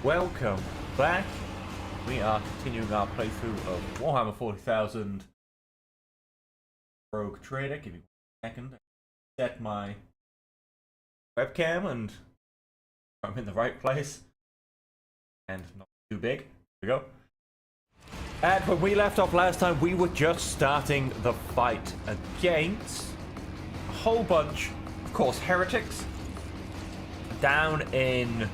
Welcome back. We are continuing our playthrough of Warhammer 40,000 Rogue Trader. Give me 1 second. Set my webcam and I'm in the right place. And not too big. Here we go. And when we left off last time, we were just starting the fight against a whole bunch, of course, heretics down in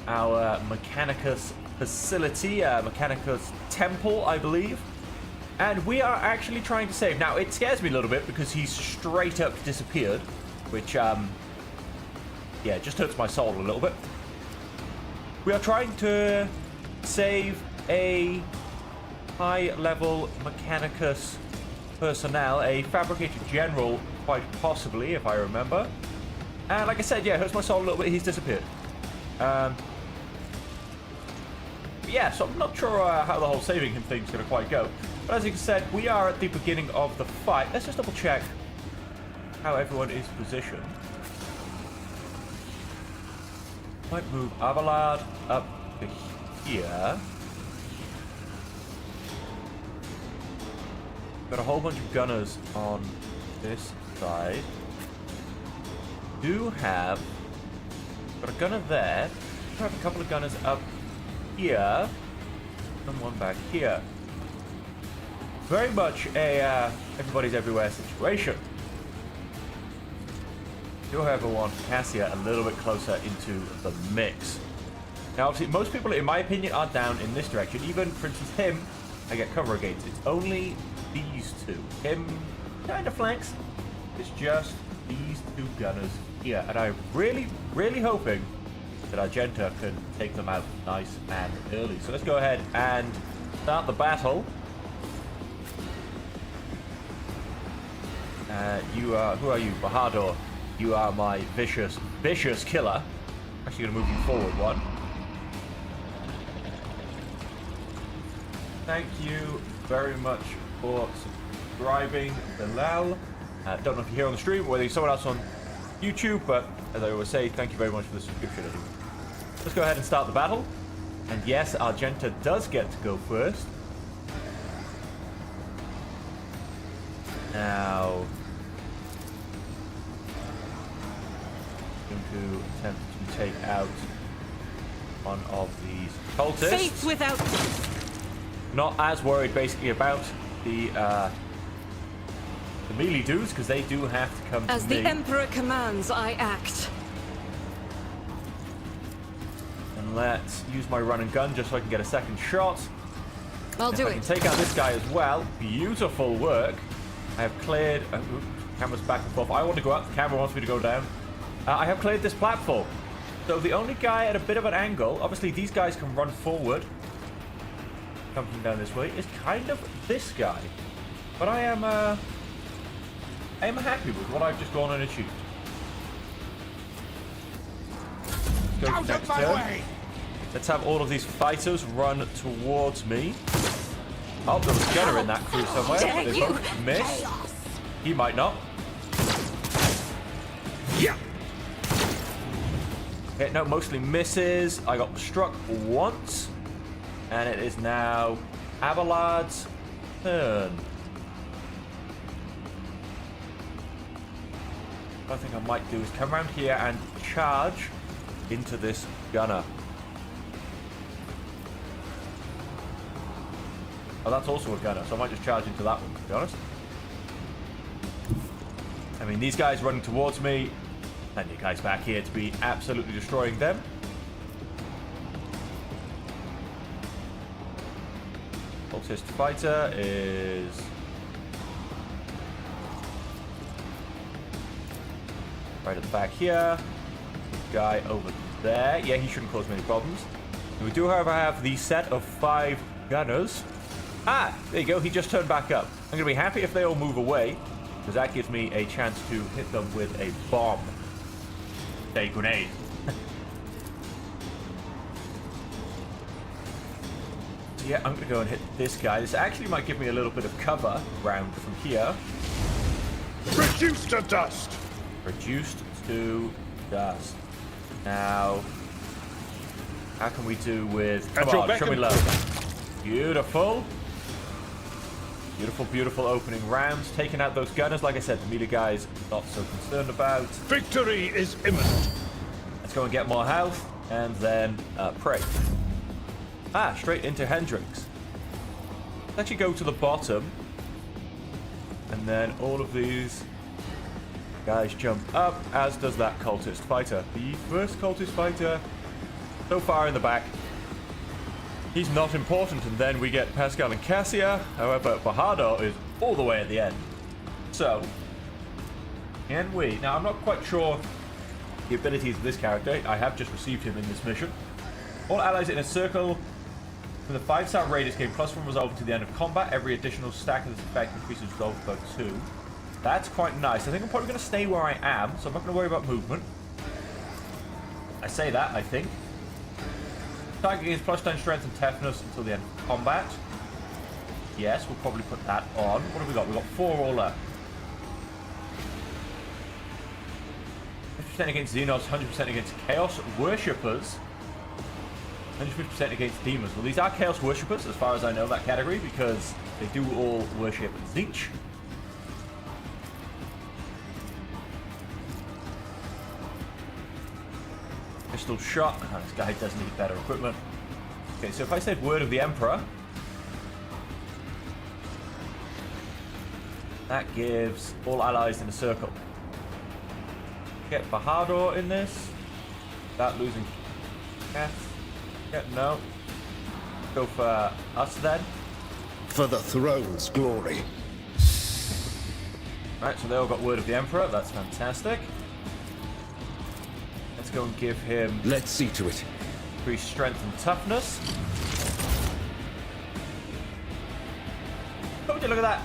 our Mechanicus facility, Mechanicus temple, I believe. And we are actually trying to save. Now, it scares me a little bit because he's straight up disappeared, which, yeah, just hurts my soul a little bit. We are trying to save a high-level Mechanicus personnel, a Fabricator General, quite possibly, if I remember. And like I said, yeah, it hurts my soul a little bit. He's disappeared. Yeah, so I'm not sure how the whole saving him thing's going to quite go. But as you said, we are at the beginning of the fight. Let's just double check how everyone is positioned. Might move Abelard up to here. Got a whole bunch of gunners on this side. Got a gunner there. Have a couple of gunners up here and one back here. Very much a everybody's everywhere situation. Do however want Cassia a little bit closer into the mix. Now obviously most people in my opinion are down in this direction. Even for instance him I get cover against. It's only these two. Him kind of flanks. It's just these two gunners here. And I'm really hoping that Argenta can take them out nice and early. So let's go ahead and start the battle. Who are you? Bahadur. You are my vicious killer. Actually gonna move you forward one. Thank you very much for subscribing, Bilal. Don't know if you're here on the stream or whether you're someone else on YouTube, but as I always say, thank you very much for the subscription. Let's go ahead and start the battle. And yes, Argenta does get to go first. Now, I'm going to attempt to take out one of these cultists. Faith without... Not as worried basically about the melee dudes, because they do have to come As to the me. Emperor commands, I act. And let's use my run and gun just so I can get a second shot. I'll do I can take out this guy as well. Beautiful work. I have cleared... camera's back and forth. I want to go up. The camera wants me to go down. I have cleared this platform. So the only guy at a bit of an angle, obviously these guys can run forward, coming down this way, is kind of this guy. But I am happy with what I've just gone and achieved. Let's go to next turn. Let's have all of these fighters run towards me. Oh, there was a gunner in that crew somewhere. They both miss. He might not. Yeah. Okay, no, mostly misses. I got struck once. And it is now Abelard's turn. What I think I might do is come around here and charge into this gunner. Oh, that's also a gunner, so I might just charge into that one, to be honest. I mean, these guys running towards me, plenty of guys back here to be absolutely destroying them. Cultist fighter is... right at the back here. Guy over there. Yeah, he shouldn't cause many problems. We do, however, have the set of 5 gunners. Ah, there you go. He just turned back up. I'm going to be happy if they all move away, because that gives me a chance to hit them with a bomb. A grenade. Yeah, I'm going to go and hit this guy. This actually might give me a little bit of cover round from here. Reduced to dust! Reduced to dust. Now, How can we do with... Come At your on, show me beck and love. Beautiful. Beautiful, beautiful opening rounds. Taking out those gunners, like I said, the meter guys not so concerned about. Victory is imminent. Let's go and get more health, and then pray. Straight into Hendrix. Let's actually go to the bottom, and then all of these guys jump up, as does that cultist fighter. The first cultist fighter so far in the back. He's not important, and then we get Pascal and Cassia. However, Bahadur is all the way at the end. So, can we... Now, I'm not quite sure the abilities of this character. I have just received him in this mission. All allies in a circle with a 5-star radius gain +1 resolve to the end of combat. Every additional stack of this effect increases resolve by 2. That's quite nice. I think I'm probably going to stay where I am, so I'm not going to worry about movement. I say that, I think. Target gains +10 strength and toughness until the end of combat. Yes, we'll probably put that on. What have we got? We've got 4 all up. 50% against Xenos, 100% against Chaos Worshippers, 150% against Demons. Well, these are Chaos Worshippers, as far as I know, that category, because they do all worship Tzeentch. Pistol shot. Oh, this guy does need better equipment. Okay, so if I said Word of the Emperor, that gives all allies in a circle. Get Bahadur in this. Without losing Cass. Yeah, no. Go for us then. For the throne's glory. Right, so they all got Word of the Emperor. That's fantastic. Let's go and give him... Let's see to it. increased strength and toughness. Oh, look at that.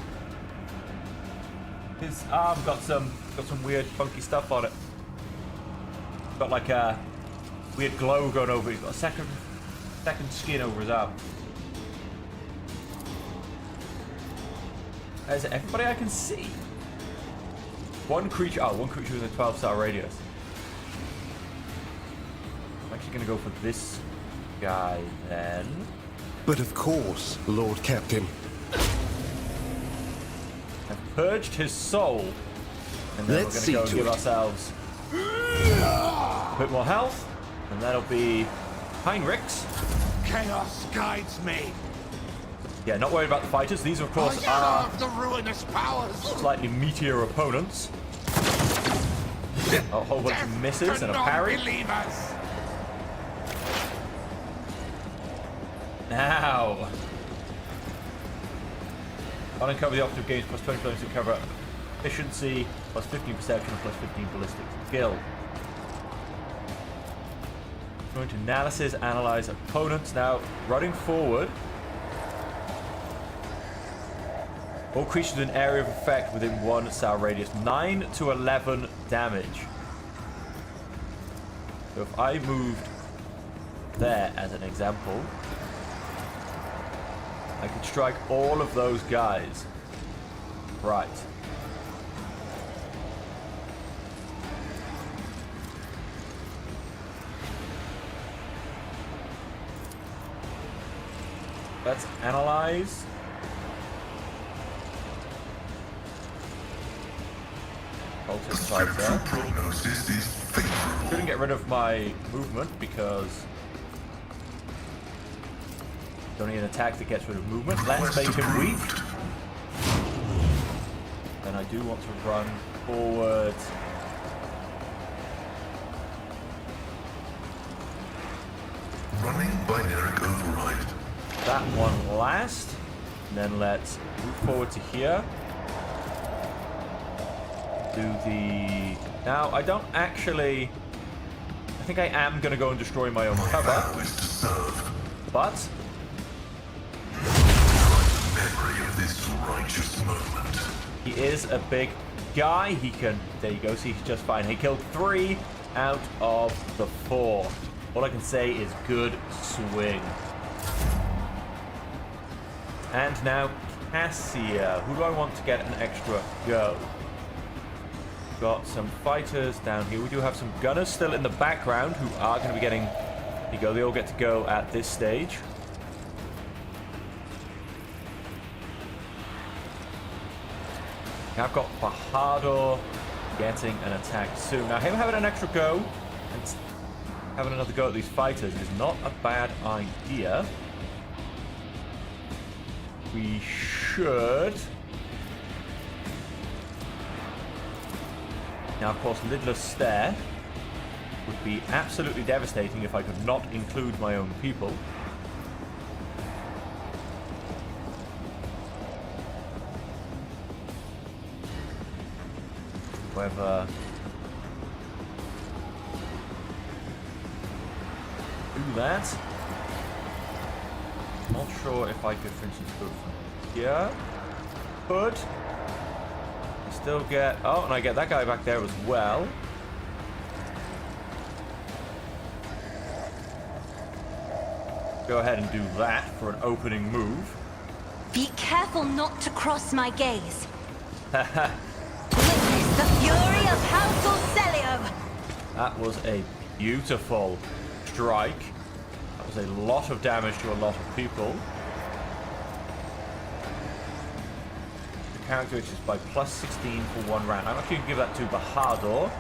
His arm got some weird funky stuff on it. Got like a weird glow going over it. He's got a second skin over his arm. Is it everybody I can see? One creature within a 12-star radius. I'm actually going to go for this guy then. But of course, Lord Captain. I've purged his soul. And then Let's we're going to go and see give to it. ourselves a bit more health. And that'll be Heinrichs. Chaos guides me. Yeah, not worried about the fighters. These, of course, I are love the ruinous powers. slightly meatier opponents. A whole bunch of misses to and a parry. non-believers. Now. I'll uncover the operative gains plus 20 points to cover efficiency, plus 15 perception, plus 15 ballistic skill. Going to analysis, analyze opponents. Now, running forward. All creatures in area of effect within 1 star radius. 9 to 11 damage. So if I moved there as an example, I could strike all of those guys. Right. Let's analyze. Cultist fighter. Prognosis is favorable. Couldn't get rid of my movement because it's only an attack that gets rid of movement. Let's make him weak. Then I do want to run forward. Running binary override. That one last. And then let's move forward to here. Do the... Now, I don't actually... I think I am going to go and destroy my own cover. Vow is to serve. But... Memory of this righteous moment. he is a big guy. He can... There you go. See, he's just fine. He killed 3 out of the 4. All I can say is good swing. And now Cassia. Who do I want to get an extra go? Got some fighters down here. We do have some gunners still in the background who are going to be getting There you go, they all get to go at this stage. I've got Bahadur getting an attack soon. Now, him having an extra go and having another go at these fighters is not a bad idea. We should... Now, of course, Lidless Stare would be absolutely devastating if I could not include my own people. However, do that. Not sure if I could, for instance, go from here. Could. I still get... Oh, and I get that guy back there as well. Go ahead and do that for an opening move. Be careful not to cross my gaze. Witness the fury of House Orselio. That was a beautiful strike. That was a lot of damage to a lot of people. The character which is by plus 16 for 1 round. I'm actually going to give that to Bahadur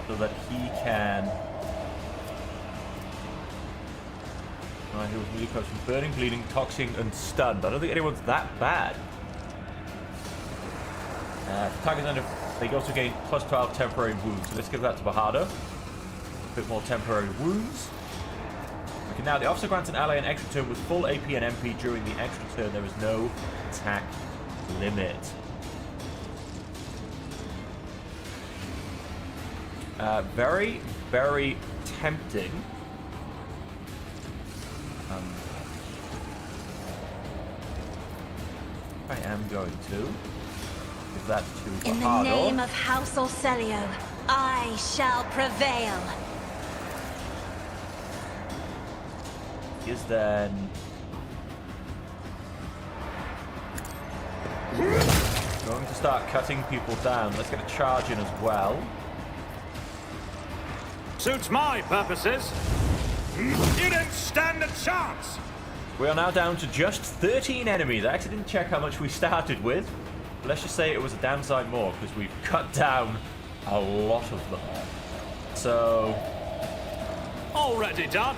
so that he can... He was really close from burning, bleeding, toxing, and stunned. I don't think anyone's that bad. Target under, they also gain plus 12 temporary wounds. So let's give that to Bahadur. A bit more temporary wounds. Okay, now the officer grants an ally an extra turn with full AP and MP during the extra turn. There is no attack limit. Very, very tempting. I am going to give that to In the Bahadur. name of House Orselio, I shall prevail. He is then going to start cutting people down. Let's get a charge in as well. Suits my purposes. You don't stand a chance. We are now down to just 13 enemies. I actually didn't check how much we started with. But let's just say it was a downside more because we've cut down a lot of them. So Already done.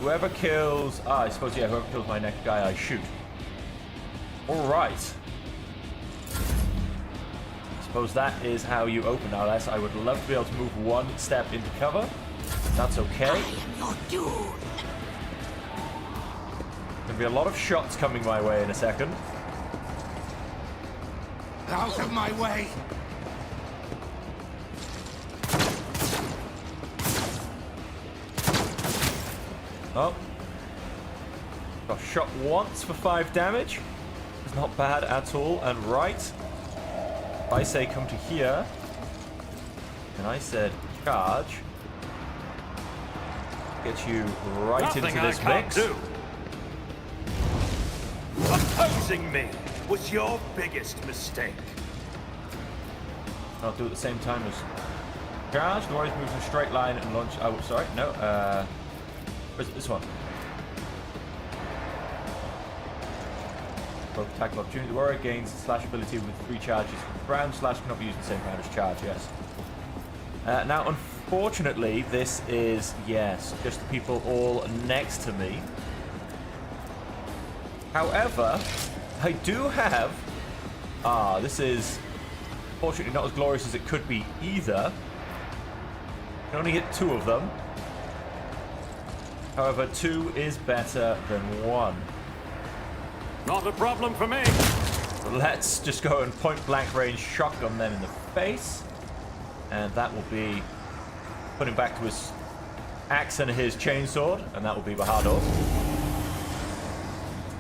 whoever kills... I suppose, yeah, whoever kills my next guy, I shoot. Alright. I suppose that is how you open now. I would love to be able to move one step into cover. That's okay. I am your doom. There'll be a lot of shots coming my way in a second. Out of my way! Oh. Got shot once for 5 damage. It's not bad at all. And right, if I say come to here, and I said charge, get you right Nothing into I this can't mix. do. Opposing me was your biggest mistake. I'll do it at the same time as charge. The warriors move in a straight line and launch. Oh, sorry, no. Where's it? This one? Both attack of opportunity. The warrior gains slash ability with 3 charges from the ground. Slash cannot be used in the same round as charge. Yes. Now, unfortunately, this is yes, just the people all next to me. However, I do have... this is fortunately not as glorious as it could be either. I can only hit 2 of them. However, 2 is better than 1. Not a problem for me. Let's just go and point blank range shotgun them in the face. And that will be putting back to his axe and his chainsword. And that will be Bahadur.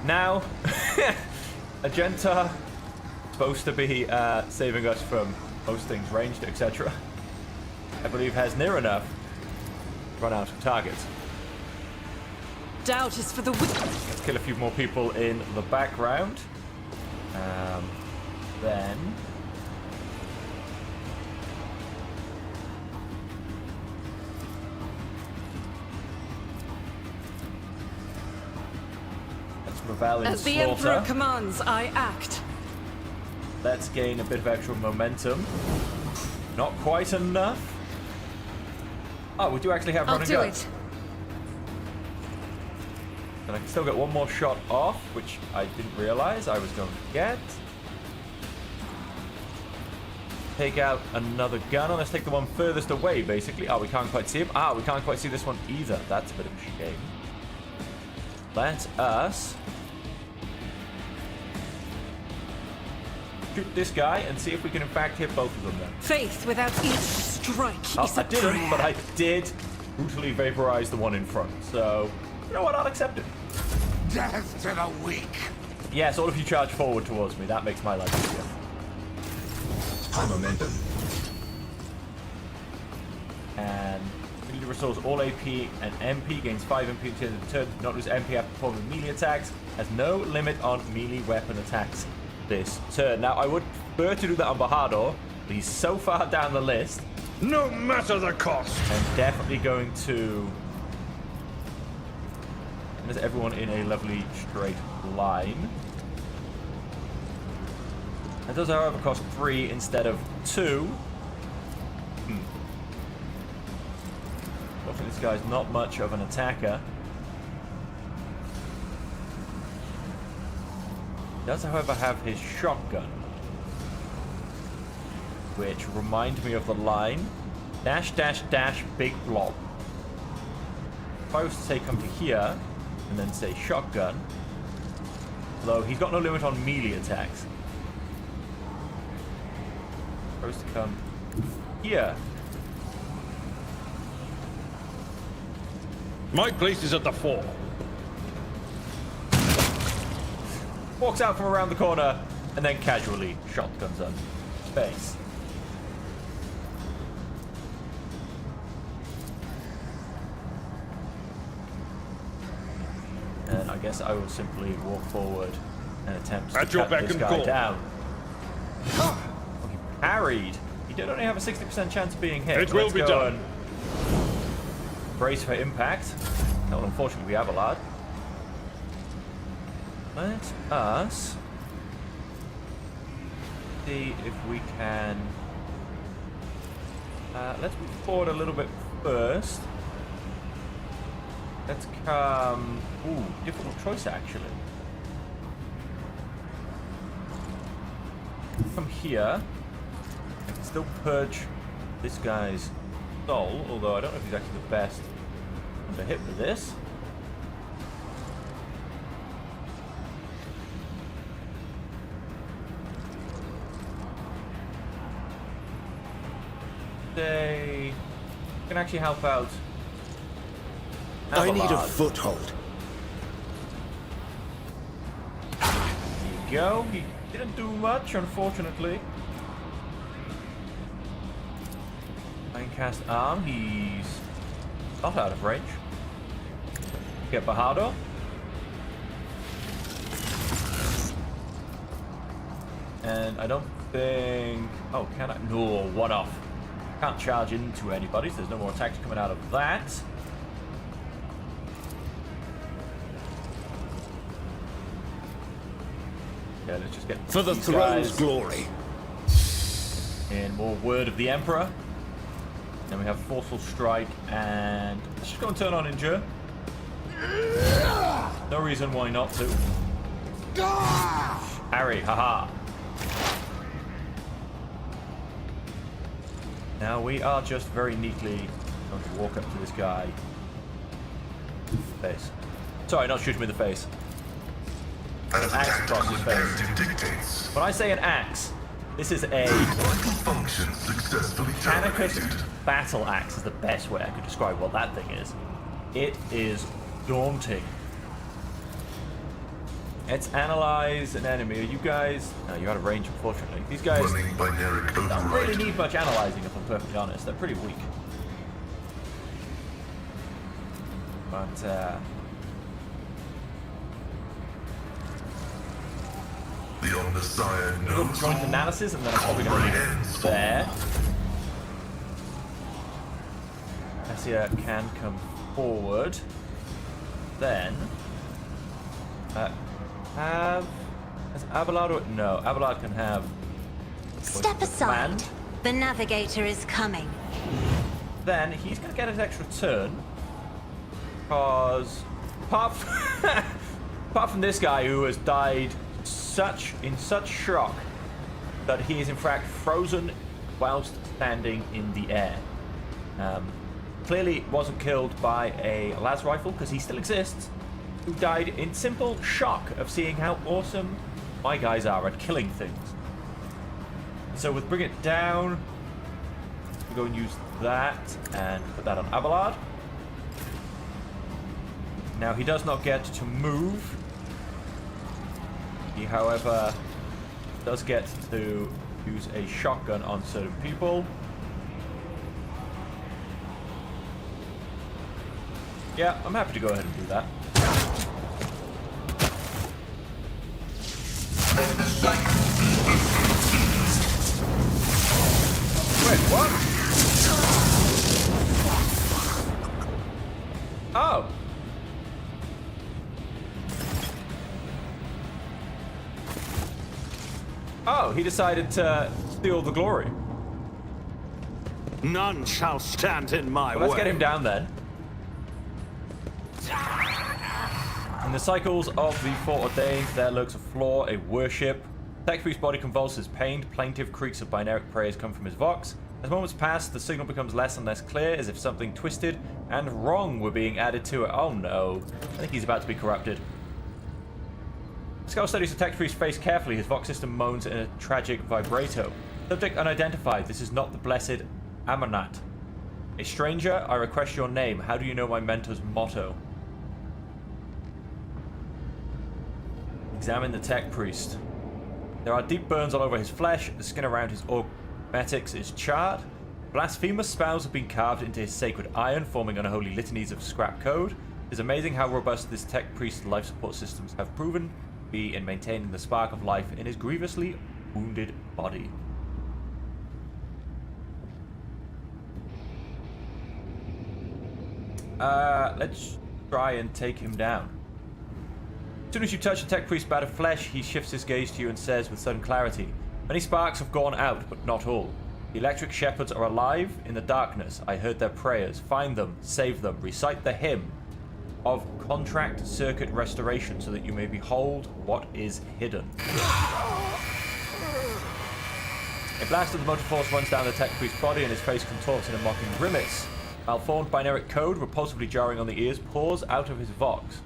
Now, Agenta, supposed to be saving us from most things ranged, etc. I believe has near enough run out of targets. Doubt is for the weak. Let's kill a few more people in the background. Then... a valiant As the slaughter. Emperor commands, I act. Let's gain a bit of extra momentum. Not quite enough. Oh, we do actually have I'll run and do gun. it. And I can still get one more shot off, which I didn't realize I was going to get. Take out another gun, and let's take the one furthest away, basically. Oh, we can't quite see him. Ah, we can't quite see this one either. That's a bit of a shame. Let us shoot this guy and see if we can in fact hit both of them then. Faith without each strike Oh, is I a didn't, prayer. but I did brutally vaporize the one in front. So, you know what? I'll accept it. Death to the weak. Yes, all of you charge forward towards me. That makes my life easier. High momentum. And immediately restores all AP and MP, gains 5 MP until the turn. Do not lose MP after performing melee attacks. Has no limit on melee weapon attacks this turn. Now, I would prefer to do that on Bahadur, but he's so far down the list. No matter the cost. I'm definitely going to... There's everyone in a lovely straight line. It does, however, cost 3 instead of 2. I think this guy's not much of an attacker. He does, however, have his shotgun, which reminds me of the line, dash, dash, dash, big blob. If I was to say come to here, and then say shotgun, although he's got no limit on melee attacks. If I was to come here, My place is at the fore. walks out from around the corner, and then casually shotguns on face. And I guess I will simply walk forward and attempt to At your cut beck this and guy call. down. Oh, he parried. He did only have a 60% chance of being hit. It will Let's be go done. and brace for impact. That will unfortunately be Abelard. Let us see if we can... let's move forward a little bit first. Let's come... Ooh, difficult choice, actually. Come here. I can still purge this guy's soul, although I don't know if he's actually the best one to hit with this. They can actually help out. I need a Abelard. foothold. There you go. He didn't do much, unfortunately. I can cast arm. He's not out of range. Get Bahadur. And I don't think... Oh, can I? No, one off. Can't charge into anybody, so there's no more attacks coming out of that. Okay, let's just get For the these throne's guys glory. in more Word of the Emperor. Then we have Forceful Strike, and let's just go and turn on Endure. No reason why not to. Harry, haha. Now we are just very neatly going to walk up to this guy. Face. Sorry, not shoot him in the face. As the Axe tactical across his face. imperative dictates, When I say an axe, this is a vital function successfully Tanicus terminated. battle axe is the best way I could describe what that thing is. It is daunting. Let's analyze an enemy. Are you guys... No, you're out of range, unfortunately. These guys Running binaric don't override. really need much analyzing, if I'm perfectly honest. They're pretty weak. But, The Omnissiah good knows joint all. analysis, and then I'm probably going to leave it there. Cassia can come forward. Then, have... Has Abelard... No, Abelard can have... Step aside. Command. The navigator is coming. Then he's going to get his extra turn. Because... Apart from this guy who has died in such shock that he is in fact frozen whilst standing in the air. Clearly wasn't killed by a las rifle because he still exists. Who died in simple shock of seeing how awesome my guys are at killing things. So with bring it down, we'll go and use that and put that on Abelard. Now he does not get to move. He, however, does get to use a shotgun on certain people. Yeah, I'm happy to go ahead and do that. Wait, what? Oh! Oh, he decided to steal the glory. None shall stand in my Well, let's way. get him down then. In the cycles of the foreordained, there lurks a flaw, a worship. Tech Priest's body convulses, pained, plaintive creaks of binaric prayers come from his vox. As moments pass, the signal becomes less and less clear, as if something twisted and wrong were being added to it. Oh no, I think he's about to be corrupted. Skull studies the Tech Priest's face carefully. His vox system moans in a tragic vibrato. Subject unidentified. This is not the blessed Amonat. A stranger, I request your name. How do you know my mentor's motto? Examine the Tech Priest. There are deep burns all over his flesh. The skin around his augmetics is charred. Blasphemous spells have been carved into his sacred iron, forming unholy litanies of scrap code. It is amazing how robust this Tech Priest's life support systems have proven to be in maintaining the spark of life in his grievously wounded body. Let's try and take him down. As soon as you touch the Tech Priest's bat of flesh, he shifts his gaze to you and says with sudden clarity, "Many sparks have gone out, but not all. The electric shepherds are alive in the darkness. I heard their prayers. Find them, save them, recite the hymn of contract circuit restoration so that you may behold what is hidden." A blast of the motor force runs down the Tech Priest's body and his face contorts in a mocking grimace. Malformed binaric code, repulsively jarring on the ears, pours out of his vox.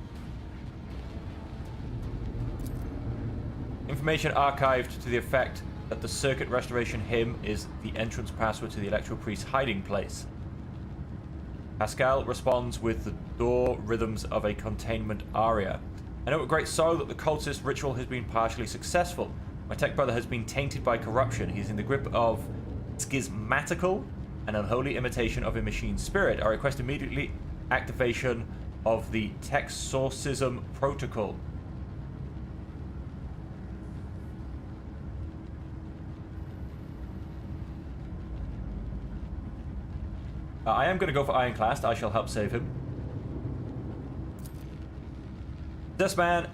Information archived to the effect that the circuit restoration hymn is the entrance password to the Electro Priest's hiding place. Pascal responds with the door rhythms of a containment aria. I know with great sorrow that the cultist ritual has been partially successful. My tech brother has been tainted by corruption. He is in the grip of schismatical, an unholy imitation of a machine spirit. I request immediately activation of the Texorcism protocol. I am going to go for Ironclast. I shall help save him. This man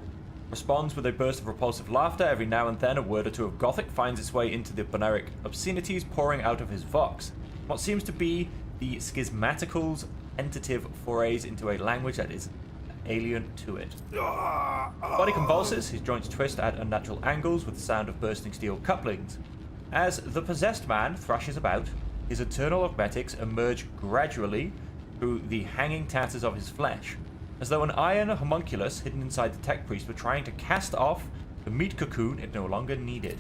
responds with a burst of repulsive laughter. Every now and then, a word or two of Gothic finds its way into the binaric obscenities pouring out of his vox. What seems to be the schismatical's tentative forays into a language that is alien to it. Body convulses, his joints twist at unnatural angles with the sound of bursting steel couplings. As the possessed man thrashes about, his eternal augmetics emerge gradually through the hanging tatters of his flesh, as though an iron homunculus hidden inside the Tech Priest were trying to cast off the meat cocoon it no longer needed.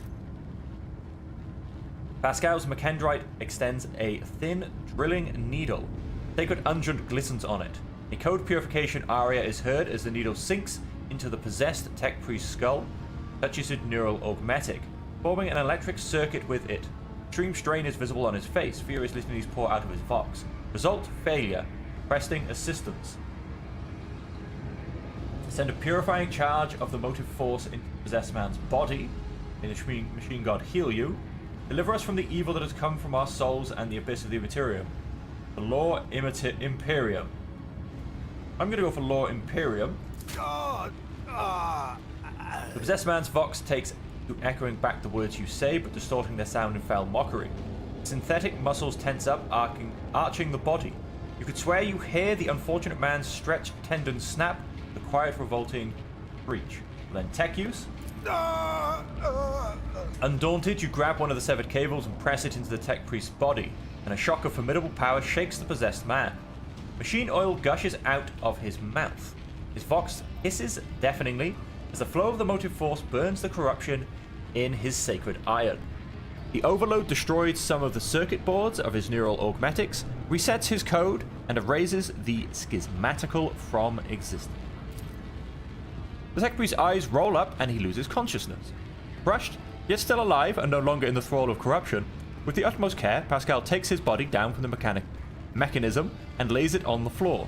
Pascal's McKendrite extends a thin, drilling needle. Sacred unguent glistens on it. A code purification aria is heard as the needle sinks into the possessed Tech Priest's skull, touches his neural augmetic, forming an electric circuit with it. Extreme strain is visible on his face. Furious litanies pour out of his vox. Result, failure. Requesting assistance. Send a purifying charge of the motive force into the possessed man's body. May the machine god heal you. Deliver us from the evil that has come from our souls and the abyss of the Immaterium. The Law Imperium. I'm going to go for Law Imperium. God! The possessed man's vox takes to echoing back the words you say, but distorting their sound in foul mockery. Synthetic muscles tense up, arching the body. You could swear you hear the unfortunate man's stretched tendons snap, the quiet revolting breach. Then tech use. Undaunted, you grab one of the severed cables and press it into the tech priest's body, and a shock of formidable power shakes the possessed man. Machine oil gushes out of his mouth. His vox hisses deafeningly as the flow of the motive force burns the corruption in his sacred iron. The overload destroys some of the circuit boards of his neural augmetics, resets his code, and erases the schismatical from existence. The tech priest's eyes roll up and he loses consciousness. Crushed, yet still alive and no longer in the thrall of corruption, with the utmost care, Pascal takes his body down from the mechanism and lays it on the floor.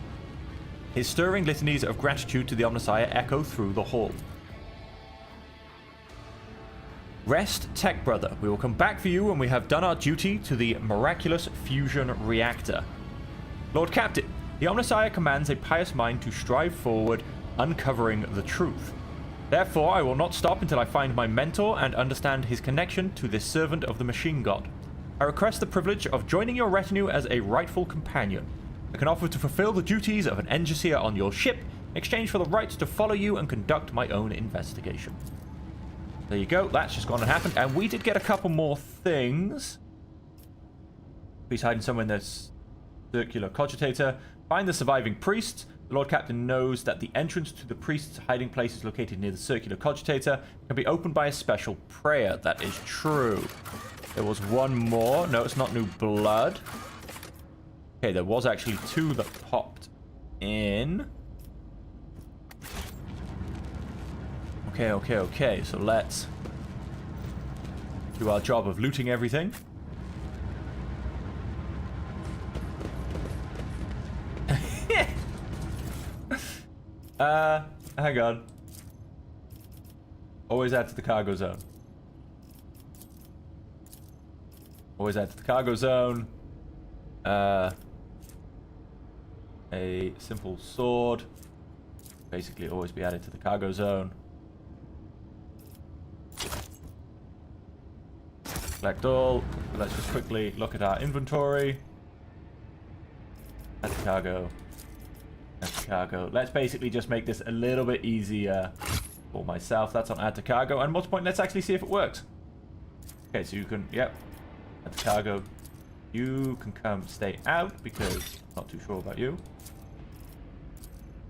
His stirring litanies of gratitude to the Omnissiah echo through the hall. Rest, Tech Brother. We will come back for you when we have done our duty to the miraculous fusion reactor. Lord Captain, the Omnissiah commands a pious mind to strive forward, uncovering the truth. Therefore, I will not stop until I find my mentor and understand his connection to this servant of the machine god. I request the privilege of joining your retinue as a rightful companion. I can offer to fulfill the duties of an engineer on your ship in exchange for the right to follow you and conduct my own investigation. There you go, that's just gone and happened. And we did get a couple more things. He's hiding somewhere in this circular cogitator. Find the surviving priests. The Lord Captain knows that the entrance to the priest's hiding place is located near the circular cogitator. It can be opened by a special prayer. That is true. There was one more. No, it's not new blood. Okay, there was actually two that popped in. Okay. So let's do our job of looting everything. Hang on. Always add to the cargo zone. Always add to the cargo zone. A simple sword. Basically always be added to the cargo zone. Select all. Let's just quickly look at our inventory. Add to cargo. Add to cargo. Let's basically just make this a little bit easier for myself. That's on add to cargo. And most point, let's actually see if it works. Okay, so you can, yep. Add to cargo. You can come stay out because I'm not too sure about you.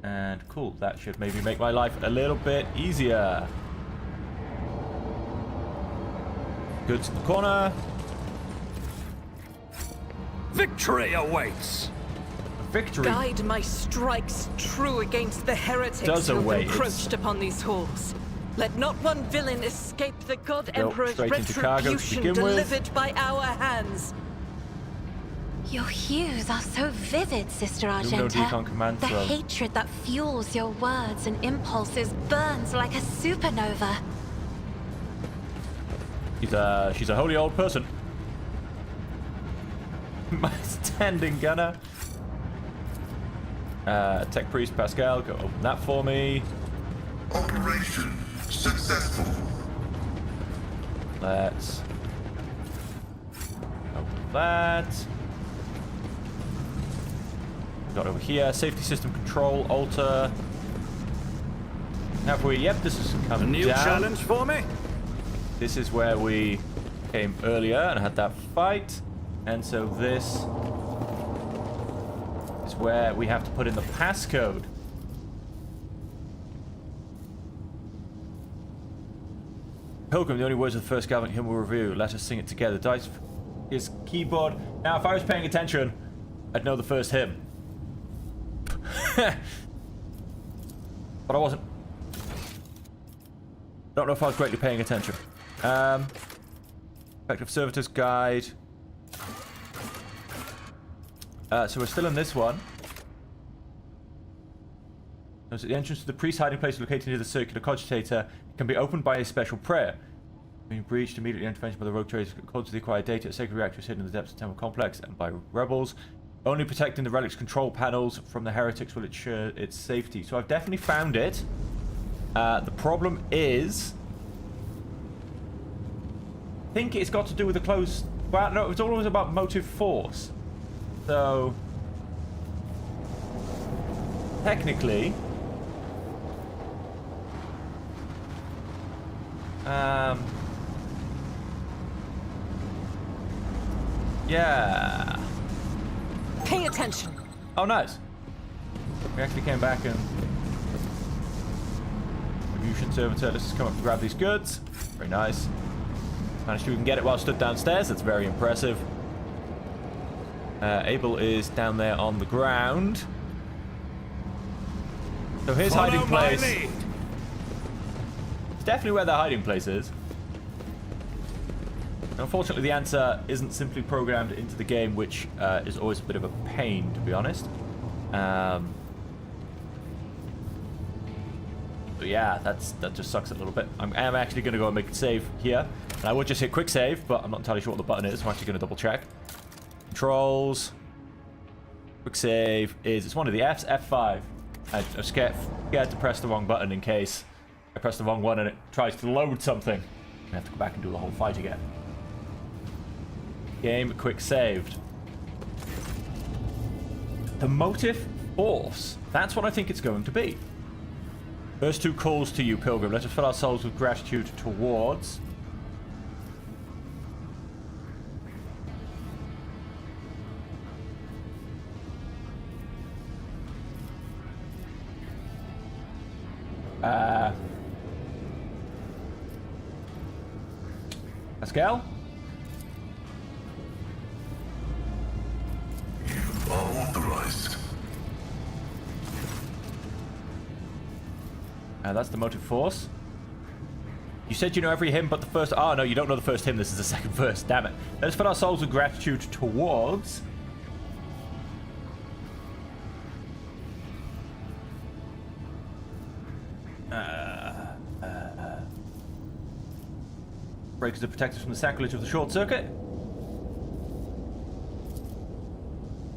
And cool, that should maybe make my life a little bit easier. Goods in the corner. Victory awaits! Victory Guide my strikes true against the heretics who have encroached upon these halls. Let not one villain escape the God Emperor's retribution delivered by our hands. Your hues are so vivid, Sister Argenta. The hatred that fuels your words and impulses burns like a supernova. She's a holy old person. My standing gunner. Tech Priest Pascal, go open that for me. Operation successful. Let's open that. Got over here, safety system control, alter. Now yep, this is coming down. A new challenge for me? This is where we came earlier and had that fight. And so this is where we have to put in the passcode. Pilgrim, the only words of the first gathering hymn will review. Let us sing it together. Dice is keyboard. Now, if I was paying attention, I'd know the first hymn. But I wasn't. Don't know if I was greatly paying attention. Effective Servitors Guide. So we're still in this one. So the entrance to the priest's hiding place located near the circular cogitator can be opened by a special prayer. Being breached, immediately intervention by the rogue traders according to the acquired data. A sacred reactor is hidden in the depths of the temple complex and by rebels. Only protecting the relic's control panels from the heretics will ensure its safety. So I've definitely found it. The problem is, I think it's got to do with the close. Well, no, it's always about motive force. So technically, yeah. Pay attention. Oh, nice. We actually came back and Revolution Servitor. Let's just come up and grab these goods. Very nice. Managed to even get it while stood downstairs. That's very impressive. Abel is down there on the ground. So his hiding place. It's definitely where their hiding place is. Unfortunately, the answer isn't simply programmed into the game, which is always a bit of a pain, to be honest. But yeah, that just sucks a little bit. I am actually going to go and make a save here. And I would just hit quick save, but I'm not entirely sure what the button is. I'm actually going to double check. Controls. Quick save is, it's one of the Fs, F5. I'm scared to press the wrong button in case I press the wrong one and it tries to load something. I have to go back and do the whole fight again. Game quick saved. The motive force. That's what I think it's going to be. First two calls to you, Pilgrim. Let us fill our souls with gratitude towards. Pascal? You are authorized. That's the motive force. You said you know every hymn but the first... Oh, no, you don't know the first hymn. This is the second verse. Damn it. Let us fill our souls with gratitude towards... breakers to protect us from the sacrilege of the short circuit.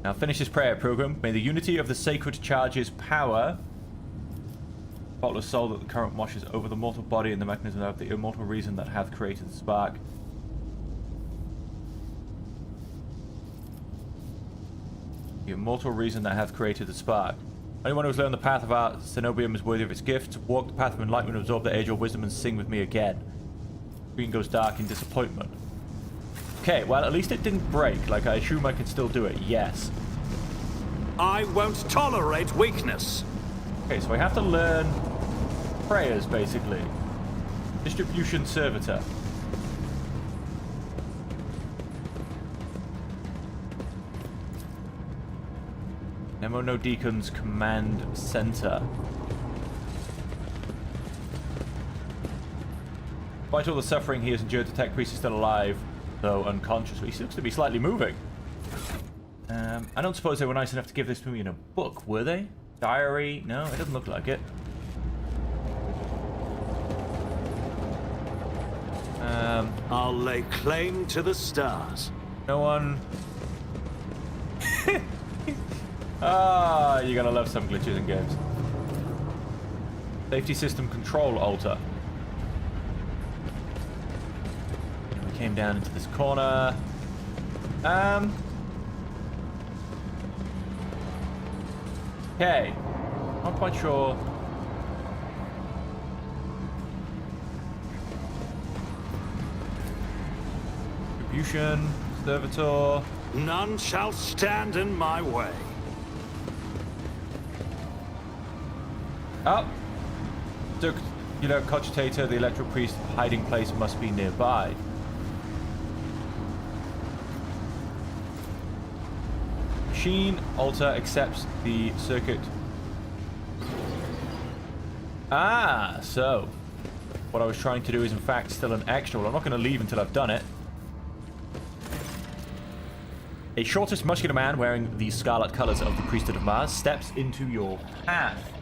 Now finish this prayer, Pilgrim. May the unity of the sacred charge's power... spotless soul that the current washes over the mortal body and the mechanism of the immortal reason that hath created the spark. The immortal reason that hath created the spark. Anyone who has learned the path of our cenobium is worthy of its gift. Walk the path of enlightenment, absorb the age of wisdom, and sing with me again. Screen goes dark in disappointment. Okay, well, at least it didn't break. Like, I assume I can still do it. Yes. I won't tolerate weakness. Okay, so I have to learn prayers, basically. Distribution Servitor. Nemo No Deacons Command Center. Despite all the suffering he has endured, the tech priest is still alive, though unconscious. He looks to be slightly moving. I don't suppose they were nice enough to give this to me in a book, were they? Diary? No, it doesn't look like it. I'll lay claim to the stars. No one... Ah, you're gonna love some glitches in games. Safety system control alter. And we came down into this corner. Okay. Not quite sure. Distribution, servitor. None shall stand in my way. Oh. Circular cogitator, the electro priest hiding place must be nearby. Machine alter accepts the circuit. Ah, so what I was trying to do is in fact still an extra. Well, I'm not going to leave until I've done it. A shortest muscular man wearing the scarlet colors of the priesthood of Mars steps into your path.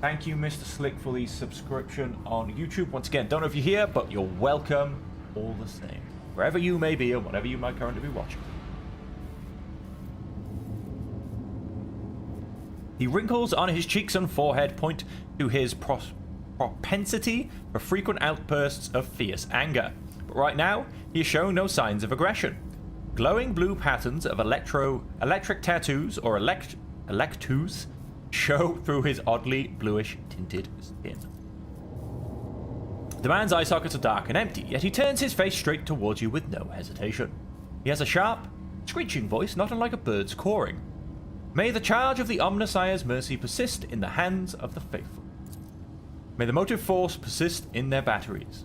Thank you, Mr. Slick, for the subscription on YouTube. Once again, don't know if you're here, but you're welcome all the same. Wherever you may be or whatever you might currently be watching. The wrinkles on his cheeks and forehead point to his propensity for frequent outbursts of fierce anger. But right now, he is showing no signs of aggression. Glowing blue patterns of electric tattoos or electus show through his oddly bluish tinted skin. The man's eye sockets are dark and empty, yet he turns his face straight towards you with no hesitation. He has a sharp, screeching voice not unlike a bird's cawing. May the charge of the Omnissiah's mercy persist in the hands of the faithful. May the motive force persist in their batteries.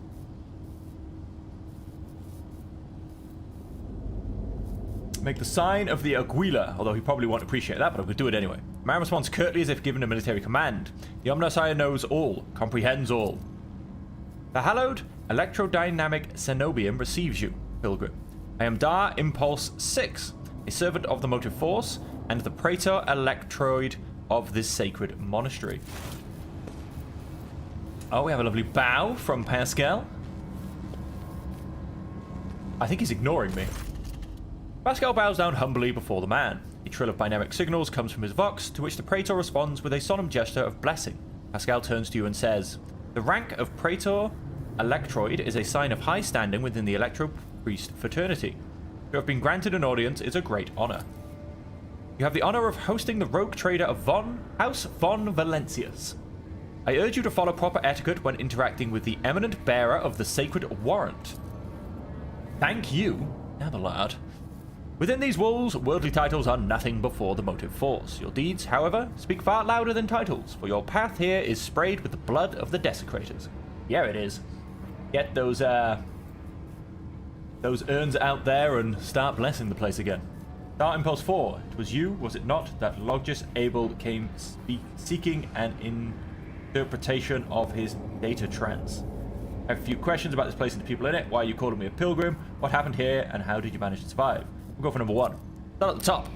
Make the sign of the Aguila, although he probably won't appreciate that, but I'm going to do it anyway. Man responds curtly as if given a military command. The Omnissiah knows all, comprehends all. The hallowed electrodynamic cenobium receives you, pilgrim. I am Dar Impulse 6, a servant of the motive force, and the praetor electroid of this sacred monastery. Oh, we have a lovely bow from Pascal. I think he's ignoring me. Pascal bows down humbly before the man. A trill of binaric signals comes from his vox, to which the praetor responds with a solemn gesture of blessing. Pascal turns to you and says, "The rank of praetor electroid is a sign of high standing within the electro-priest fraternity. To have been granted an audience is a great honor. You have the honor of hosting the rogue trader of House von Valencius. I urge you to follow proper etiquette when interacting with the eminent bearer of the sacred warrant." Thank you, Abelard. Within these walls, worldly titles are nothing before the motive force. Your deeds, however, speak far louder than titles, for your path here is sprayed with the blood of the desecrators. Yeah, it is. Get those urns out there and start blessing the place again. Dar Impulse 4, it was you, was it not, that Logis Abel came seeking an interpretation of his data trance? I have a few questions about this place and the people in it. Why are you calling me a pilgrim? What happened here, and how did you manage to survive? We'll go for number 1. Start at the top.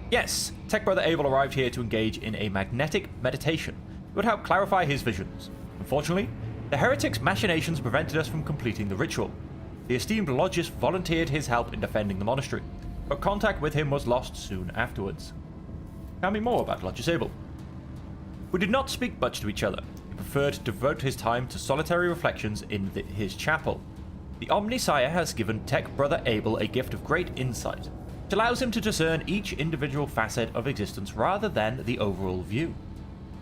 Yes, Tech Brother Abel arrived here to engage in a magnetic meditation. It would help clarify his visions. Unfortunately, the heretic's machinations prevented us from completing the ritual. The esteemed Logis volunteered his help in defending the monastery, but contact with him was lost soon afterwards. Tell me more about Logis Abel. We did not speak much to each other. He preferred to devote his time to solitary reflections in his chapel. The Omnissiah has given Tech Brother Abel a gift of great insight, which allows him to discern each individual facet of existence rather than the overall view.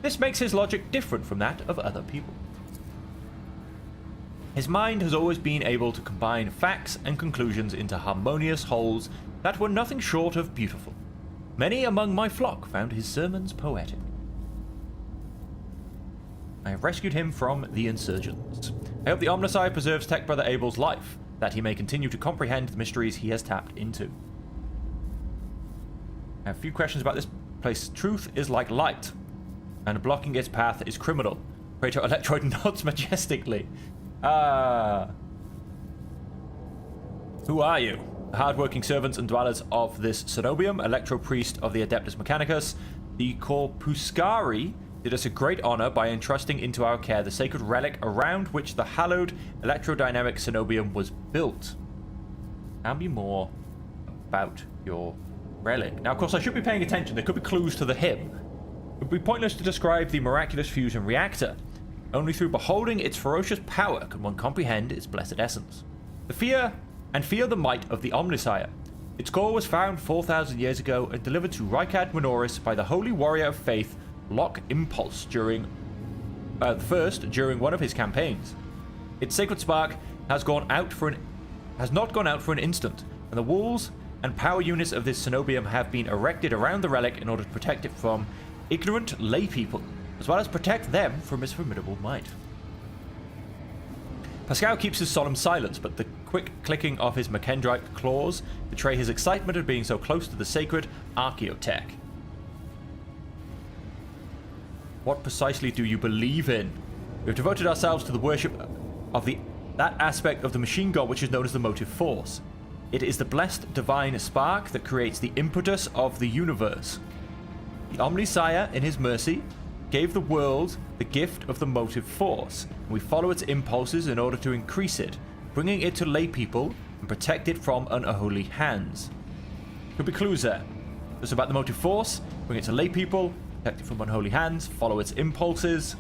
This makes his logic different from that of other people. His mind has always been able to combine facts and conclusions into harmonious wholes that were nothing short of beautiful. Many among my flock found his sermons poetic. I have rescued him from the insurgents. I hope the Omnissiah preserves Tech Brother Abel's life, that he may continue to comprehend the mysteries he has tapped into. I have a few questions about this place. Truth is like light, and blocking its path is criminal. Praetor Electroid nods majestically. Who are you? The hard-working servants and dwellers of this cenobium, Electro-Priest of the Adeptus Mechanicus, the Corpuscari did us a great honor by entrusting into our care the sacred relic around which the hallowed electrodynamic cenobium was built. Tell me more about your relic. Now, of course, I should be paying attention. There could be clues to the hymn. It would be pointless to describe the miraculous fusion reactor. Only through beholding its ferocious power can one comprehend its blessed essence. Feel the might of the Omnissiah. Its core was found 4,000 years ago and delivered to Rykad Minoris by the holy warrior of faith, Lock Impulse, during one of his campaigns. Its sacred spark has not gone out for an instant, and the walls and power units of this cenobium have been erected around the relic in order to protect it from ignorant lay people, as well as protect them from its formidable might. Pascal keeps his solemn silence, but the quick clicking of his Mechndrite claws betray his excitement at being so close to the sacred archaeotech. What precisely do you believe in? We have devoted ourselves to the worship of that aspect of the machine god which is known as the motive force. It is the blessed divine spark that creates the impetus of the universe. The Omnissiah, in his mercy, gave the world the gift of the motive force, and we follow its impulses in order to increase it, bringing it to lay people and protect it from unholy hands. Could be clues there. Just about the motive force, bring it to lay people, protect it from unholy hands, follow its impulses.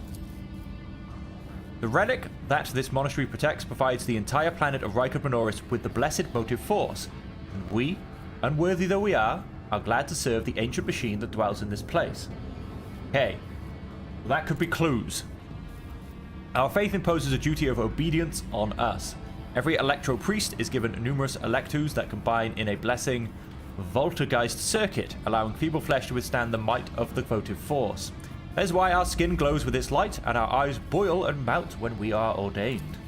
The relic that this monastery protects provides the entire planet of Rykard Minoris with the blessed motive force, and we, unworthy though we are glad to serve the ancient machine that dwells in this place. Okay, well, that could be clues. Our faith imposes a duty of obedience on us. Every Electro Priest is given numerous Electus that combine in a blessing Voltergeist circuit, allowing feeble flesh to withstand the might of the votive force. That is why our skin glows with its light and our eyes boil and melt when we are ordained.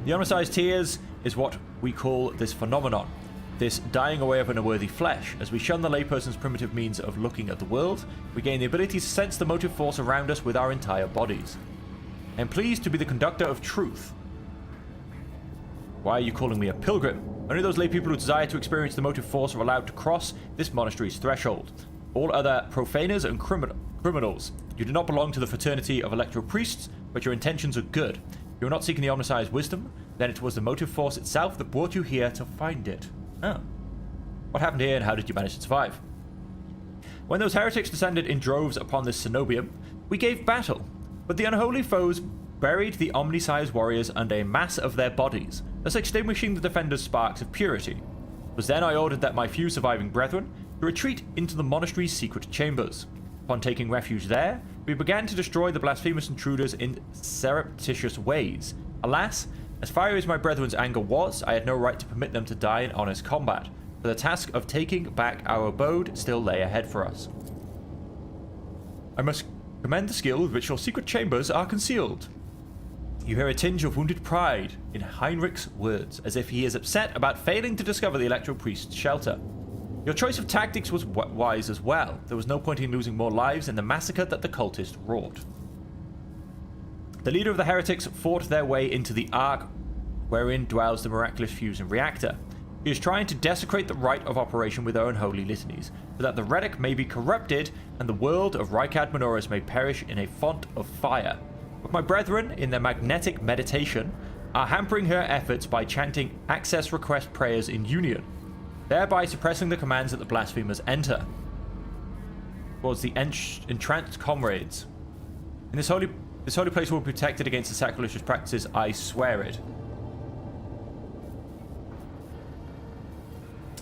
The Omnicized Tears is what we call this phenomenon, this dying away of an unworthy flesh. As we shun the layperson's primitive means of looking at the world, we gain the ability to sense the motive force around us with our entire bodies. I am pleased to be the conductor of truth. Why are you calling me a pilgrim? Only those lay people who desire to experience the motive force are allowed to cross this monastery's threshold. All other profaners and criminals. You do not belong to the fraternity of Electro Priests, but your intentions are good. If you are not seeking the Omnicized wisdom, then it was the motive force itself that brought you here to find it. Oh. What happened here and how did you manage to survive? When those heretics descended in droves upon this cenobium, we gave battle, but the unholy foes buried the Omnicized warriors under a mass of their bodies, thus extinguishing the defenders' sparks of purity. It was then I ordered that my few surviving brethren to retreat into the monastery's secret chambers. Upon taking refuge there, we began to destroy the blasphemous intruders in surreptitious ways. Alas, as fiery as my brethren's anger was, I had no right to permit them to die in honest combat, for the task of taking back our abode still lay ahead for us. I must commend the skill with which your secret chambers are concealed. You hear a tinge of wounded pride in Heinrich's words, as if he is upset about failing to discover the Electro Priest's shelter. Your choice of tactics was wise as well. There was no point in losing more lives in the massacre that the cultist wrought. The leader of the heretics fought their way into the Ark wherein dwells the miraculous fusion reactor. He is trying to desecrate the rite of operation with their unholy litanies, so that the relic may be corrupted and the world of Rykard Minoris may perish in a font of fire. But my brethren, in their magnetic meditation, are hampering her efforts by chanting access request prayers in union, thereby suppressing the commands that the blasphemers enter towards the entranced comrades. In this holy place will be protected against the sacrilegious practices, I swear it.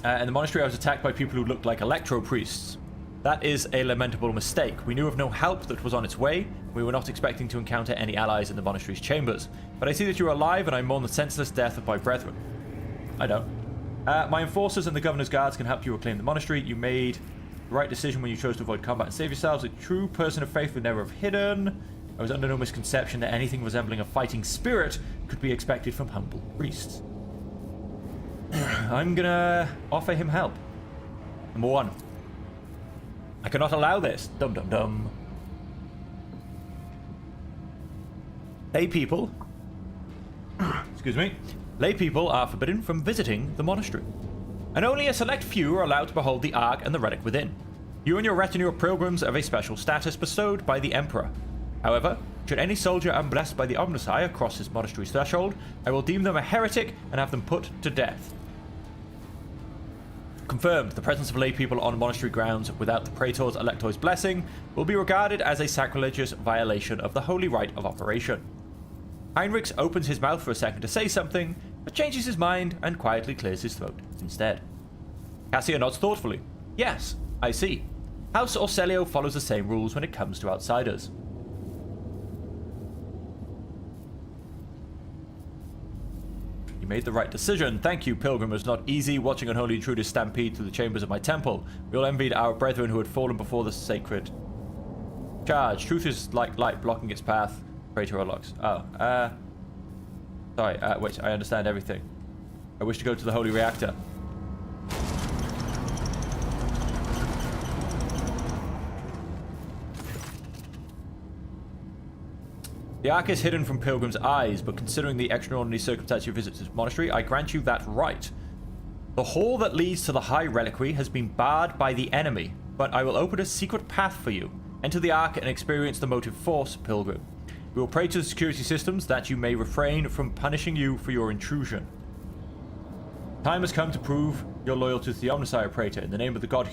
In the monastery I was attacked by people who looked like Electro Priests. That is a lamentable mistake. We knew of no help that was on its way. We were not expecting to encounter any allies in the monastery's chambers. But I see that you are alive and I mourn the senseless death of my brethren. I don't. My enforcers and the governor's guards can help you reclaim the monastery. You made the right decision when you chose to avoid combat and save yourselves. A true person of faith would never have hidden. I was under no misconception that anything resembling a fighting spirit could be expected from humble priests. I'm gonna offer him help. Number 1. I cannot allow this. Dum dum dum. Lay people. Excuse me. Lay people are forbidden from visiting the monastery, and only a select few are allowed to behold the Ark and the relic within. You and your retinue of pilgrims have a special status bestowed by the Emperor. However, should any soldier unblessed by the Omnissiah cross his monastery's threshold, I will deem them a heretic and have them put to death. Confirmed, the presence of lay people on monastery grounds without the Praetor's Elector's blessing will be regarded as a sacrilegious violation of the holy rite of operation. Heinrich opens his mouth for a second to say something, but changes his mind and quietly clears his throat instead. Cassia nods thoughtfully. Yes, I see. House Orselio follows the same rules when it comes to outsiders. You made the right decision. Thank you, pilgrim. It was not easy watching unholy intruders stampede through the chambers of my temple. We all envied our brethren who had fallen before the sacred charge. Truth is like light blocking its path. Praetor unlocks. Sorry, wait, I understand everything. I wish to go to the holy reactor. The Ark is hidden from pilgrims' eyes, but considering the extraordinary circumstance you visit this monastery, I grant you that right. The hall that leads to the High Reliquary has been barred by the enemy, but I will open a secret path for you. Enter the Ark and experience the motive force, pilgrim. We will pray to the security systems that you may refrain from punishing you for your intrusion. Time has come to prove your loyalty to the Omnissiah Praetor. In the name of the god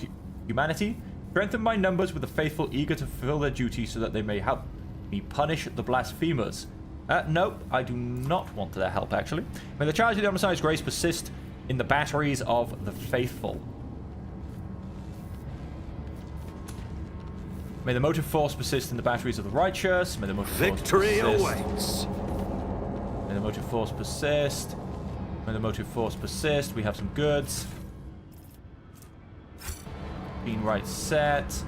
humanity, strengthen my numbers with the faithful eager to fulfill their duty so that they may help me punish the blasphemers. Nope, I do not want their help, actually. May the charge of the Omnissiah's grace persist in the batteries of the faithful. May the motive force persist in the batteries of the righteous. May the motive Victory force awaits. May the motive force persist. May the motive force persist. We have some goods. Being right set.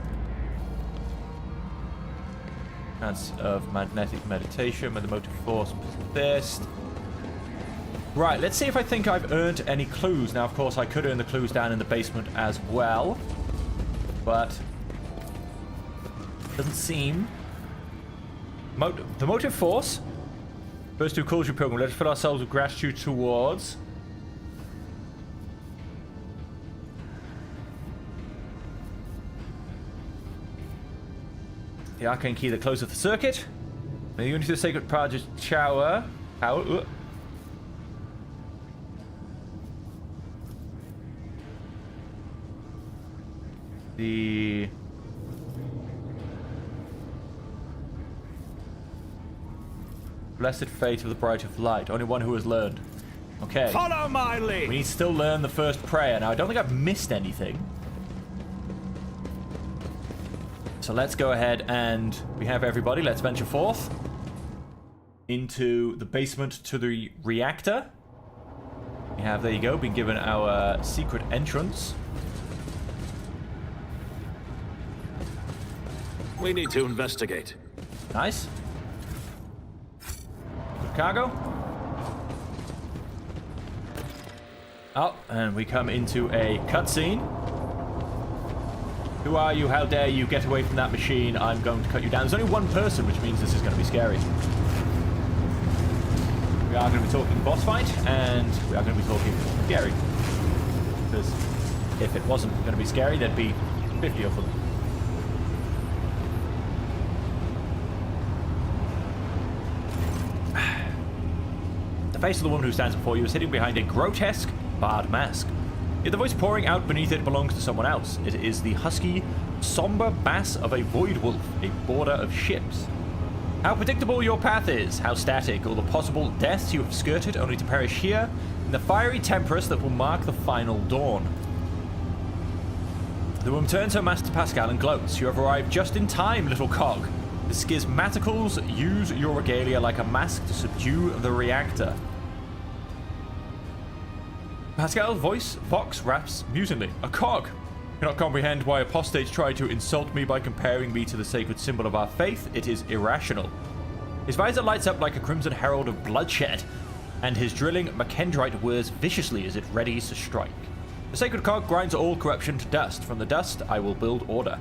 Chance of magnetic meditation. May the motive force persist. Right, let's see if I think I've earned any clues. Now, of course, I could earn the clues down in the basement as well. But doesn't seem. The motive force. First two calls you pilgrim. Let us fill ourselves with gratitude towards. The arcane key that closeth the circuit. May the unity of the sacred Praja's shower. The blessed fate of the bright of light. Only one who has learned. Okay. Follow my lead. We need to still learn the first prayer. Now, I don't think I've missed anything. So let's go ahead and we have everybody. Let's venture forth into the basement to the reactor. We have, there you go, been given our secret entrance. We need to investigate. Nice. Good cargo. Oh, and we come into a cutscene. Who are you? How dare you get away from that machine? I'm going to cut you down. There's only one person, which means this is going to be scary. We are going to be talking boss fight, and we are going to be talking scary. Because if it wasn't going to be scary, there'd be 50 of them. The face of the woman who stands before you is hidden behind a grotesque, barred mask. Yet the voice pouring out beneath it belongs to someone else. It is the husky, somber bass of a void wolf, a border of ships. How predictable your path is, how static all the possible deaths you have skirted only to perish here in the fiery tempest that will mark the final dawn. The woman turns her mask to Pascal and gloats. You have arrived just in time, little cog. The schismaticals use your regalia like a mask to subdue the reactor. Pascal's voice, Vox raps musingly. A cog! Cannot comprehend why apostates try to insult me by comparing me to the sacred symbol of our faith. It is irrational. His visor lights up like a crimson herald of bloodshed, and his drilling Macendrite whirs viciously as it readies to strike. The sacred cog grinds all corruption to dust. From the dust, I will build order.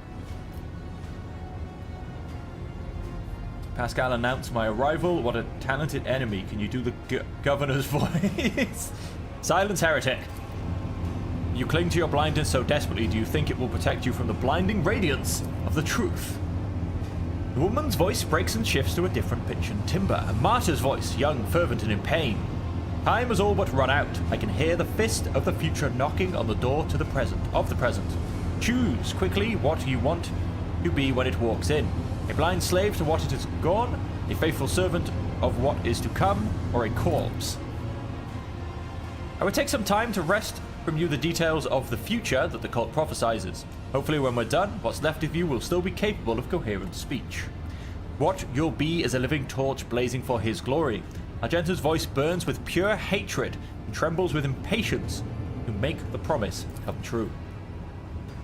Pascal announced my arrival. What a talented enemy. Can you do the governor's voice? Silence, heretic. You cling to your blindness so desperately, do you think it will protect you from the blinding radiance of the truth? The woman's voice breaks and shifts to a different pitch and timbre. A martyr's voice, young, fervent, and in pain. Time has all but run out. I can hear the fist of the future knocking on the door to the present. Choose quickly what you want to be when it walks in. A blind slave to what it is gone, a faithful servant of what is to come, or a corpse. I would take some time to wrest from you the details of the future that the cult prophesizes. Hopefully when we're done, what's left of you will still be capable of coherent speech. What you'll be is a living torch blazing for his glory. Argenta's voice burns with pure hatred and trembles with impatience to make the promise come true.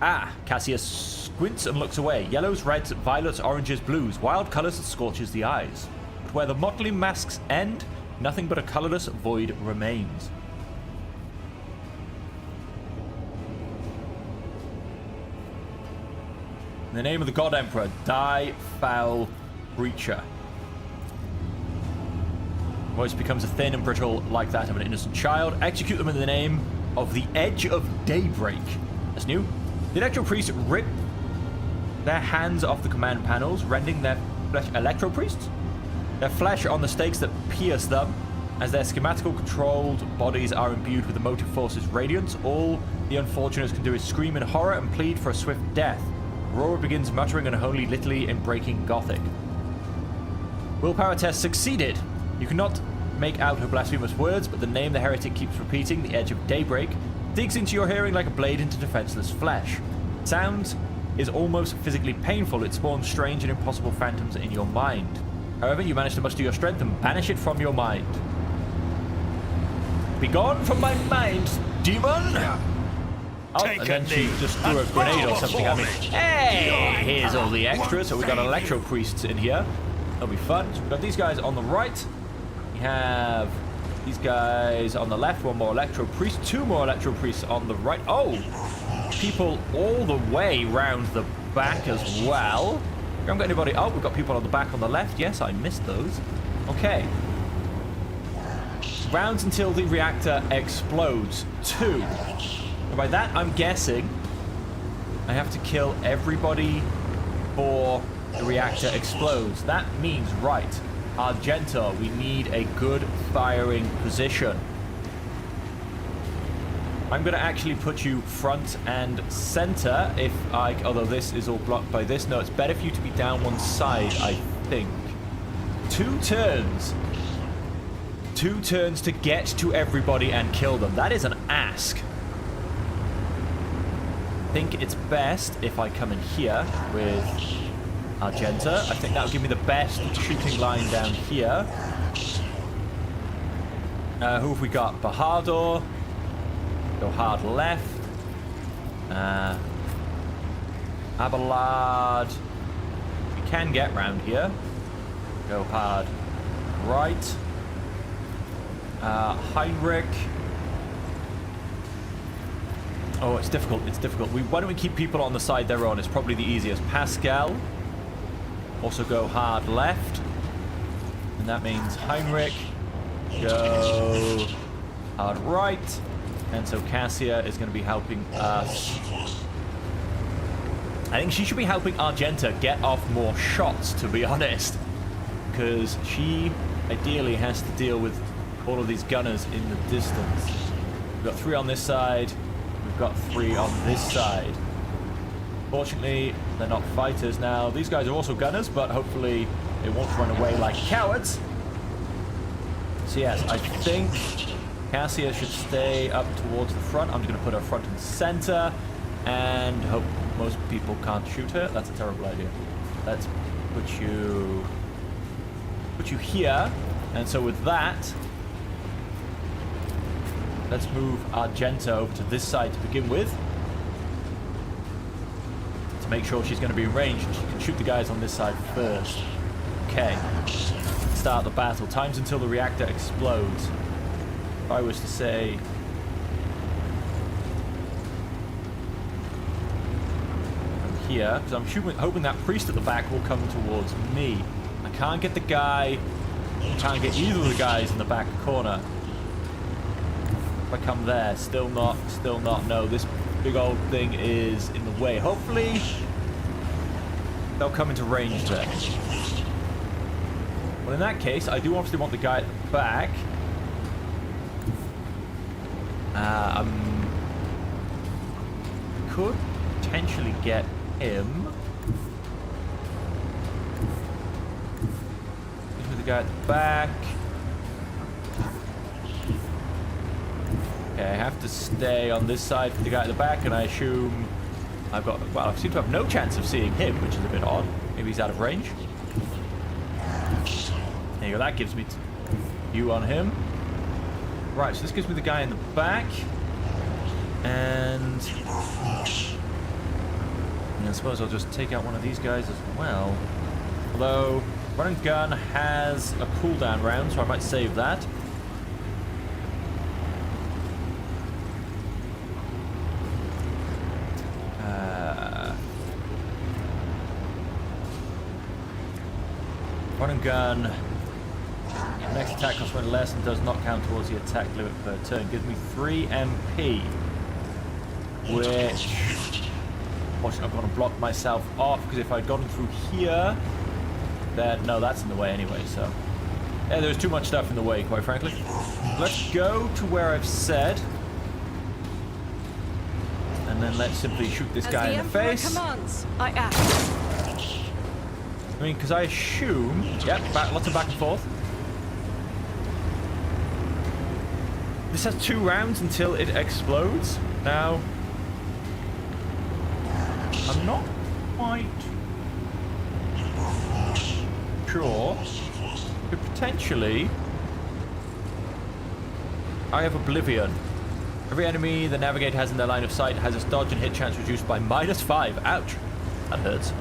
Ah, Cassius squints and looks away. Yellows, reds, violets, oranges, blues, wild colors that scorches the eyes. But where the motley masks end, nothing but a colorless void remains. In the name of the God Emperor, die, foul creature. Voice becomes a thin and brittle like that of an innocent child. Execute them in the name of the Edge of Daybreak. That's new. The Electro Priests rip their hands off the command panels, rending their flesh. Electro Priests? Their flesh on the stakes that pierce them. As their schematical controlled bodies are imbued with the motive force's radiance, all the unfortunates can do is scream in horror and plead for a swift death. Aurora begins muttering an unholy litany in breaking Gothic. Willpower test succeeded. You cannot make out her blasphemous words, but the name the heretic keeps repeating, the edge of daybreak, digs into your hearing like a blade into defenseless flesh. Sounds is almost physically painful. It spawns strange and impossible phantoms in your mind. However, you manage to muster your strength and banish it from your mind. Begone from my mind, demon! Oh, and then she just threw a grenade or something at me. Hey! Here's all the extras. So we got electro priests in here. That'll be fun. So we've got these guys on the right. We have these guys on the left. One more electro priest. Two more electro priests on the right. Oh! People all the way round the back as well. We haven't got anybody. Oh, we've got people on the back on the left. Yes, I missed those. Okay. Rounds until the reactor explodes. 2. And by that, I'm guessing I have to kill everybody before the reactor explodes. That means, right, Argento, we need a good firing position. I'm going to actually put you front and center if I... Although this is all blocked by this. No, it's better for you to be down one side, I think. 2 turns. 2 turns to get to everybody and kill them. That is an ask. I think it's best if I come in here with Argenta. I think that'll give me the best shooting line down here. Who have we got? Bahadur. Go hard left. Abelard. We can get round here. Go hard right. Heinrich. Oh, it's difficult. It's difficult. Why don't we keep people on the side they're on? It's probably the easiest. Pascal. Also go hard left. And that means Heinrich. Go hard right. And so Cassia is going to be helping us. I think she should be helping Argenta get off more shots, to be honest. Because she ideally has to deal with all of these gunners in the distance. We've got 3 on this side. We've got 3 on this side. Fortunately, they're not fighters now. These guys are also gunners, but hopefully they won't run away like cowards. So yes, I think Cassia should stay up towards the front. I'm just going to put her front and center and hope most people can't shoot her. That's a terrible idea. Let's put you here. And so with that, let's move Argenta over to this side to begin with. To make sure she's going to be in range and she can shoot the guys on this side first. Okay. Start the battle. Times until the reactor explodes. If I was to say... I'm here, because I'm hoping that priest at the back will come towards me. I can't get the guy... I can't get either of the guys in the back corner. If I come there, still not. No, this big old thing is in the way. Hopefully, they'll come into range there. Well, in that case, I do obviously want the guy at the back. Could potentially get him. With the guy at the back. Okay, I have to stay on this side for the guy at the back, and I assume I've got... Well, I seem to have no chance of seeing him, which is a bit odd. Maybe he's out of range. There you go, that gives me you on him. Right, so this gives me the guy in the back. And I suppose I'll just take out one of these guys as well. Although, run and gun has a cooldown round, so I might save that. Run and gun. Next attack costs 1 less and does not count towards the attack limit per turn. Gives me 3 MP. Which... Unfortunately, I'm going to block myself off, because if I'd gotten through here, then... No, that's in the way anyway, so... Yeah, there's too much stuff in the way, quite frankly. Let's go to where I've said. And then let's simply shoot this guy in the face. Commands, I act. I mean, because I assume... Yep, lots of back and forth. This has 2 rounds until it explodes. Now... I'm not quite... sure. But potentially... I have Oblivion. Every enemy the Navigator has in their line of sight has its dodge and hit chance reduced by -5. Ouch. That hurts.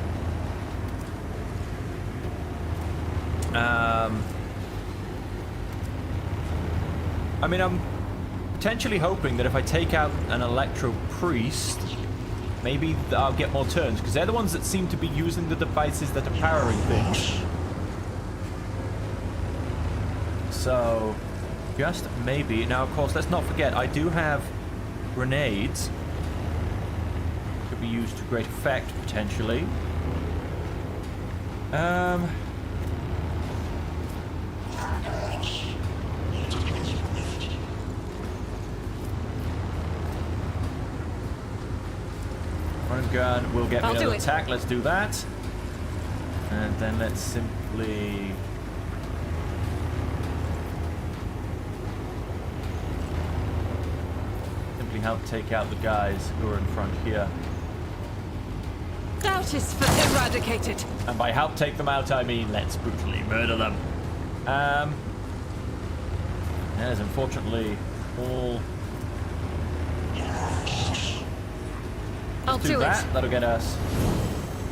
I mean, I'm potentially hoping that if I take out an Electro Priest, maybe I'll get more turns, because they're the ones that seem to be using the devices that are powering things. So, just maybe. Now, of course, let's not forget, I do have grenades. Could be used to great effect, potentially. One gun will get me another attack. Let's do that. And then let's simply... help take out the guys who are in front here. Doubt is eradicated. And by help take them out, I mean let's brutally murder them. That is unfortunately all... I'll do that. it. That'll get us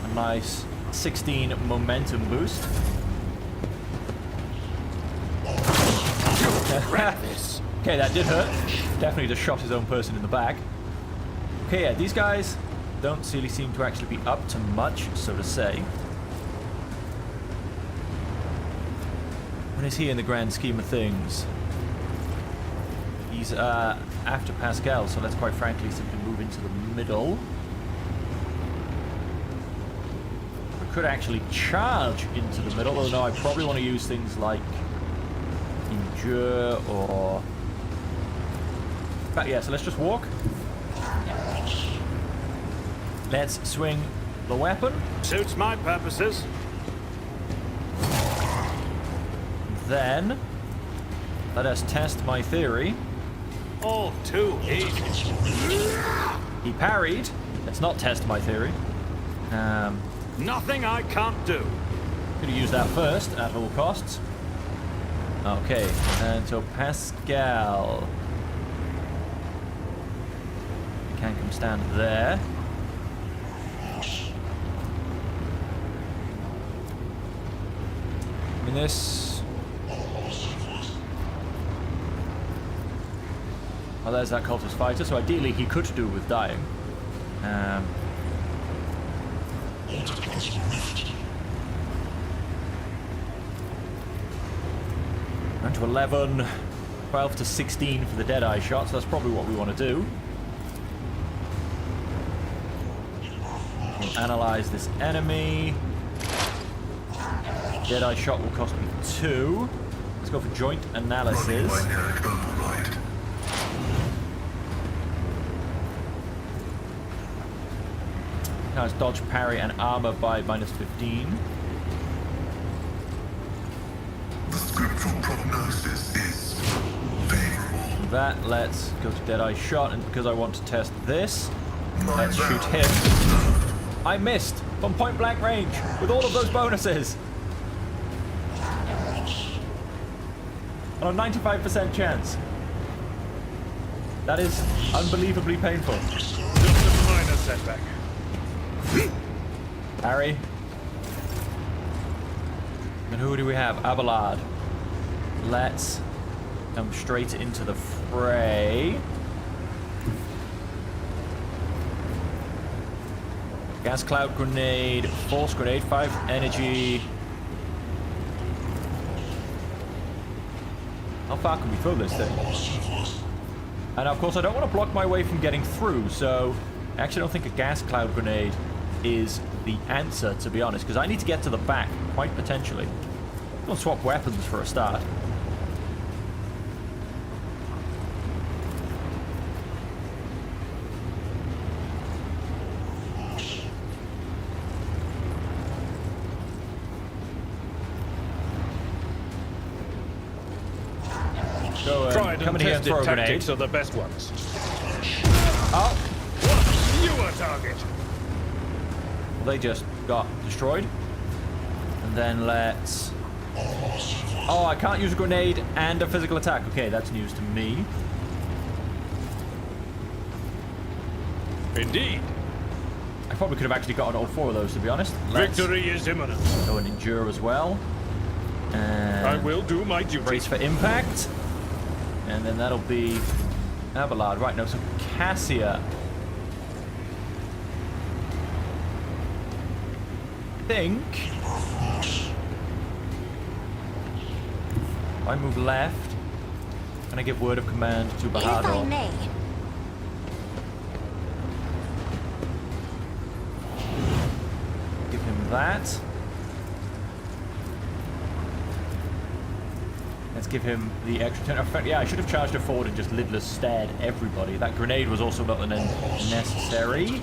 a nice 16 momentum boost. Okay, that did hurt. Definitely just shot his own person in the back. Okay, yeah, these guys don't really seem to actually be up to much, so to say. What is he in the grand scheme of things? He's after Pascal, so let's quite frankly simply move into the middle. I could actually charge into the middle, although no, I probably want to use things like Endure or... But yeah, so let's just walk. Let's swing the weapon. Suits my purposes. Then, let us test my theory. All too easy. He parried. Let's not test my theory. Nothing I can't do. Gonna use that first at all costs. Okay, and so Pascal can come stand there. I mean, this... Oh, there's that cultist fighter, so ideally he could do with dying. Down to 11, 12 to 16 for the Deadeye shot, so that's probably what we want to do. We'll analyze this enemy. Deadeye shot will cost me 2. Let's go for joint analysis. Now it's dodge, parry, and armor by -15. The scriptural prognosis is favorable. That, let's go to Deadeye shot, and because I want to test this, let's shoot him. I missed from point blank range with all of those bonuses. On a 95% chance. That is unbelievably painful. Just a minor setback. Harry. And who do we have? Abelard. Let's come straight into the fray. Gas cloud grenade, force grenade, 5 energy. How far can we throw this thing? And of course I don't want to block my way from getting through, so I actually don't think a gas cloud grenade is the answer, to be honest, because I need to get to the back, quite potentially. We'll swap weapons for a start. Go Tried come and in here and tested throw a grenade. tactics are the best ones. Oh, You a target. well, they just got destroyed. And then let's... Oh, I can't use a grenade and a physical attack. Okay, that's news to me. Indeed. I probably could have actually gotten all 4 of those, to be honest. Let's Victory is imminent. go and endure as well. And I will do my duty. brace for impact. And then that'll be Abelard. Right, no, so Cassia. I think if I move left, can I give word of command to If I Bahador? may, Give him that. Let's give him the extra turn. In fact, yeah, I should have charged her forward and just lidless stared everybody. That grenade was also not necessary.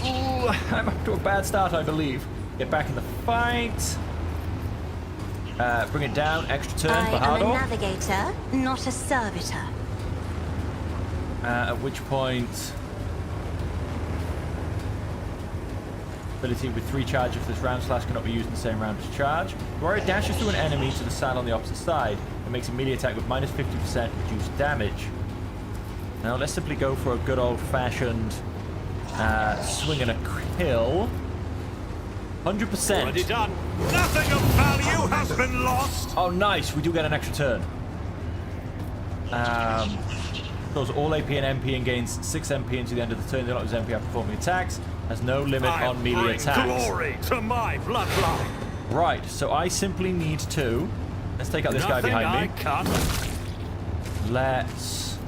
Ooh, I'm up to a bad start, I believe. Get back in the fight. Bring it down. Extra turn, I am a Bahador. navigator, not a servitor. At which point... Ability with 3 charges for this round slash cannot be used in the same round as charge. Warrior dashes through an enemy to the side on the opposite side and makes a melee attack with minus 50% reduced damage. Now let's simply go for a good old-fashioned swing and a kill. 100%. Already done. Nothing of value has been lost. Oh, nice. We do get an extra turn. Throws all AP and MP and gains 6 MP until the end of the turn. They don't lose MP after performing attacks. Has no limit I'll on melee bring attacks. glory to my bloodline. Right, so I simply need to... Let's take out this guy Nothing behind I me. can't. Let's...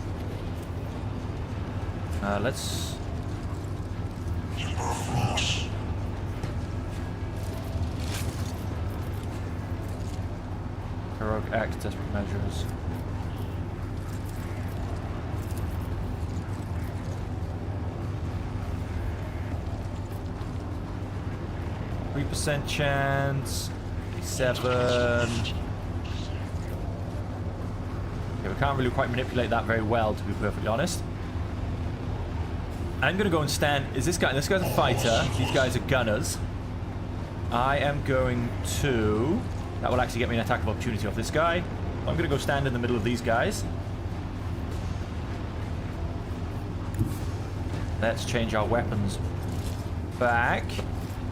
Heroic act, desperate measures. % chance. 7. Okay, we can't really quite manipulate that very well, to be perfectly honest. I'm gonna go and stand. Is this guy? This guy's a fighter. These guys are gunners. I am going to. That will actually get me an attack of opportunity off this guy. I'm gonna go stand in the middle of these guys. Let's change our weapons back.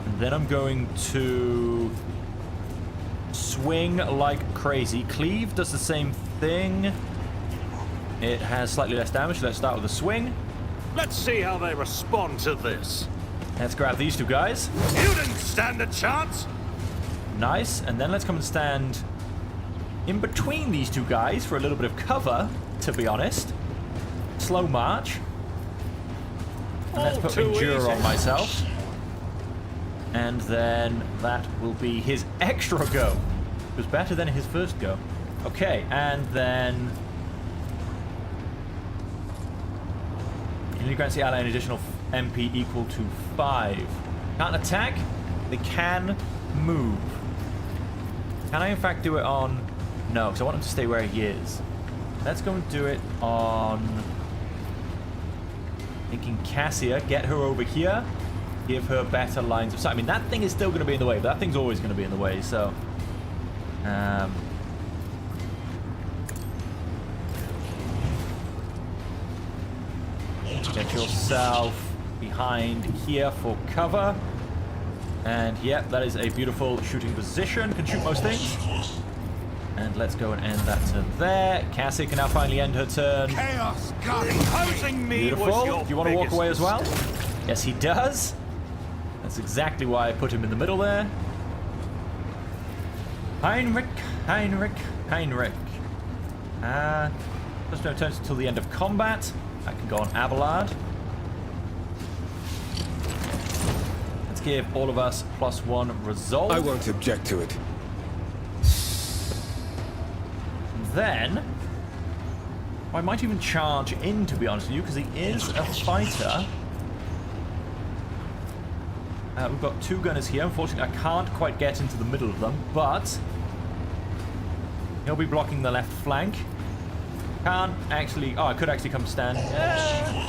And then I'm going to swing like crazy. Cleave does the same thing. It has slightly less damage. Let's start with a swing. Let's see how they respond to this. Let's grab these 2 guys. You didn't stand a chance. Nice. And then let's come and stand in between these 2 guys for a little bit of cover, to be honest. Slow march. And let's put Endure on myself. And then that will be his extra go. It was better than his first go. Okay, and then... You grant the ally an additional MP equal to 5. Can't attack. They can move. Can I in fact do it on... No, because I want him to stay where he is. Let's go and do it on... Thinking Cassia. Get her over here. Give her better lines of sight. I mean, that thing is still going to be in the way, but that thing's always going to be in the way, so... Get yourself behind here for cover. And, yep, that is a beautiful shooting position. Can shoot most things. And let's go and end that turn there. Cassie can now finally end her turn. Chaos got it. Imposing me was Beautiful. your Do you want to walk biggest away as well? mistake. Yes, he does. That's exactly why I put him in the middle there. Heinrich. Just no turns until the end of combat. I can go on Abelard. Let's give all of us +1 resolve. I won't object to it. Then I might even charge in, to be honest with you, because he is a fighter. We've got 2 gunners here. Unfortunately, I can't quite get into the middle of them, but he'll be blocking the left flank. Can't actually... Oh, I could actually come stand. I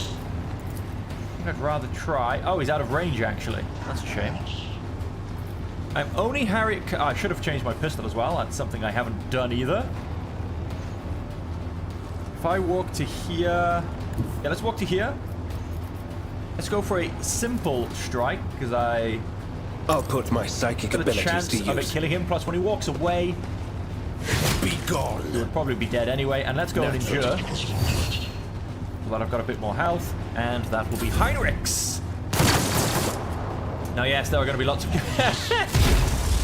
think I'd rather try. Oh, he's out of range, actually. That's a shame. I'm only Harriet... I should have changed my pistol as well. That's something I haven't done either. If I walk to here... Yeah, let's walk to here. Let's go for a simple strike, because I'll put my psychic got a abilities chance to of it use. killing him. Plus, when he walks away, Be gone. he would probably be dead anyway. And let's go and endure. But I've got a bit more health, and that will be Heinrichs. Now, yes, there are going to be lots of...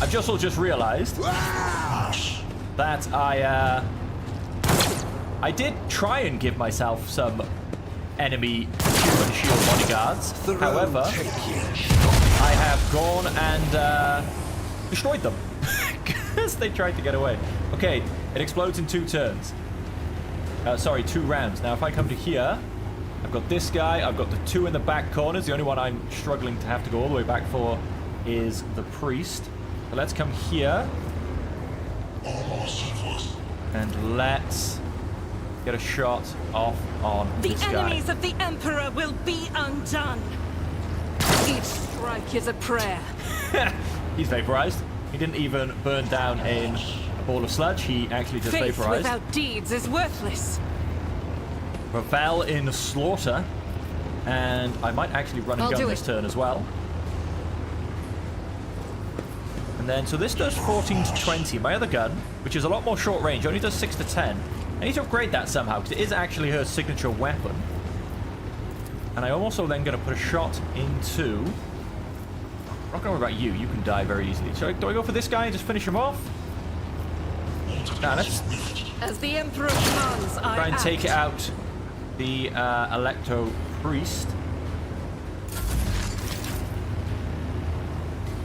I've just realized that I did try and give myself some enemy human shield bodyguards. However, I have gone and destroyed them because they tried to get away. Okay, it explodes in 2 turns. Sorry, 2 rounds. Now, if I come to here, I've got this guy. I've got the 2 in the back corners. The only one I'm struggling to have to go all the way back for is the priest. So let's come here. And let's get a shot off on this guy. The enemies of the Emperor will be undone. Each strike is a prayer. He's vaporized. He didn't even burn down in a ball of sludge. He actually just Faith vaporized. without deeds is worthless. Revel in slaughter. And I might actually run and I'll gun do this it. turn as well. And then, so this does 14 to 20. My other gun, which is a lot more short range, only does 6 to 10. I need to upgrade that somehow, because it is actually her signature weapon. And I'm also then going to put a shot into... I'm not going to worry about you. You can die very easily. So do I go for this guy and just finish him off? Nah, let's As the Emperor commands, I try and act. take out the Electo Priest.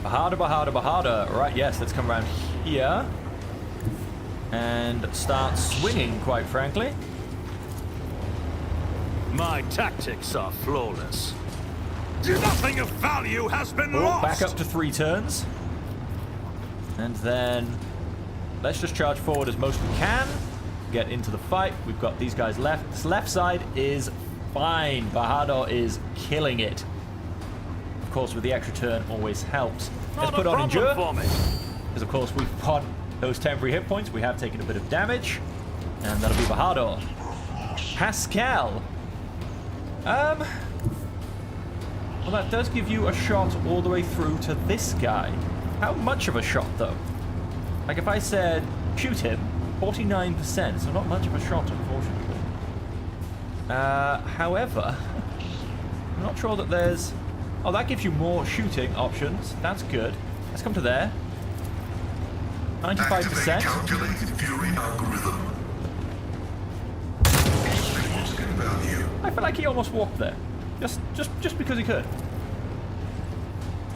Bahada, Bahada, Bahada. Right, yes, let's come around here. And start swinging, quite frankly. My tactics are flawless. Nothing of value has been lost. Back up to 3 turns. And then let's just charge forward as most we can. Get into the fight. We've got these guys left. This left side is fine. Bahadur is killing it. Of course, with the extra turn always helps. Let's put on Endure. Because, of course, we've got those temporary hit points. We have taken a bit of damage. And that'll be Bahadur. Pascal. Well, that does give you a shot all the way through to this guy. How much of a shot, though? Like, if I said, shoot him, 49%, so not much of a shot, unfortunately. However, I'm not sure that there's... Oh, that gives you more shooting options. That's good. Let's come to there. 95%. Calculated fury algorithm. I feel like he almost walked there. Just because he could.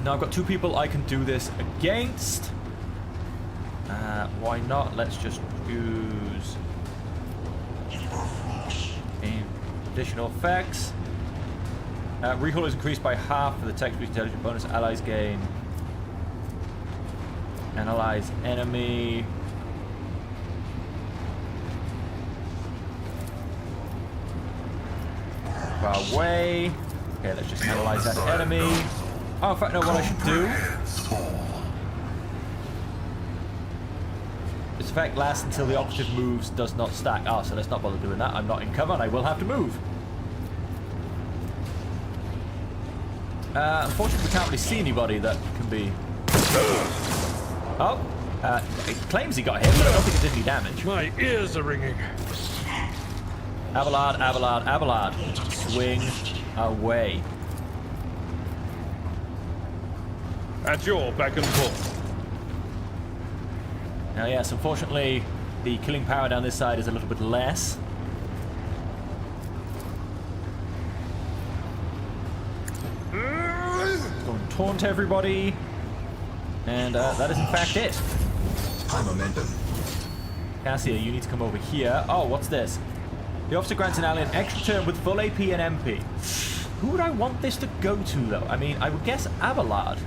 Now I've got 2 people I can do this against. Why not? Let's just use additional effects. Recall is increased by half for the text-based intelligence bonus. Allies gain. Analyze enemy. Far away. Okay, let's just analyze that enemy. Oh, in fact, no, what I should do. This effect lasts until the operative moves does not stack. Ah, so let's not bother doing that. I'm not in cover and I will have to move. Unfortunately, we can't really see anybody that can be... Oh, it claims he got hit, but I don't think it did any damage. My ears are ringing. Abelard, Abelard, Abelard. Swing away. At your beck and call. Now, yes, unfortunately, the killing power down this side is a little bit less. Go and taunt everybody. And that is, in fact, it. High momentum. Cassia, you need to come over here. Oh, what's this? The officer grants an ally an extra turn with full AP and MP. Who would I want this to go to, though? I mean, I would guess Abelard.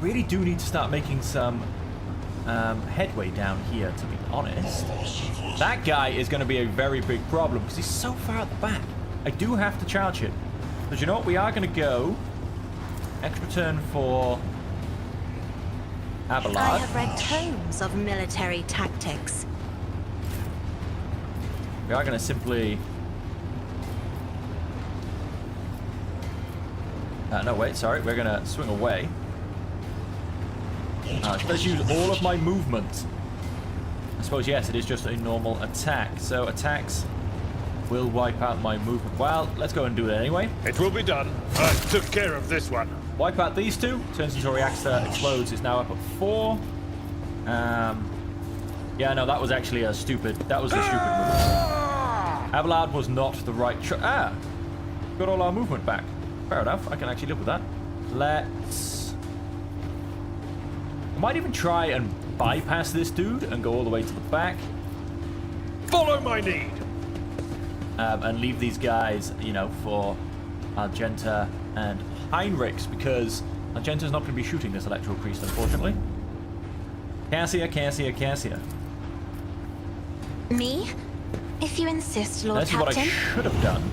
Really do need to start making some headway down here, to be honest. That guy is going to be a very big problem because he's so far at the back. I do have to charge him. But you know what? We are going to go extra turn for Abelard. I have read tomes of military tactics. We are going to simply... no, wait, sorry. We're going to swing away. Let's use all of my movement. I suppose, yes, it is just a normal attack. So attacks will wipe out my movement. Well, let's go and do it anyway. It will be done. I took care of this one. Wipe out these two. Turns into a reactor, explodes. Is now up at 4. Yeah, no, that was actually a stupid... That was a stupid move. Abelard was not the right... Got all our movement back. Fair enough. I can actually live with that. Let's... I might even try and bypass this dude and go all the way to the back. Follow my lead. And leave these guys, you know, for Argenta and Heinrichs, because Argenta's not going to be shooting this Electro Priest, unfortunately. Cassia. Me? If you insist, Lord That's Captain. what I should have done.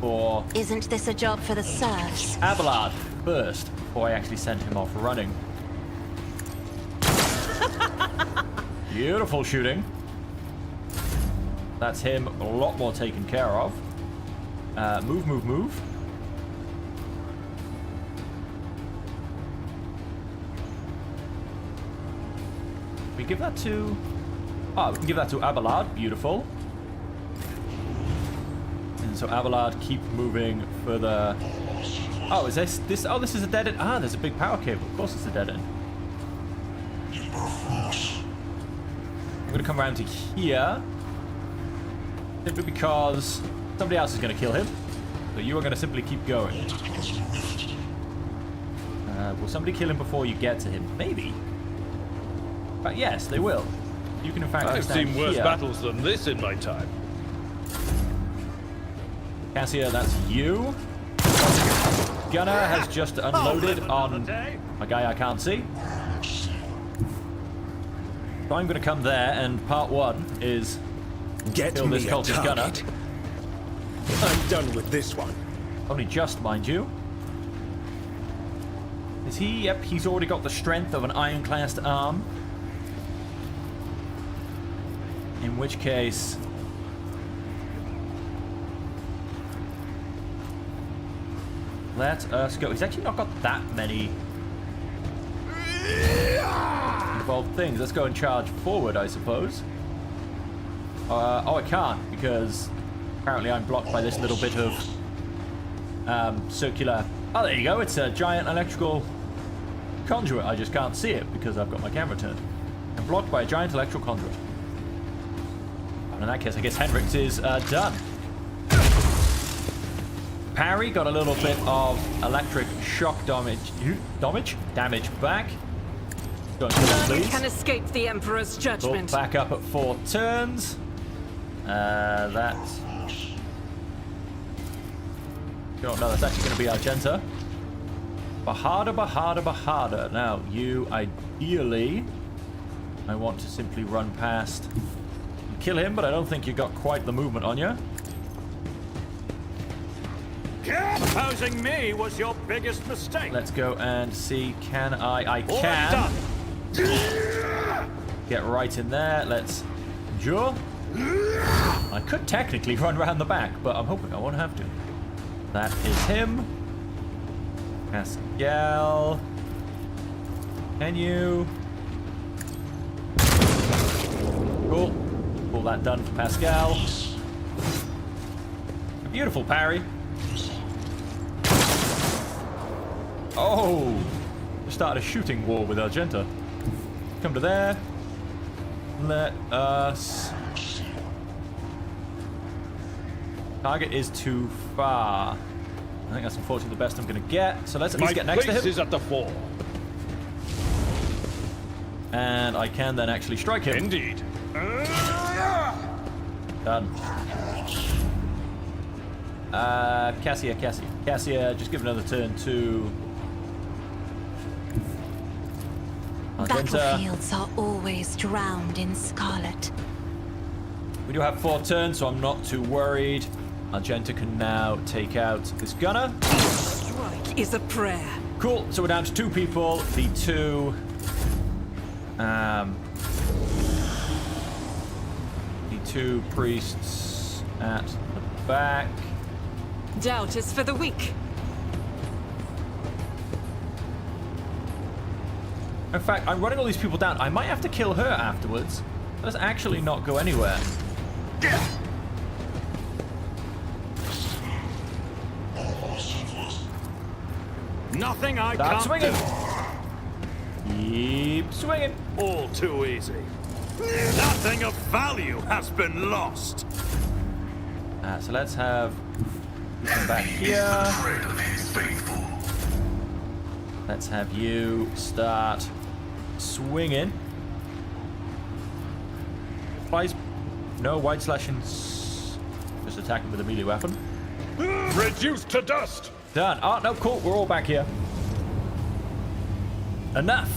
For Isn't this a job for the serfs? Abelard first, before I actually sent him off running. Beautiful shooting. That's him a lot more taken care of. Move. We give that to... Oh, we can give that to Abelard. Beautiful. And so Abelard, keep moving further. Oh, is this? Oh, this is a dead end. Ah, there's a big power cable. Of course it's a dead end. I'm going to come around to here. Simply because somebody else is going to kill him. So you are going to simply keep going. Will somebody kill him before you get to him? Maybe. But yes, they will. You can in fact I've stand seen worse here. battles than this in my time. Cassia, that's you. Gunner has just unloaded on a guy I can't see. So I'm going to come there, and part 1 is Get kill this cultist gunner. I'm done with this one. Only just, mind you. Is he? Yep, he's already got the strength of an ironclast arm. In which case... let us go. He's actually not got that many involved things. Let's go and charge forward, I suppose. Oh, I can't, because apparently I'm blocked by this little bit of circular... Oh, there you go. It's a giant electrical conduit. I just can't see it because I've got my camera turned. I'm blocked by a giant electrical conduit. And in that case, I guess Hendrix is done. Parry got a little bit of electric shock damage back. None can escape the Emperor's judgment. Back up at 4 turns. That's... Oh, no, that's actually going to be Argenta. Bahada. Now, you ideally... I want to simply run past and kill him, but I don't think you got quite the movement on you. Opposing me was your biggest mistake. Let's go and see, can I can get right in there. Let's endure. I could technically run around the back, but I'm hoping I won't have to. That is him. Pascal. Can you? Cool. All that done for Pascal. A beautiful parry. Oh! Just started a shooting war with Argenta. Come to there. Let us... Target is too far. I think that's unfortunately the best I'm going to get. So let's at least get next to him. My place is at the fore. And I can then actually strike him. Indeed. Done. Cassia, just give another turn to Battlefields are always drowned in scarlet. We do have 4 turns, so I'm not too worried. Argenta can now take out this gunner. Strike is a prayer. Cool, so we're down to 2 people. The 2... the 2 priests at the back. Doubt is for the weak. In fact, I'm running all these people down. I might have to kill her afterwards. Let's actually not go anywhere. Nothing I Start can't swinging. do. Keep swinging. All too easy. Nothing of value has been lost. So let's have you come back here. Tread of his faithful. Let's have you start swinging. Flies. No wide slashing. Just attacking with a melee weapon. Reduced to dust! Done. Oh, no, cool. We're all back here. Enough.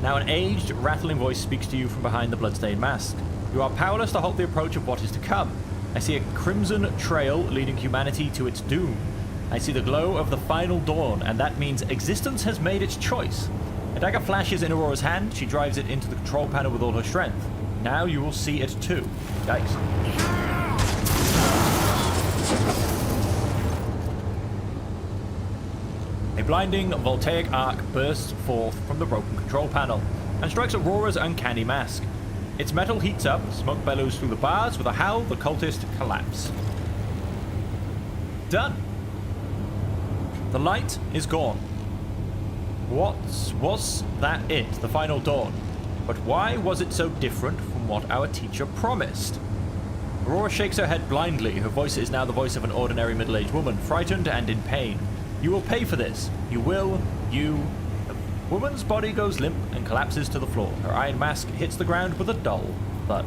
Now an aged, rattling voice speaks to you from behind the bloodstained mask. You are powerless to halt the approach of what is to come. I see a crimson trail leading humanity to its doom. I see the glow of the final dawn, and that means existence has made its choice. A dagger flashes in Aurora's hand. She drives it into the control panel with all her strength. Now you will see it too. Yikes. A blinding voltaic arc bursts forth from the broken control panel and strikes Aurora's uncanny mask. Its metal heats up, smoke bellows through the bars. With a howl, the cultist collapse. Done. The light is gone. Was that it? The final dawn? But why was it so different from what our teacher promised? Aurora shakes her head blindly. Her voice is now the voice of an ordinary middle-aged woman, frightened and in pain. You will pay for this. You will. You. The woman's body goes limp and collapses to the floor. Her iron mask hits the ground with a dull thud.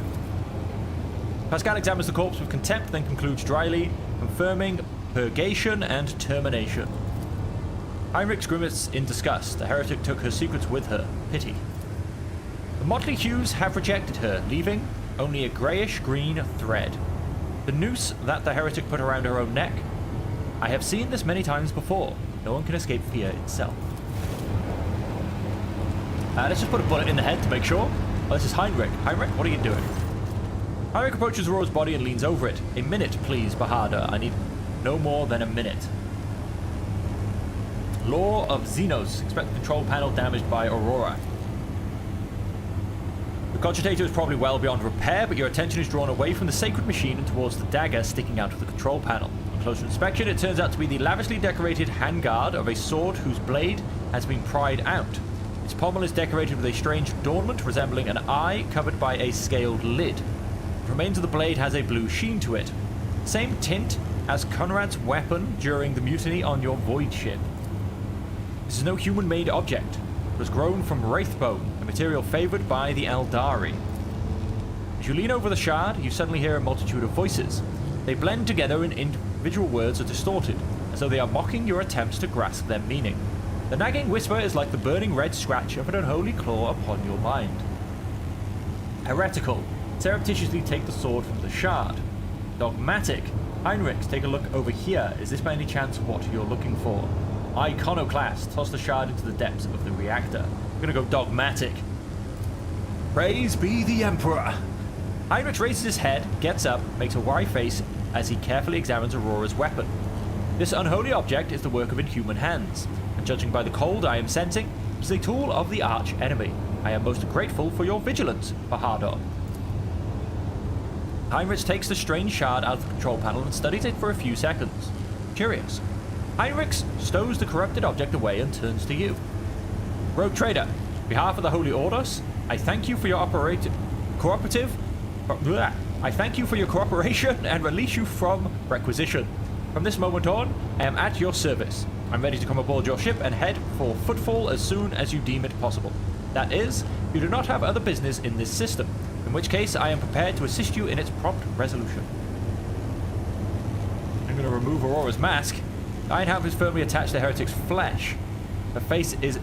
Pascal examines the corpse with contempt, then concludes dryly, confirming purgation and termination. Heinrichs grimaced in disgust. The heretic took her secrets with her. Pity. The motley hues have rejected her, leaving only a greyish-green thread. The noose that the heretic put around her own neck. I have seen this many times before. No one can escape fear itself. Let's just put a bullet in the head to make sure. Oh, this is Heinrich. Heinrich, what are you doing? Heinrich approaches Aurora's body and leans over it. A minute, please, Baharda. I need no more than a minute. Law of Xenos. Expect the control panel damaged by Aurora. The cogitator is probably well beyond repair, but your attention is drawn away from the sacred machine and towards the dagger sticking out of the control panel. On closer inspection, it turns out to be the lavishly decorated handguard of a sword whose blade has been pried out. Its pommel is decorated with a strange adornment resembling an eye covered by a scaled lid. The remains of the blade has a blue sheen to it. Same tint as Conrad's weapon during the mutiny on your void ship. This is no human-made object. It was grown from wraithbone, a material favored by the Eldari. As you lean over the shard, you suddenly hear a multitude of voices. They blend together and individual words are distorted, as though they are mocking your attempts to grasp their meaning. The nagging whisper is like the burning red scratch of an unholy claw upon your mind. Heretical. Surreptitiously take the sword from the shard. Dogmatic. Heinrichs, take a look over here. Is this by any chance what you're looking for? Iconoclast. Toss the shard into the depths of the reactor. I'm gonna go dogmatic. Praise be the Emperor. Heinrich raises his head, gets up, makes a wry face as he carefully examines Aurora's weapon. This unholy object is the work of inhuman hands, and judging by the cold I am sensing, it is a tool of the arch enemy. I am most grateful for your vigilance, Baharda. Heinrich takes the strange shard out of the control panel and studies it for a few seconds. Curious. Heinrich stows the corrupted object away and turns to you. Rogue Trader, on behalf of the Holy Orders, I thank you for your I thank you for your cooperation and release you from requisition. From this moment on, I am at your service. I'm ready to come aboard your ship and head for Footfall as soon as you deem it possible. That is, you do not have other business in this system, in which case I am prepared to assist you in its prompt resolution. I'm going to remove Aurora's mask. Iron Half is firmly attached to Heretic's flesh. Her face is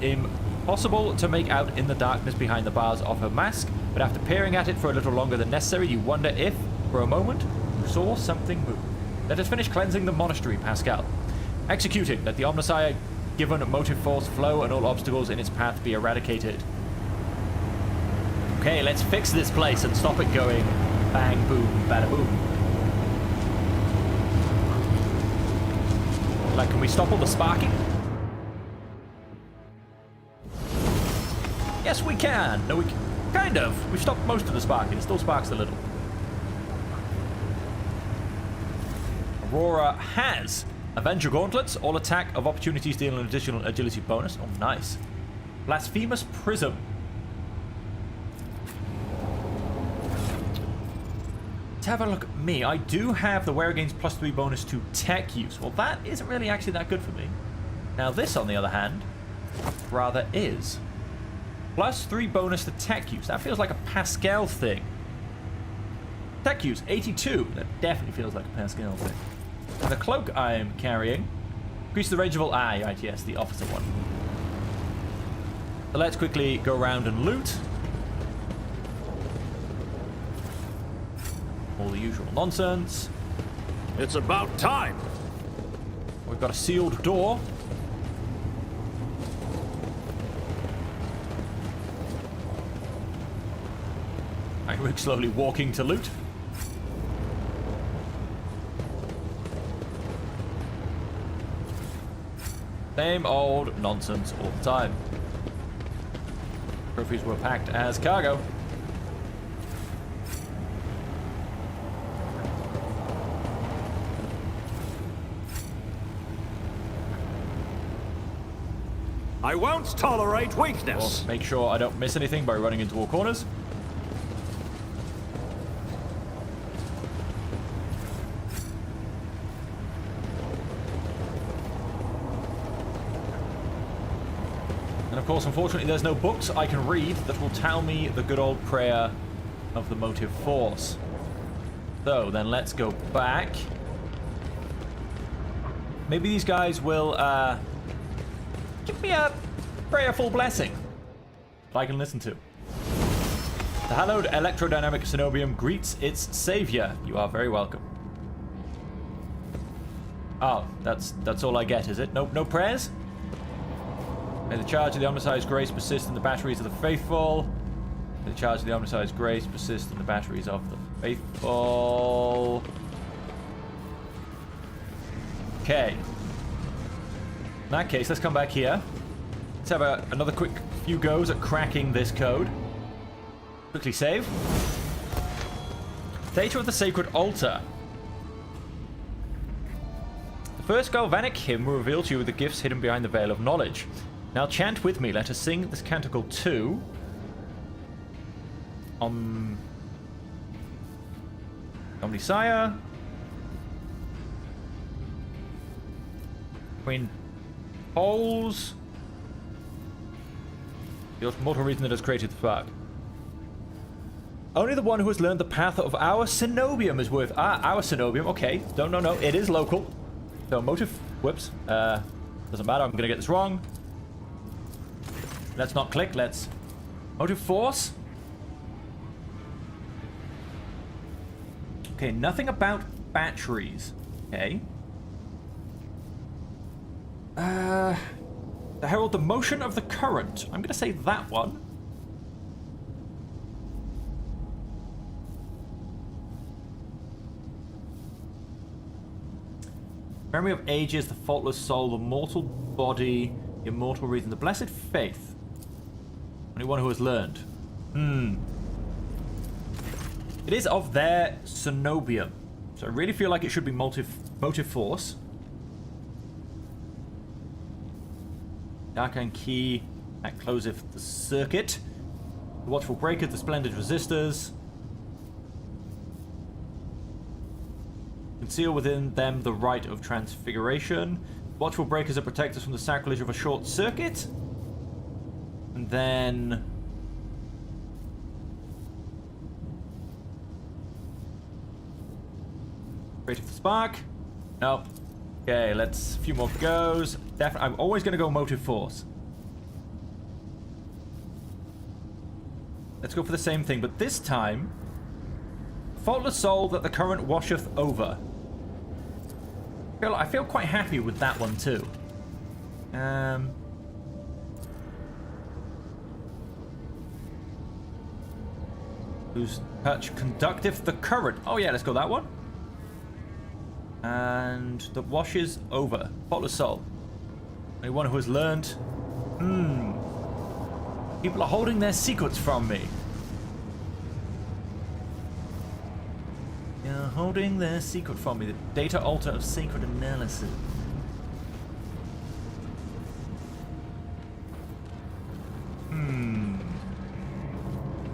possible to make out in the darkness behind the bars of her mask, but after peering at it for a little longer than necessary, you wonder if, for a moment, you saw something move. Let us finish cleansing the monastery, Pascal. Executing. Let the Omnissiah given motive force flow and all obstacles in its path be eradicated. Okay, let's fix this place and stop it going bang, boom, bada, boom. Like, can we stop all the sparking? Yes, we can. No, we can. Kind of. We've stopped most of the sparking. It still sparks a little. Aurora has Avenger Gauntlets. All attack of opportunities deal an additional agility bonus. Oh, nice. Blasphemous Prism. Let's have a look at me. I do have the wearer gains +3 bonus to tech use. Well, that isn't really actually that good for me. Now, this, on the other hand, rather is. +3 bonus to tech use. That feels like a Pascal thing. Tech use, 82. That definitely feels like a Pascal thing. And the cloak I am carrying increases the range of all... Ah, right, yes, the officer one. So let's quickly go around and loot. All the usual nonsense. It's about time. We've got a sealed door. We're slowly walking to loot. Same old nonsense all the time. Trophies were packed as cargo. I won't tolerate weakness. Make sure I don't miss anything by running into all corners. And of course, unfortunately, there's no books I can read that will tell me the good old prayer of the motive force. So, then let's go back. Maybe these guys will, give me a prayerful blessing that I can listen to. The hallowed electrodynamic cenobium greets its savior. You are very welcome. Oh, that's all I get, is it? No prayers? May the charge of the Omnissiah's grace persist in the batteries of the faithful. May the charge of the Omnissiah's grace persist in the batteries of the faithful. Okay. In that case, let's come back here. Let's have another quick few goes at cracking this code. Quickly save. Data of the Sacred Altar. The first galvanic hymn will reveal to you the gifts hidden behind the veil of knowledge. Now chant with me. Let us sing this canticle 2. Omnissiah. Queen Poles. The mortal reason that has created the spark. Only the one who has learned the path of our cenobium is worth... Ah, our cenobium. Okay. No. It is local. So motive... Whoops. Doesn't matter. I'm going to get this wrong. Let's not click. Let's... Motive force. Okay. Nothing about batteries. Okay. To herald the motion of the current. I'm going to say that one. Memory of ages, the faultless soul, the mortal body, the immortal reason, the blessed faith. Only one who has learned. It is of their cenobium. So I really feel like it should be motive force. Arcane key that closeth the circuit. The watchful breakers, the splendid resistors. Conceal within them the rite of transfiguration. Watchful breakers that protect us from the sacrilege of a short circuit. And then... Creative the spark. Nope. Okay, let's... A few more goes. I'm always going to go motive force. Let's go for the same thing, but this time, faultless soul that the current washeth over. I feel quite happy with that one too. Whose touch conducteth the current. Oh yeah, let's go that one. And that washes over. Faultless soul. Anyone who has learned. People are holding their secrets from me. They're holding their secret from me. The data altar of sacred analysis.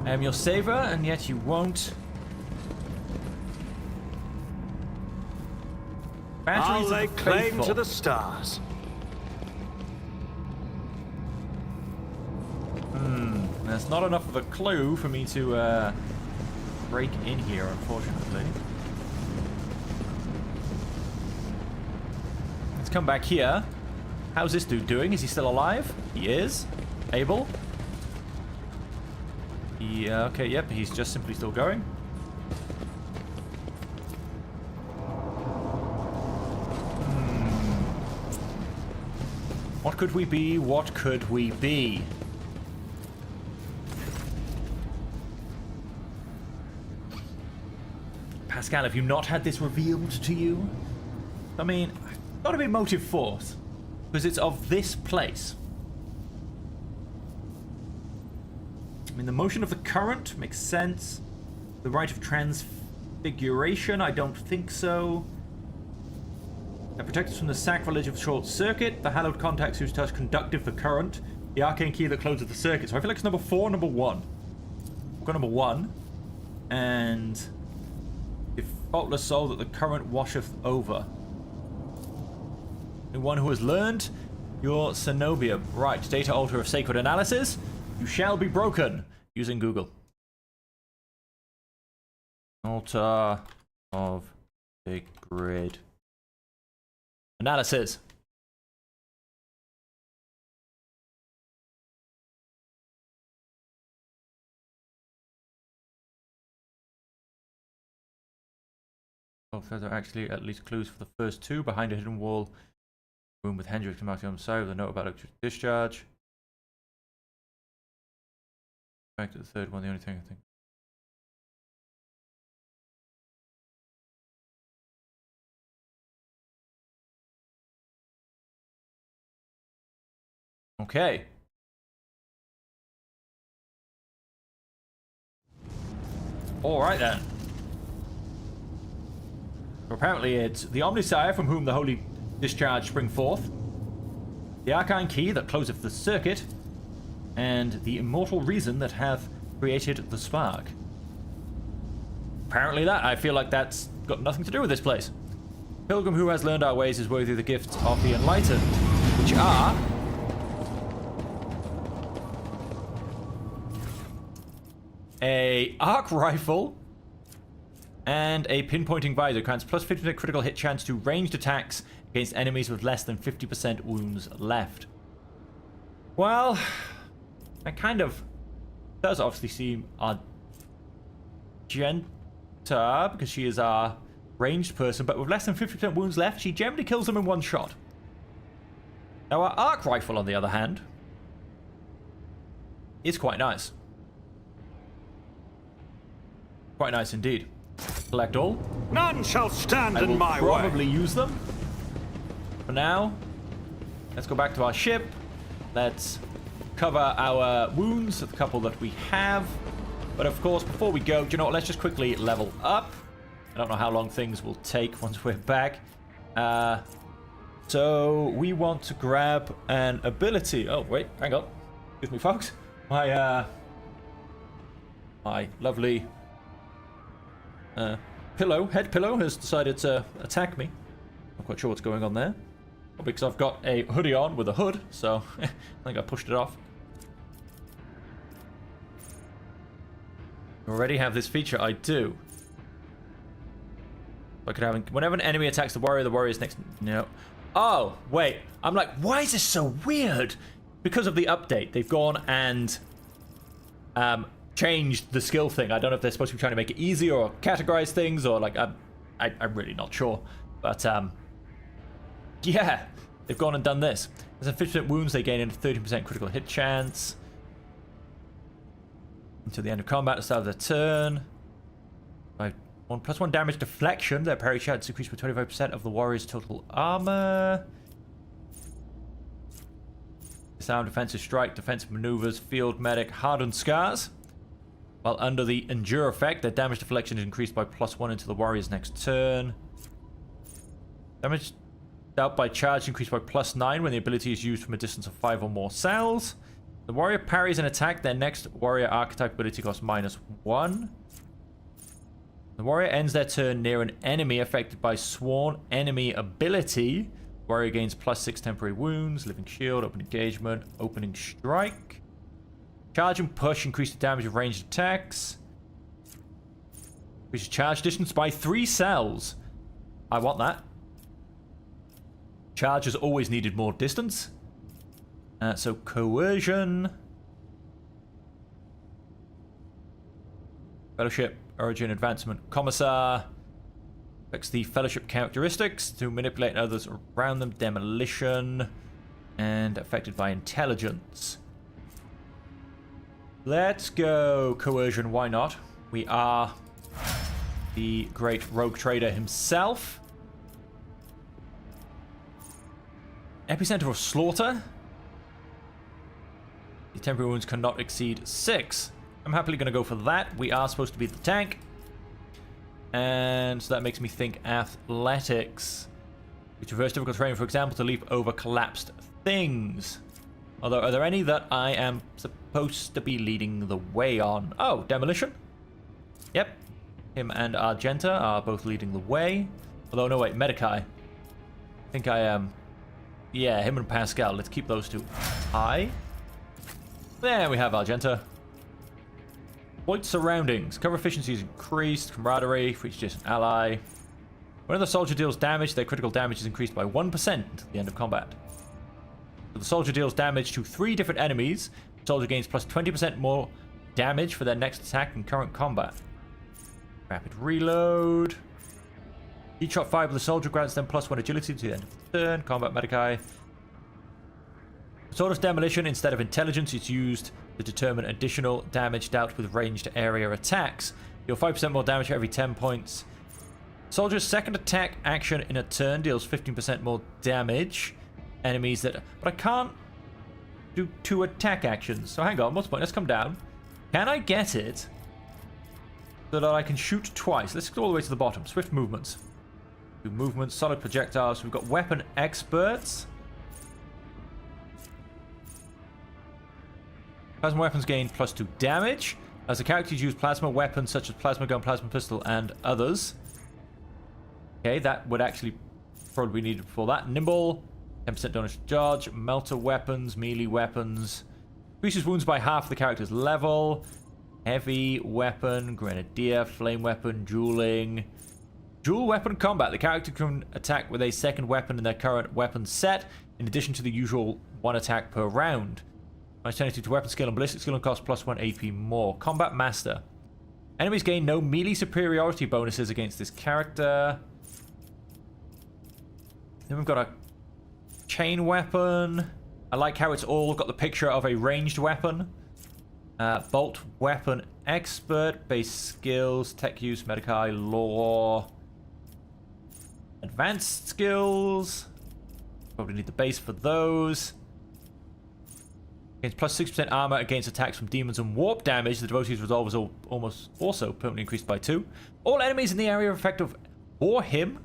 I am your savior, and yet you won't. I'll Batteries lay of the claim faithful. to the stars. That's not enough of a clue for me to break in here, unfortunately. Let's come back here. How's this dude doing? Is he still alive? He is. Able. Yeah, okay, yep, he's just simply still going. What could we be? What could we be? Pascal, have you not had this revealed to you? I mean, gotta be motive force, because it's of this place. I mean, the motion of the current makes sense. The rite of transfiguration, I don't think so. That protects us from the sacrilege of short circuit. The hallowed contacts whose touch conductive the current. The arcane key that closes the circuit. So I feel like it's number 4, number 1. We've got number 1. And the faultless soul that the current washeth over. The one who has learned your cenobium. Right, data altar of sacred analysis. You shall be broken. Using Google. Altar of sacred analysis. Oh, further actually at least clues for the first 2. Behind a hidden wall. Room with Hendrix and Martin on the side with a note about electric discharge. Back to the third one, the only thing I think. Okay. Alright then. So apparently it's the Omnisire from whom the holy discharge spring forth, the arcane key that closeth the circuit, and the immortal reason that hath created the spark. Apparently that. I feel like that's got nothing to do with this place. Pilgrim who has learned our ways is worthy of the gifts of the enlightened, which are a arc rifle and a pinpointing visor. Grants plus 50% critical hit chance to ranged attacks against enemies with less than 50% wounds left. Well, that kind of does obviously seem Argenta, because she is our ranged person, but with less than 50% wounds left, she generally kills them in one shot. Now our arc rifle, on the other hand, is quite nice. Quite nice indeed. Collect all. None shall stand in my way. I will probably use them. For now, let's go back to our ship. Let's cover our wounds, the couple that we have. But of course, before we go, do you know what? Let's just quickly level up. I don't know how long things will take once we're back. So we want to grab an ability. Oh, wait, hang on. Excuse me, folks. My lovely head pillow has decided to attack me. Not quite sure what's going on there. Probably because I've got a hoodie on with a hood, so I think I pushed it off. I already have this feature, I do. I could have whenever an enemy attacks the warrior is next. No. Oh, wait. I'm like, why is this so weird? Because of the update, they've gone and changed the skill thing. I don't know if they're supposed to be trying to make it easier or categorize things, or like I'm really not sure. But yeah, they've gone and done this. There's a 50% wounds. They gain a 13% critical hit chance until the end of combat at the start of their turn. By 1+1 damage deflection. Their parry chance increased by 25% of the warrior's total armor. Disarm, defensive strike, defensive maneuvers, field medic, hardened scars. While under the endure effect, their damage deflection is increased by +1 until the warrior's next turn. Damage dealt by charge increased by +9 when the ability is used from a distance of 5 or more cells. The warrior parries an attack. Their next warrior archetype ability costs -1. The warrior ends their turn near an enemy affected by sworn enemy ability. Warrior gains +6 temporary wounds, living shield, open engagement, opening strike. Charge and push increase the damage of ranged attacks. Increases charge distance by 3 cells. I want that. Charge has always needed more distance. So coercion. Fellowship, origin, advancement, commissar. Affects the fellowship characteristics to manipulate others around them. Demolition. And affected by intelligence. Let's go coercion, why not? We are the great rogue trader himself. Epicenter of slaughter. The temporary wounds cannot exceed 6. I'm happily going to go for that. We are supposed to be the tank. And so that makes me think athletics. We traverse difficult terrain, for example, to leap over collapsed things. Although, are there any that I am supposed to be leading the way on? Oh, demolition. Yep. Him and Argenta are both leading the way. Although, no, wait, Medicae. I think I am... yeah, him and Pascal. Let's keep those two high. There we have Argenta. Void surroundings. Cover efficiency is increased. Camaraderie for each adjacent ally. When the soldier deals damage, their critical damage is increased by 1% until the end of combat. So the soldier deals damage to 3 different enemies. The soldier gains +20% more damage for their next attack in current combat. Rapid reload. Each shot fired with the soldier grants them +1 agility to the end of the turn. Combat Medicae. Sword of demolition, instead of intelligence, is used to determine additional damage dealt with ranged area attacks. Deal 5% more damage for every 10 points. Soldier's second attack action in a turn deals 15% more damage. Enemies that... but I can't do 2 attack actions. So hang on, what's the point? Let's come down. Can I get it so that I can shoot twice? Let's go all the way to the bottom. Swift movements. Do movements, solid projectiles. We've got weapon experts. Plasma weapons gain +2 damage. As the characters use plasma weapons such as plasma gun, plasma pistol, and others. Okay, that would actually probably be needed for that. Nimble, 10% donation charge. Melter weapons, melee weapons. Increases wounds by half the character's level. Heavy weapon, grenadier, flame weapon, dueling. Dual weapon combat. The character can attack with a second weapon in their current weapon set, in addition to the usual 1 attack per round. Alternative to weapon skill and ballistic skill and cost +1 AP more. Combat Master. Enemies gain no melee superiority bonuses against this character. Then we've got a chain weapon. I like how it's all got the picture of a ranged weapon. Bolt weapon expert. Base skills. Tech use. Medicae. Lore. Advanced skills. Probably need the base for those. Gains +6% armor against attacks from demons and warp damage. The devotee's resolve is almost also permanently increased by 2. All enemies in the area of effect of or him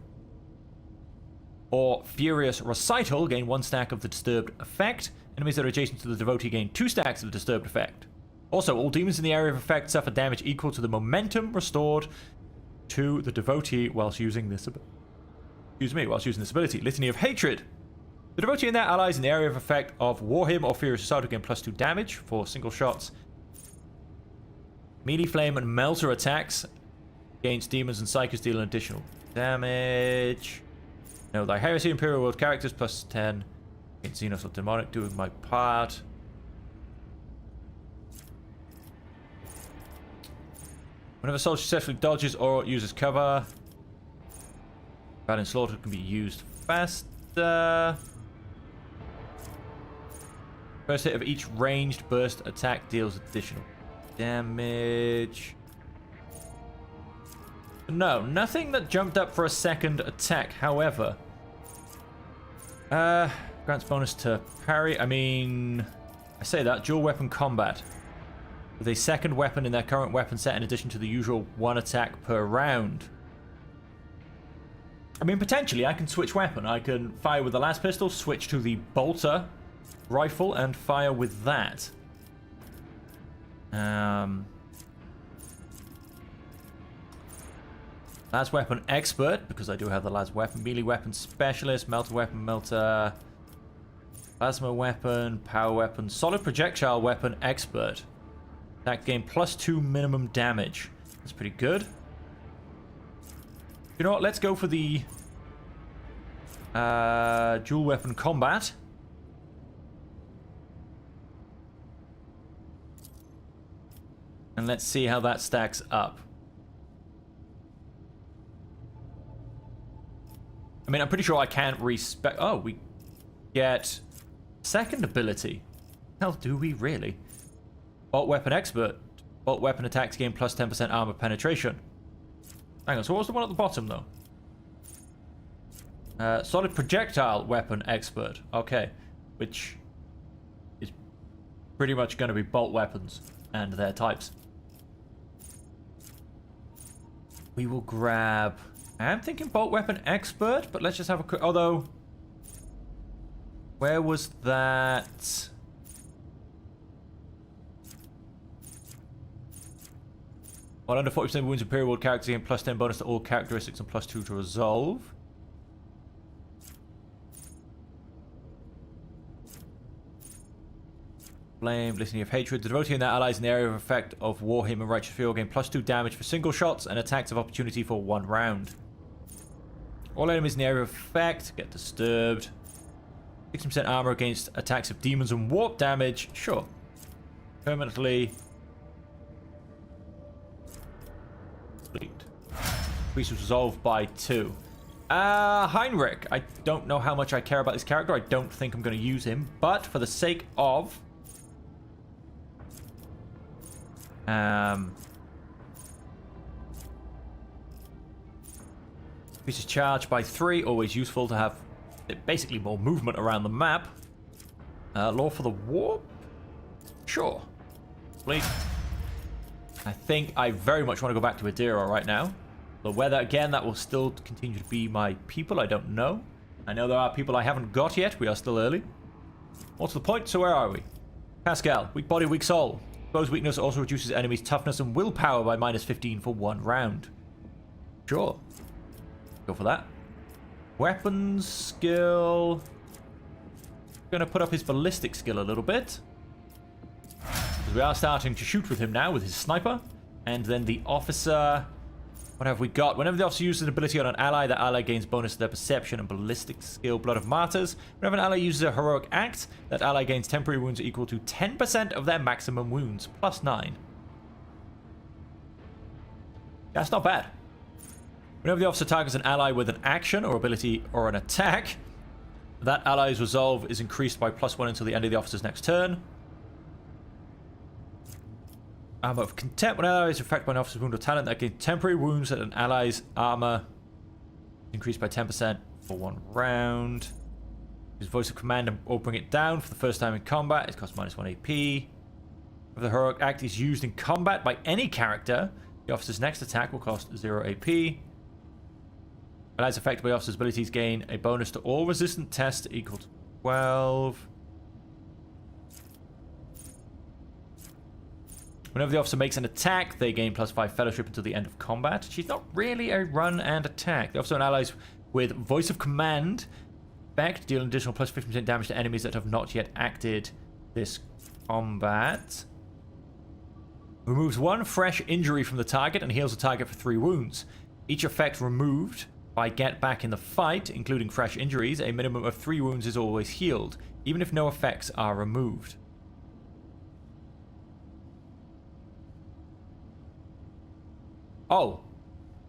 or Furious Recital gain 1 stack of the disturbed effect. Enemies that are adjacent to the devotee gain 2 stacks of the disturbed effect. Also, all demons in the area of effect suffer damage equal to the momentum restored to the devotee whilst using this ability. Litany of Hatred. The devotee and their allies in the area of effect of Warhim or Furious Recital gain +2 damage for single shots. Melee Flame and Melter attacks against demons and psychers deal an additional damage. No, thy Heresy Imperial World characters +10 against Xenos or Demonic, doing my part. Whenever a soldier successfully dodges or uses cover, Battle Slaughter can be used faster. First hit of each ranged burst attack deals additional damage. No, nothing that jumped up for a second attack. However, grants bonus to parry. I mean, I say that dual weapon combat with a second weapon in their current weapon set in addition to the usual one attack per round. I mean, potentially I can switch weapon. I can fire with the last pistol, switch to the bolter rifle, and fire with that. Last weapon expert, because I do have the last weapon. Melee weapon specialist, melter weapon, melter, plasma weapon, power weapon, solid projectile weapon expert. That gain +2 minimum damage. That's pretty good. You know what? Let's go for the dual weapon combat. And let's see how that stacks up. I mean, I'm pretty sure I can't respec. Oh, we get second ability. Hell, do we really? Bolt weapon expert. Bolt weapon attacks gain +10% armor penetration. Hang on, so what was the one at the bottom, though? Solid projectile weapon expert. Okay. Which is pretty much going to be bolt weapons and their types. We will grab... I'm thinking bolt weapon expert, but let's just have a quick... Although... Where was that... While under 40% of wounds, Imperial World characters gain +10 bonus to all characteristics and +2 to resolve. Flame, Litany of Hatred. The devotee and their allies in the area of effect of Warhammer and Righteous Fuel gain +2 damage for single shots and attacks of opportunity for 1 round. All enemies in the area of effect get disturbed. 60% armor against attacks of demons and warp damage. Sure. Permanently. Increases resolve by 2. Heinrich. I don't know how much I care about this character. I don't think I'm going to use him. But for the sake of... Increases charge by 3. Always useful to have basically more movement around the map. Law for the warp? Sure. Please. I think I very much want to go back to Adira right now. But whether, again, that will still continue to be my people, I don't know. I know there are people I haven't got yet. We are still early. What's the point? So where are we? Pascal. Weak body, weak soul. Exposed weakness also reduces enemies' toughness and willpower by -15 for 1 round. Sure. Go for that. Weapons skill. Gonna put up his ballistic skill a little bit. Because we are starting to shoot with him now with his sniper. And then the officer... What have we got? Whenever the officer uses an ability on an ally, that ally gains bonus to their perception and ballistic skill. Blood of Martyrs. Whenever an ally uses a heroic act, that ally gains temporary wounds equal to 10% of their maximum wounds. +9. That's not bad. Whenever the officer targets an ally with an action or ability or an attack, that ally's resolve is increased by +1 until the end of the officer's next turn. Armor of Contempt. When an ally is affected by an officer's wound or talent, that gains temporary wounds at an ally's armor increased by 10% for 1 round. His voice of command or bring it down for the first time in combat. It costs -1 AP. If the heroic act is used in combat by any character, the officer's next attack will cost 0 AP. Allies affected by the officer's abilities gain a bonus to all resistant tests equal to 12. Whenever the officer makes an attack, they gain +5 fellowship until the end of combat. She's not really a run and attack. The officer and allies with voice of command effect deal an additional +50% damage to enemies that have not yet acted this combat. Removes 1 fresh injury from the target and heals the target for 3 wounds. Each effect removed by get back in the fight, including fresh injuries, a minimum of 3 wounds is always healed, even if no effects are removed. Oh,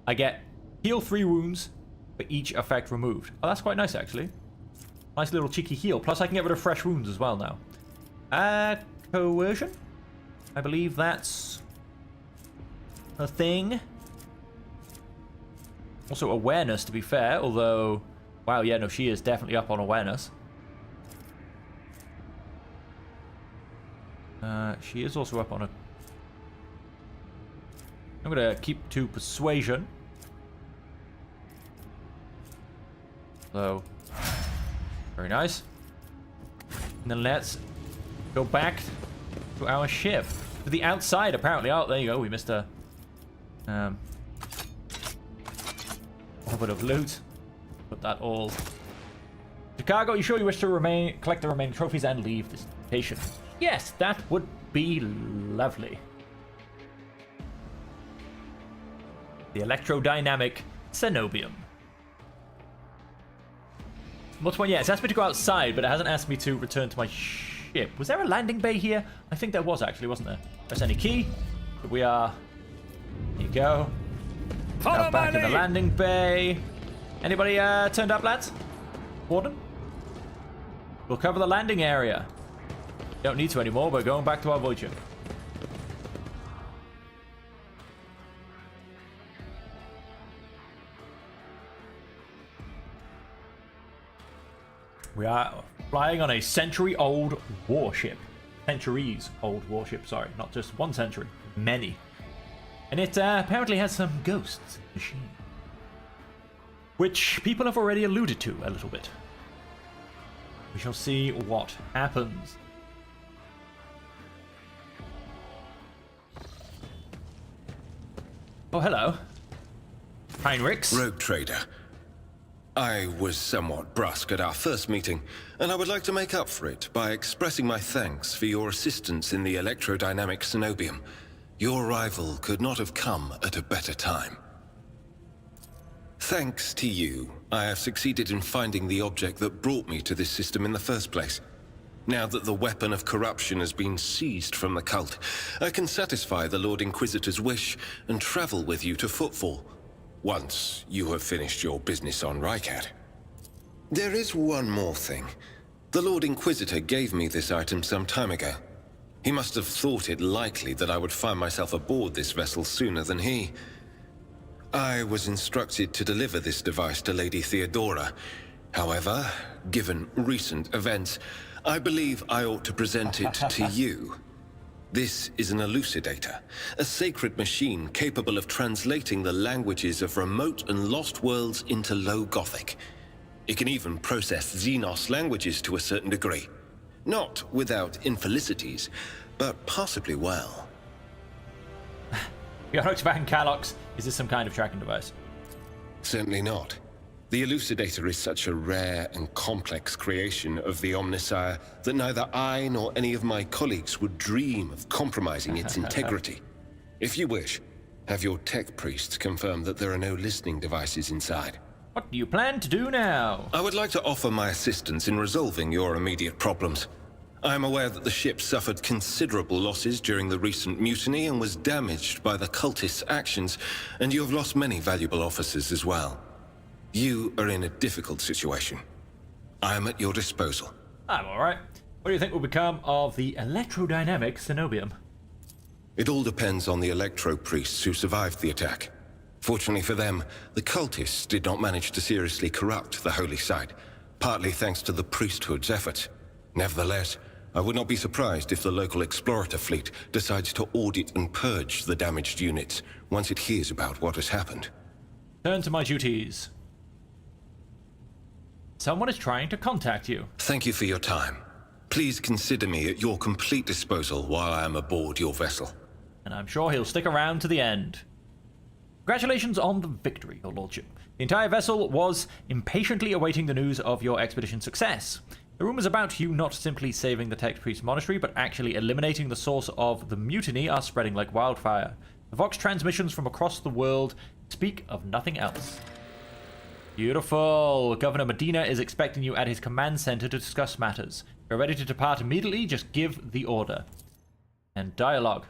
I get heal 3 wounds for each effect removed. Oh, that's quite nice, actually. Nice little cheeky heal. Plus, I can get rid of fresh wounds as well now. Coercion? I believe that's a thing. Also, awareness, to be fair. Although, wow, yeah, no, she is definitely up on awareness. She is also up on a... I'm going to keep to persuasion. So, very nice. And then let's go back to our ship. To the outside, apparently. Oh, there you go. We missed a bit of loot. Put that all. Chicago, you sure you wish to collect the remaining trophies and leave this location? Yes, that would be lovely. The electrodynamic Cenobium. What's one? Yeah, it's asked me to go outside, but it hasn't asked me to return to my ship. Was there a landing bay here? I think there was actually, wasn't there? Press any key. But we are. There you go. Now back in the landing bay. Anybody turned up, lads? Warden? We'll cover the landing area. Don't need to anymore. We're going back to our void ship. We are flying on a century-old warship. Centuries-old warship, sorry. Not just 1 century. Many. And it apparently has some ghosts in the machine. Which people have already alluded to a little bit. We shall see what happens. Oh, hello. Heinrichs. Rogue trader. I was somewhat brusque at our first meeting, and I would like to make up for it by expressing my thanks for your assistance in the electrodynamic Cenobium. Your arrival could not have come at a better time. Thanks to you, I have succeeded in finding the object that brought me to this system in the first place. Now that the weapon of corruption has been seized from the cult, I can satisfy the Lord Inquisitor's wish and travel with you to Footfall, once you have finished your business on Rycat. There is one more thing. The Lord Inquisitor gave me this item some time ago. He must have thought it likely that I would find myself aboard this vessel sooner than he. I was instructed to deliver this device to Lady Theodora. However, given recent events, I believe I ought to present it to you. This is an elucidator, a sacred machine capable of translating the languages of remote and lost worlds into Low Gothic. It can even process Xenos languages to a certain degree. Not without infelicities, but possibly well. Yorick's Van Calox, is this some kind of tracking device? Certainly not. The elucidator is such a rare and complex creation of the Omnissiah that neither I nor any of my colleagues would dream of compromising its integrity. If you wish, have your tech priests confirm that there are no listening devices inside. What do you plan to do now? I would like to offer my assistance in resolving your immediate problems. I am aware that the ship suffered considerable losses during the recent mutiny and was damaged by the cultists' actions, and you have lost many valuable officers as well. You are in a difficult situation. I am at your disposal. I'm alright. What do you think will become of the electrodynamic Cenobium? It all depends on the electro priests who survived the attack. Fortunately for them, the cultists did not manage to seriously corrupt the holy site, partly thanks to the priesthood's efforts. Nevertheless, I would not be surprised if the local explorator fleet decides to audit and purge the damaged units once it hears about what has happened. Turn to my duties. Someone is trying to contact you. Thank you for your time. Please consider me at your complete disposal while I am aboard your vessel. And I'm sure he'll stick around to the end. Congratulations on the victory, Your Lordship. The entire vessel was impatiently awaiting the news of your expedition's success. The rumors about you not simply saving the Tech Priest Monastery, but actually eliminating the source of the mutiny are spreading like wildfire. The Vox transmissions from across the world speak of nothing else. Beautiful. Governor Medina is expecting you at his command center to discuss matters. If you're ready to depart immediately, just give the order. And dialogue.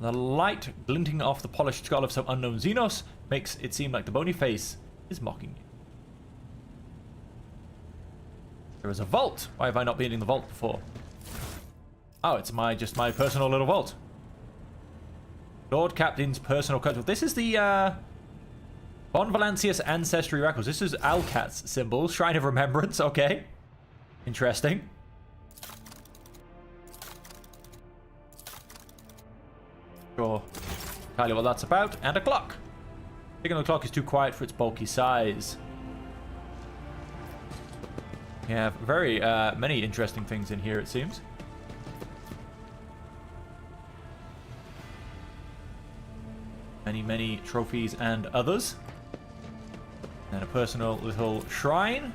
The light glinting off the polished skull of some unknown Xenos makes it seem like the bony face is mocking you. There is a vault. Why have I not been in the vault before? Oh, it's just my personal little vault. Lord Captain's personal cudgel. This is the Von Valancius Ancestry Records. This is Alcat's symbol. Shrine of Remembrance. Okay. Interesting. Sure. Tell you what that's about. And a clock. Ticking on the clock is too quiet for its bulky size. We have very many interesting things in here, it seems. Many trophies and others. And a personal little shrine.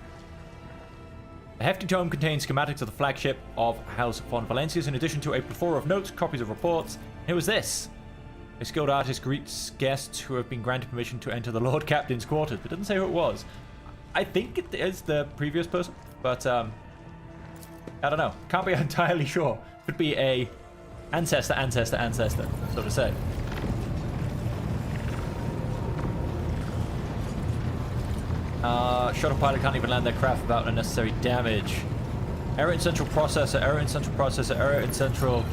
The hefty tome contains schematics of the flagship of House Von Valancius, in addition to a plethora of notes, copies of reports. Who is this? A skilled artist greets guests who have been granted permission to enter the Lord Captain's quarters, but doesn't say who it was. I think it is the previous person, but I don't know. Can't be entirely sure. Could be a ancestor, so to say. Shuttle pilot can't even land their craft without unnecessary damage. Error in central processor, error in central processor, error in central.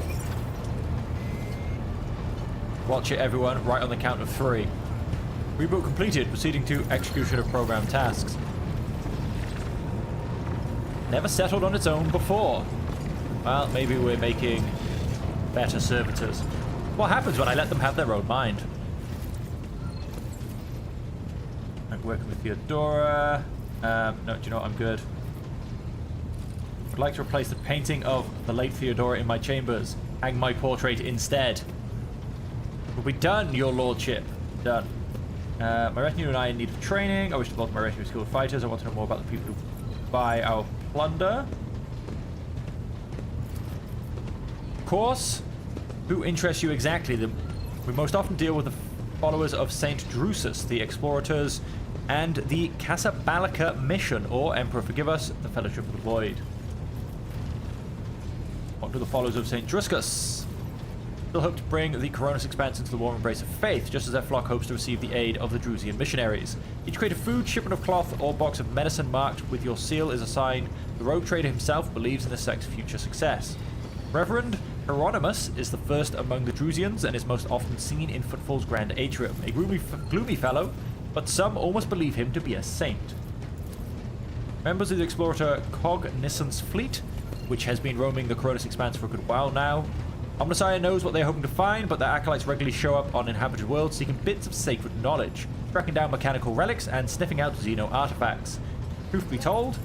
Watch it, everyone, right on the count of 3. Reboot completed, proceeding to execution of program tasks. Never settled on its own before. Well, maybe we're making better servitors. What happens when I let them have their own mind? I'm working with Theodora. No, do you know what? I'm good. I'd like to replace the painting of the late Theodora in my chambers. Hang my portrait instead. We'll be done, your lordship. Done. My retinue and I are in need of training. I wish to bolster my retinue of skilled fighters. I want to know more about the people who buy our plunder. Of course. Who interests you exactly? We most often deal with the followers of Saint Drusus, the Explorators, and the Casablanca Mission, or Emperor forgive us, the Fellowship of the Void. What do the followers of Saint Drusus? Still hope to bring the Coronis Expanse into the warm embrace of faith, just as their flock hopes to receive the aid of the Drusian missionaries. Each crate of food, shipment of cloth, or box of medicine marked with your seal is assigned. The rogue trader himself believes in the sect's future success. Reverend Hieronymus is the first among the Drusians and is most often seen in Footfall's grand atrium. A gloomy fellow, but some almost believe him to be a saint. Members of the Explorator Cognizance Fleet, which has been roaming the Coronis Expanse for a good while now. Omnissiah knows what they're hoping to find, but their acolytes regularly show up on inhabited worlds seeking bits of sacred knowledge, tracking down mechanical relics and sniffing out Xeno artifacts. Truth be told,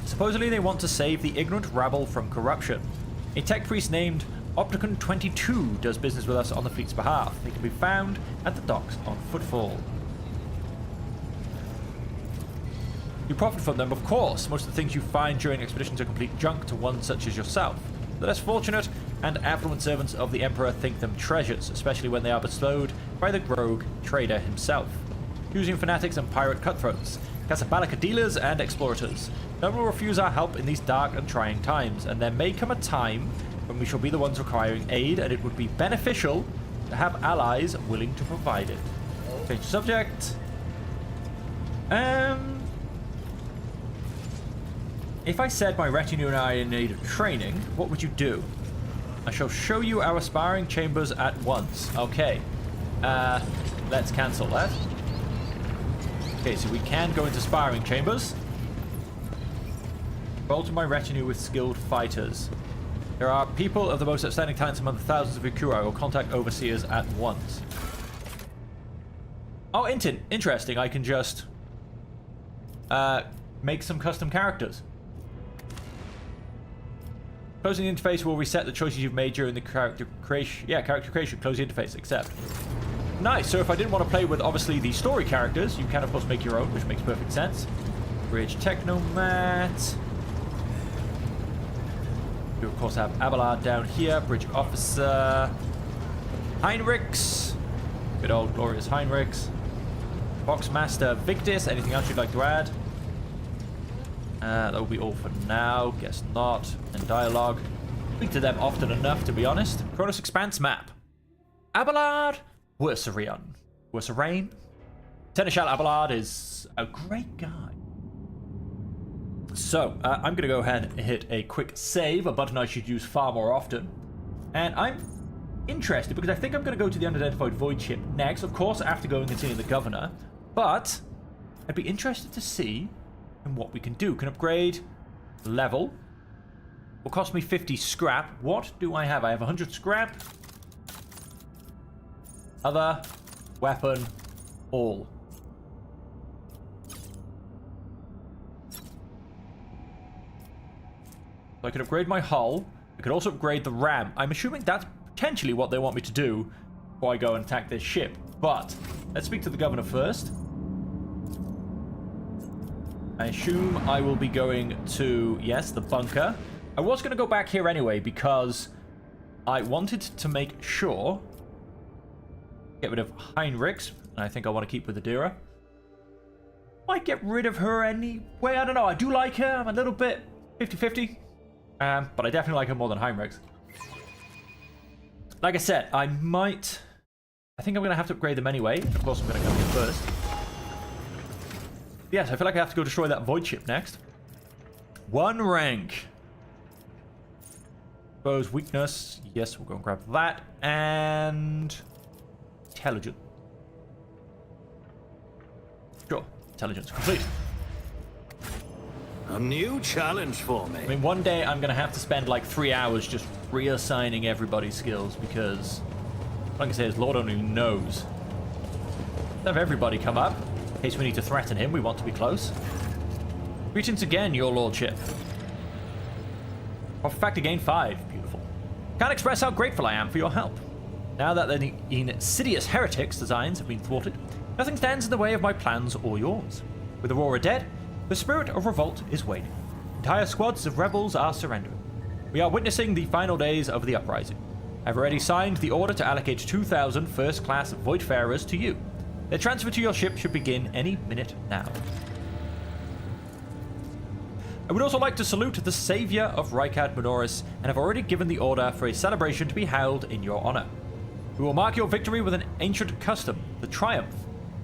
supposedly they want to save the ignorant rabble from corruption. A tech priest named Opticon 22 does business with us on the fleet's behalf. They can be found at the docks on Footfall. You profit from them, of course. Most of the things you find during expeditions are complete junk to one such as yourself. The less fortunate and affluent servants of the Emperor think them treasures, especially when they are bestowed by the rogue trader himself. Using fanatics and pirate cutthroats, Casablanca dealers and explorators. None will refuse our help in these dark and trying times, and there may come a time when we shall be the ones requiring aid, and it would be beneficial to have allies willing to provide it. Change the subject. If I said my retinue and I are in need of training, what would you do? I shall show you our sparring chambers at once. Okay. Let's cancel that. Okay, so we can go into sparring chambers. Bolster my retinue with skilled fighters. There are people of the most outstanding talents among the thousands of your crew. I will contact overseers at once. Oh, interesting. I can just make some custom characters. Closing the interface will reset the choices you've made during the character creation. Yeah, character creation. Close the interface. Accept. Nice. So if I didn't want to play with, obviously, the story characters, you can, of course, make your own, which makes perfect sense. Bridge Technomat. You, of course, have Abelard down here. Bridge Officer. Heinrichs. Good old glorious Heinrichs. Boxmaster Victus. Anything else you'd like to add? That will be all for now. Guess not. And dialogue. Speak to them often enough, to be honest. Coronis Expanse map. Abelard Wursarion. Wursarain. Seneschal Abelard is a great guy. So, I'm going to go ahead and hit a quick save, a button I should use far more often. And I'm interested because I think I'm going to go to the unidentified void ship next, of course, after going and seeing the governor. But I'd be interested to see what we can do. Can upgrade level. Will cost me 50 scrap. What do I have? I have 100 scrap. Other. Weapon. All. So I could upgrade my hull. I could also upgrade the ram. I'm assuming that's potentially what they want me to do before I go and attack this ship. But let's speak to the governor first. I assume I will be going to, yes, the bunker. I was going to go back here anyway because I wanted to make sure. Get rid of Heinrichs. And I think I want to keep with Adira. Might get rid of her anyway. I don't know. I do like her. I'm a little bit 50-50. But I definitely like her more than Heinrichs. Like I said, I think I'm going to have to upgrade them anyway. Of course, I'm going to come here first. Yes, I feel like I have to go destroy that void ship next. 1 rank. Suppose weakness. Yes, we'll go and grab that. And intelligence. Sure, intelligence complete. A new challenge for me. I mean, one day I'm going to have to spend like 3 hours just reassigning everybody's skills because, like I say, Lord only knows. Let's have everybody come up. In case we need to threaten him, we want to be close. Greetings again, your lordship. Profit factor gain 5. Beautiful. Can't express how grateful I am for your help. Now that the insidious heretics' designs have been thwarted, nothing stands in the way of my plans or yours. With Aurora dead, the spirit of revolt is waning. Entire squads of rebels are surrendering. We are witnessing the final days of the uprising. I've already signed the order to allocate 2,000 first-class Voidfarers to you. Their transfer to your ship should begin any minute now. I would also like to salute the savior of Rykard Minoris and have already given the order for a celebration to be held in your honor. We will mark your victory with an ancient custom, the Triumph.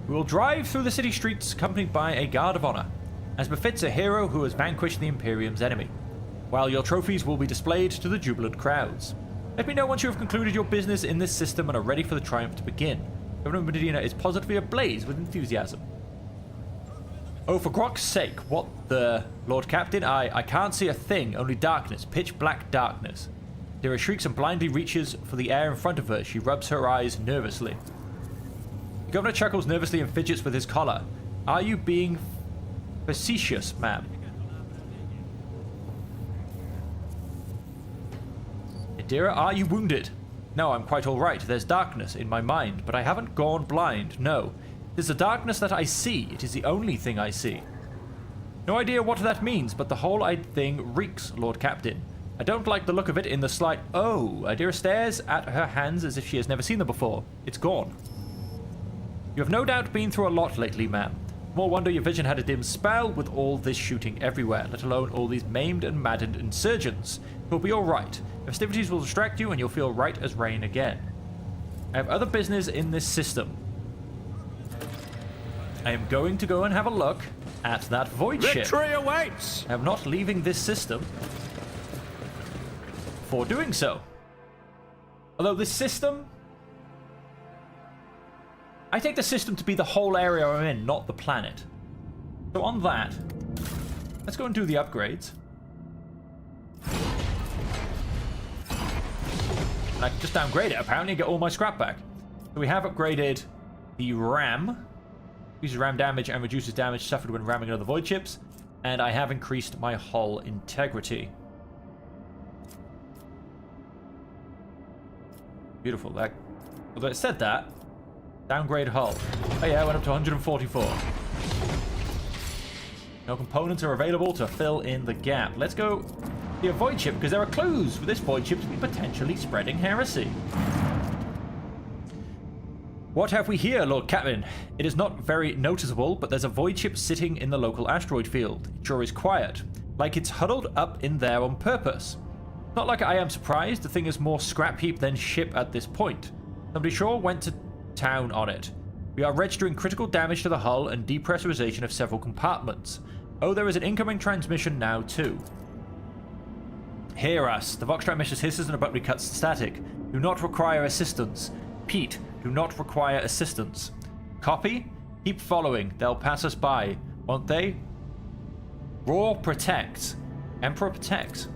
We will drive through the city streets accompanied by a guard of honor, as befits a hero who has vanquished the Imperium's enemy, while your trophies will be displayed to the jubilant crowds. Let me know once you have concluded your business in this system and are ready for the Triumph to begin. Governor Medina is positively ablaze with enthusiasm. Oh, for Grok's sake, what the... Lord Captain, I can't see a thing, only darkness, pitch black darkness. Dira shrieks and blindly reaches for the air in front of her. She rubs her eyes nervously. The governor chuckles nervously and fidgets with his collar. Are you being facetious, ma'am? Dira, are you wounded? No, I'm quite all right. There's darkness in my mind, but I haven't gone blind, no. It is the darkness that I see. It is the only thing I see. No idea what that means, but the whole thing reeks, Lord Captain. I don't like the look of it in the slight... Oh, Adira stares at her hands as if she has never seen them before. It's gone. You have no doubt been through a lot lately, ma'am. Small wonder your vision had a dim spell with all this shooting everywhere, let alone all these maimed and maddened insurgents. You'll be alright. Festivities will distract you and you'll feel right as rain again. I have other business in this system. I am going to go and have a look at that void ship. Victory awaits! I am not leaving this system for doing so. Although this system... I take the system to be the whole area I'm in, not the planet. So on that, let's go and do the upgrades. And I can just downgrade it, apparently, and get all my scrap back. So we have upgraded the ram. Increases ram damage and reduces damage suffered when ramming other void ships. And I have increased my hull integrity. Beautiful. Although it said that, downgrade hull. Oh yeah, it went up to 144. No components are available to fill in the gap. Let's go the void ship, because there are clues for this void ship to be potentially spreading heresy. What have we here, Lord Captain? It is not very noticeable, but there's a void ship sitting in the local asteroid field. It sure is quiet, like it's huddled up in there on purpose. Not like I am surprised, the thing is more scrap heap than ship at this point. Somebody sure went to town on it. We are registering critical damage to the hull and depressurization of several compartments. Oh, there is an incoming transmission now, too. Hear us. The Vox transmission hisses and abruptly cuts to static. Do not require assistance. Pete, do not require assistance. Copy? Keep following. They'll pass us by. Won't they? Raw protects. Emperor protects.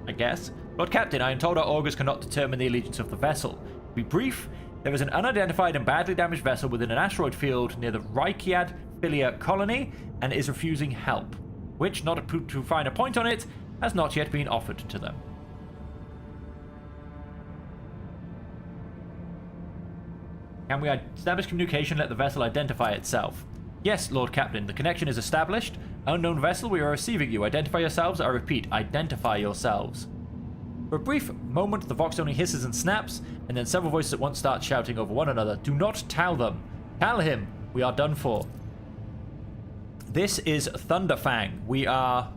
I guess. Lord Captain, I am told our augurs cannot determine the allegiance of the vessel. To be brief, there is an unidentified and badly damaged vessel within an asteroid field near the Rykiad Philia colony and is refusing help, which, not to find a point on it, has not yet been offered to them. Can we establish communication and let the vessel identify itself? Yes, Lord Captain, the connection is established. Unknown vessel, we are receiving you. Identify yourselves. I repeat, identify yourselves. For a brief moment, the Vox only hisses and snaps, and then several voices at once start shouting over one another. Do not tell them. Tell him. We are done for. This is Thunderfang. We are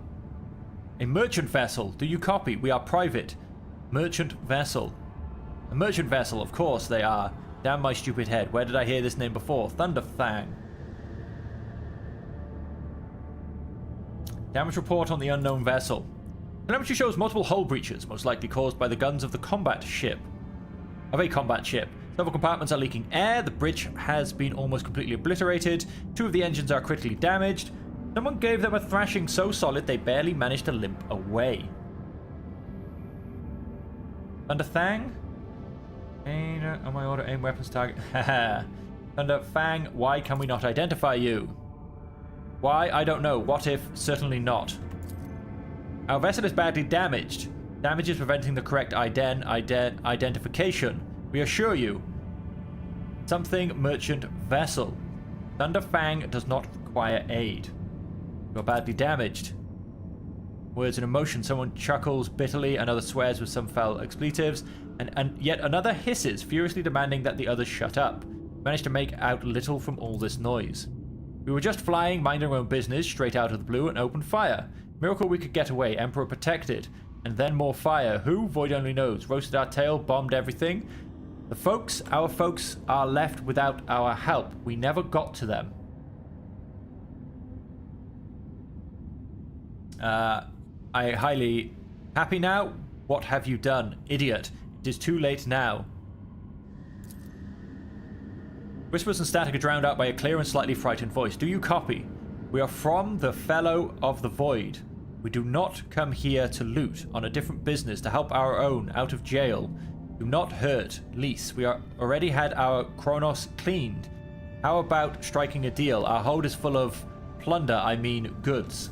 a merchant vessel. Do you copy? We are private. Merchant vessel. A merchant vessel, of course they are. Damn my stupid head. Where did I hear this name before? Thunderfang. Damage report on the unknown vessel. Telemetry shows multiple hull breaches, most likely caused by the guns of a combat ship. Several compartments are leaking air. The bridge has been almost completely obliterated. 2 of the engines are critically damaged. Someone gave them a thrashing so solid they barely managed to limp away. Thunderfang? On my order, aim weapons target. Haha. Thunderfang, why can we not identify you? Why? I don't know. What if? Certainly not. Our vessel is badly damaged. Damage is preventing the correct identification. We assure you. Something merchant vessel. Thunderfang does not require aid. You're badly damaged. Words and emotion. Someone chuckles bitterly, another swears with some foul expletives, and yet another hisses, furiously demanding that the others shut up. Managed to make out little from all this noise. We were just flying, minding our own business, straight out of the blue, and opened fire. Miracle we could get away. Emperor protected. And then more fire. Who? Void only knows. Roasted our tail, bombed everything. Our folks are left without our help. We never got to them. I highly happy now. What have you done? Idiot. It is too late now. Whispers and static are drowned out by a clear and slightly frightened voice. Do you copy? We are from the Fellow of the Void. We do not come here to loot, on a different business, to help our own out of jail. Do not hurt, Lise. We are already had our Kronos cleaned. How about striking a deal? Our hold is full of plunder, I mean goods.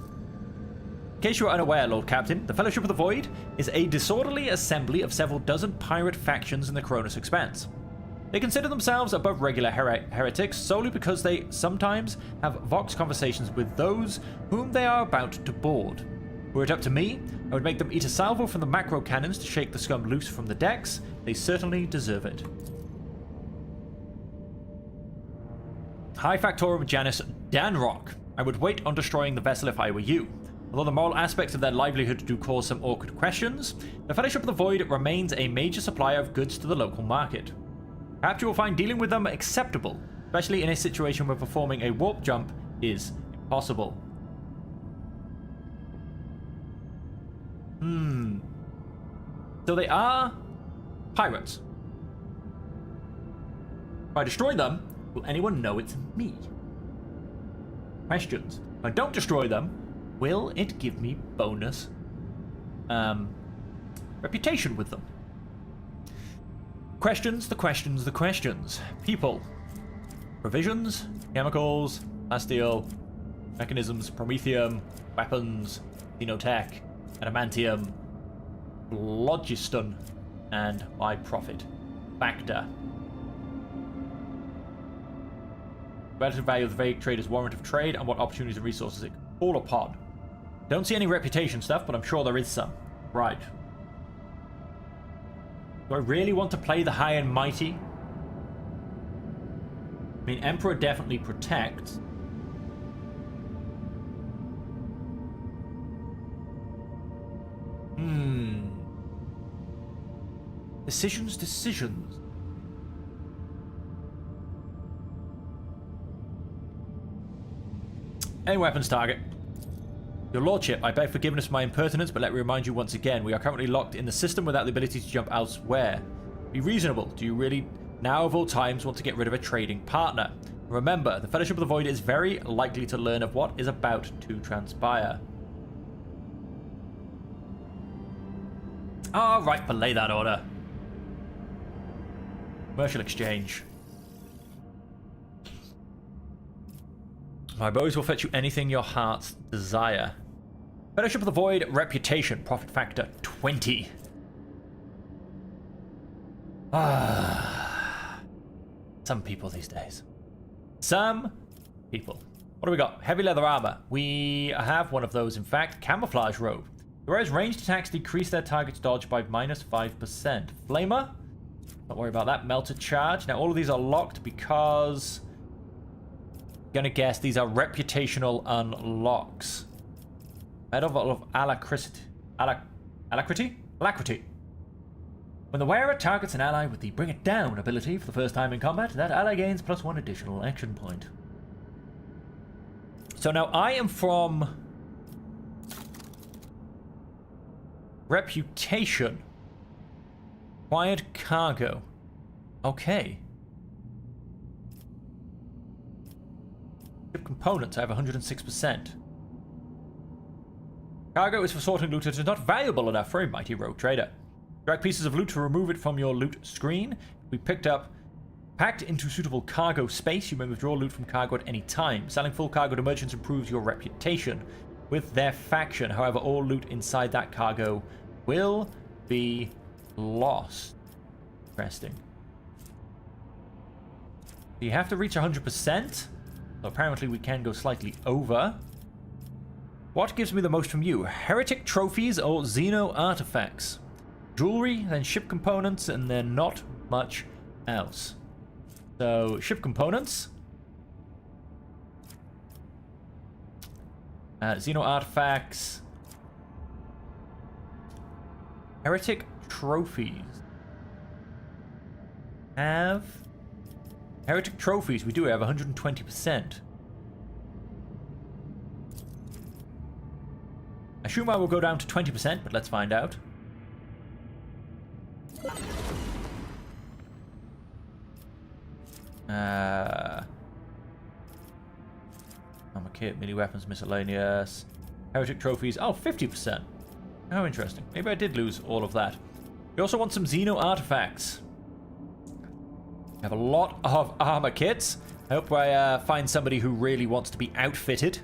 In case you are unaware, Lord Captain, the Fellowship of the Void is a disorderly assembly of several dozen pirate factions in the Kronos Expanse. They consider themselves above regular heretics solely because they sometimes have Vox conversations with those whom they are about to board. Were it up to me, I would make them eat a salvo from the macro cannons to shake the scum loose from the decks. They certainly deserve it. High Factorum Janus Danrock. I would wait on destroying the vessel if I were you. Although the moral aspects of their livelihood do cause some awkward questions, the Fellowship of the Void remains a major supplier of goods to the local market. Perhaps you will find dealing with them acceptable, especially in a situation where performing a warp jump is impossible. So they are pirates. If I destroy them, will anyone know it's me? Questions. If I don't destroy them, will it give me bonus reputation with them? Questions, the questions, the questions. People. Provisions, chemicals, plasteel, mechanisms, promethium, weapons, xenotech, adamantium, phlogiston, and by profit. Factor. Relative value of the vague trader's warrant of trade and what opportunities and resources it can call upon. Don't see any reputation stuff, but I'm sure there is some. Right. Do I really want to play the high and mighty? I mean, Emperor definitely protects. Decisions. Any weapons target. Your Lordship, I beg forgiveness for my impertinence, but let me remind you once again, we are currently locked in the system without the ability to jump elsewhere. Be reasonable. Do you really, now of all times, want to get rid of a trading partner? Remember, the Fellowship of the Void is very likely to learn of what is about to transpire. Alright, belay that order. Commercial exchange. My boys will fetch you anything your hearts desire. Fellowship of the Void, reputation, profit factor 20. Some people these days. Some people. What do we got? Heavy leather armor. We have one of those, in fact. Camouflage robe. Whereas ranged attacks decrease their target's dodge by -5%. Flamer. Don't worry about that. Melted charge. Now all of these are locked because... gonna guess these are reputational unlocks. Medal of Alacrity. Alacrity. When the wearer targets an ally with the Bring It Down ability for the first time in combat, that ally gains +1 additional action point. So now I am from reputation. Acquired cargo. Okay. Ship components, I have 106%. Cargo is for sorting loot that is not valuable enough for a mighty rogue trader. Drag pieces of loot to remove it from your loot screen. We picked up, packed into suitable cargo space. You may withdraw loot from cargo at any time. Selling full cargo to merchants improves your reputation with their faction. However, all loot inside that cargo will be lost. Interesting. You have to reach 100%. So apparently we can go slightly over. What gives me the most from you? Heretic trophies or Xeno artifacts? Jewelry, then ship components, and then not much else. So, ship components. Xeno artifacts. Heretic trophies. Have... Heretic trophies, we do have 120%. I assume I will go down to 20%, but let's find out. Armor kit, melee weapons, miscellaneous. Heretic trophies. Oh, 50%. How interesting. Maybe I did lose all of that. We also want some Xeno artifacts. We have a lot of armor kits. I hope I find somebody who really wants to be outfitted.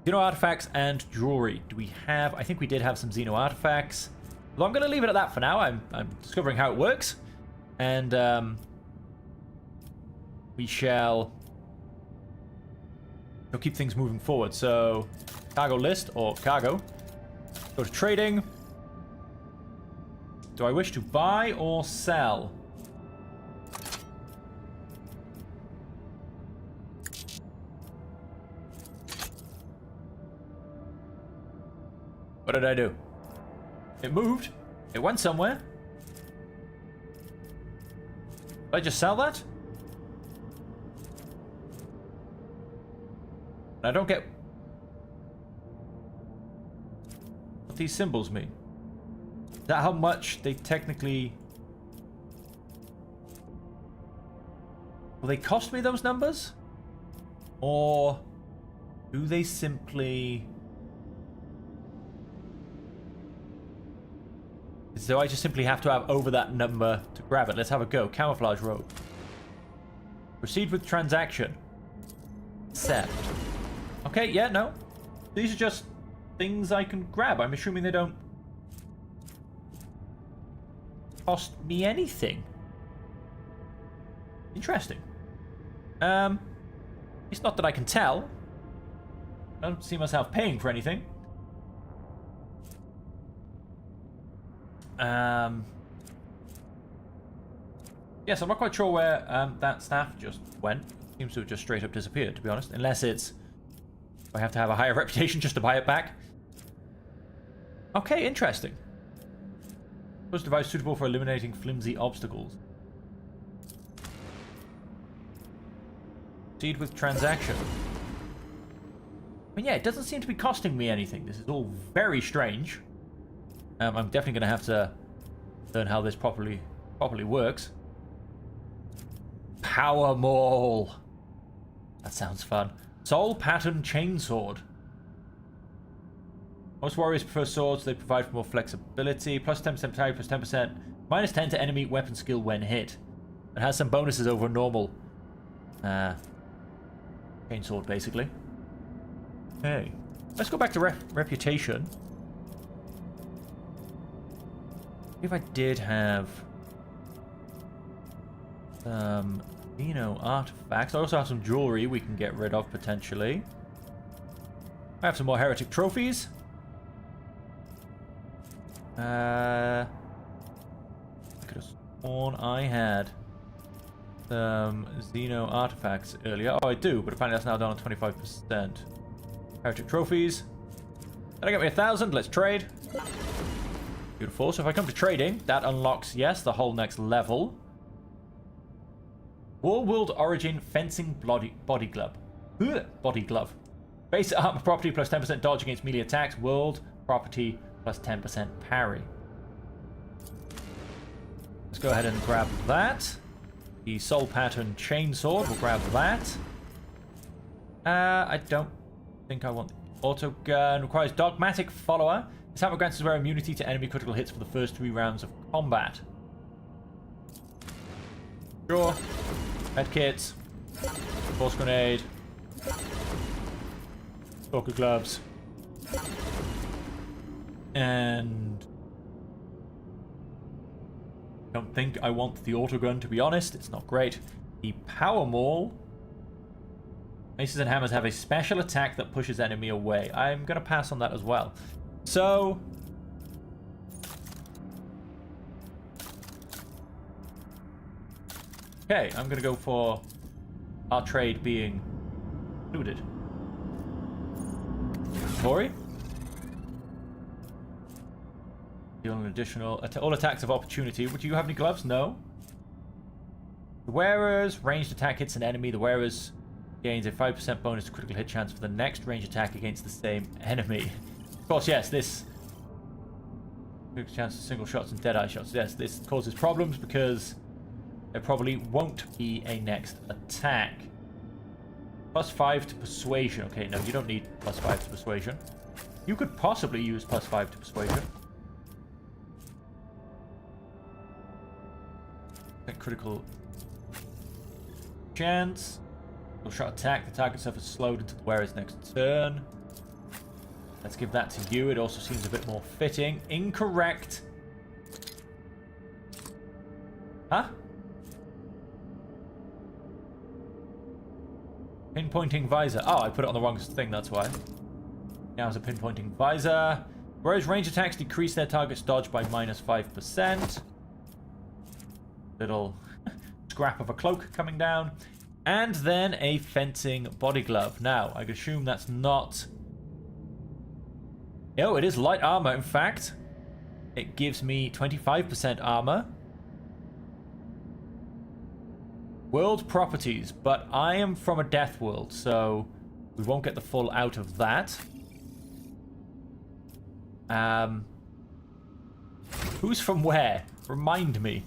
Xeno artifacts and jewelry. Do we have... I think we did have some Xeno artifacts. Well, I'm going to leave it at that for now. I'm discovering how it works. And we shall keep things moving forward. So, cargo list or cargo. Go to trading. Do I wish to buy or sell? What did I do? It moved. It went somewhere. Did I just sell that? I don't get what these symbols mean. Is that how much they technically... Will they cost me those numbers? Or do they simply... So I just simply have to have over that number to grab it. Let's have a go. Camouflage robe. Proceed with transaction. Accept. Okay, yeah, no. These are just things I can grab. I'm assuming they don't cost me anything. Interesting. It's not that I can tell. I don't see myself paying for anything. Yes, I'm not quite sure where that staff just went. Seems to have just straight up disappeared, to be honest. Unless it's... I have to have a higher reputation just to buy it back. Okay, interesting. First device suitable for eliminating flimsy obstacles. Proceed with transaction. But yeah, it doesn't seem to be costing me anything. This is all very strange. I'm definitely going to have to learn how this properly works. Power Maul. That sounds fun. Soul Pattern Chainsword. Most warriors prefer swords. They provide for more flexibility. Plus 10% parry, plus 10%. Minus 10 to enemy weapon skill when hit. It has some bonuses over normal chainsword, basically. Okay. Let's go back to reputation. If I did have some artifacts. I also have some jewelry we can get rid of, potentially. I have some more heretic trophies. I could have sworn I had some Xeno artifacts earlier. Oh, I do, but apparently that's now down to 25%. Heretic trophies. That'll get me 1,000. Let's trade. Beautiful. So if I come to trading, that unlocks, yes, the whole next level. Warworld Origin Fencing Body Glove. Ugh, body Glove. Base armor property plus 10% dodge against melee attacks. World property plus 10% parry. Let's go ahead and grab that. The Soul Pattern Chainsword. We'll grab that. I don't think I want the auto gun. Requires Dogmatic Follower. This hammer grants us rare immunity to enemy critical hits for the first 3 rounds of combat. Sure. Medkits. Force grenade. Stalker gloves. And I don't think I want the autogun, to be honest. It's not great. The Power Maul. Maces and hammers have a special attack that pushes enemy away. I'm going to pass on that as well. So okay, I'm going to go for our trade being looted. Inventory. Deal an additional all attacks of opportunity. Would you have any gloves? No. The wearer's ranged attack hits an enemy. The wearer's gains a 5% bonus to critical hit chance for the next ranged attack against the same enemy. Of course, yes, this critical chance to single shots and deadeye shots. Yes, this causes problems because there probably won't be a next attack. Plus 5 to persuasion. Okay, no, you don't need plus 5 to persuasion. You could possibly use plus 5 to persuasion. Critical chance. Single shot attack. The target suffers slowed until the wearer's next turn. Let's give that to you. It also seems a bit more fitting. Incorrect. Huh? Pinpointing visor. Oh, I put it on the wrong thing, that's why. Now it's a pinpointing visor. Whereas range attacks decrease their target's dodge by minus 5%. Little scrap of a cloak coming down. And then a fencing body glove. Now, I assume that's not... Oh, it is light armor, in fact. It gives me 25% armor. World properties, but I am from a death world, so we won't get the full out of that. Who's from where? Remind me.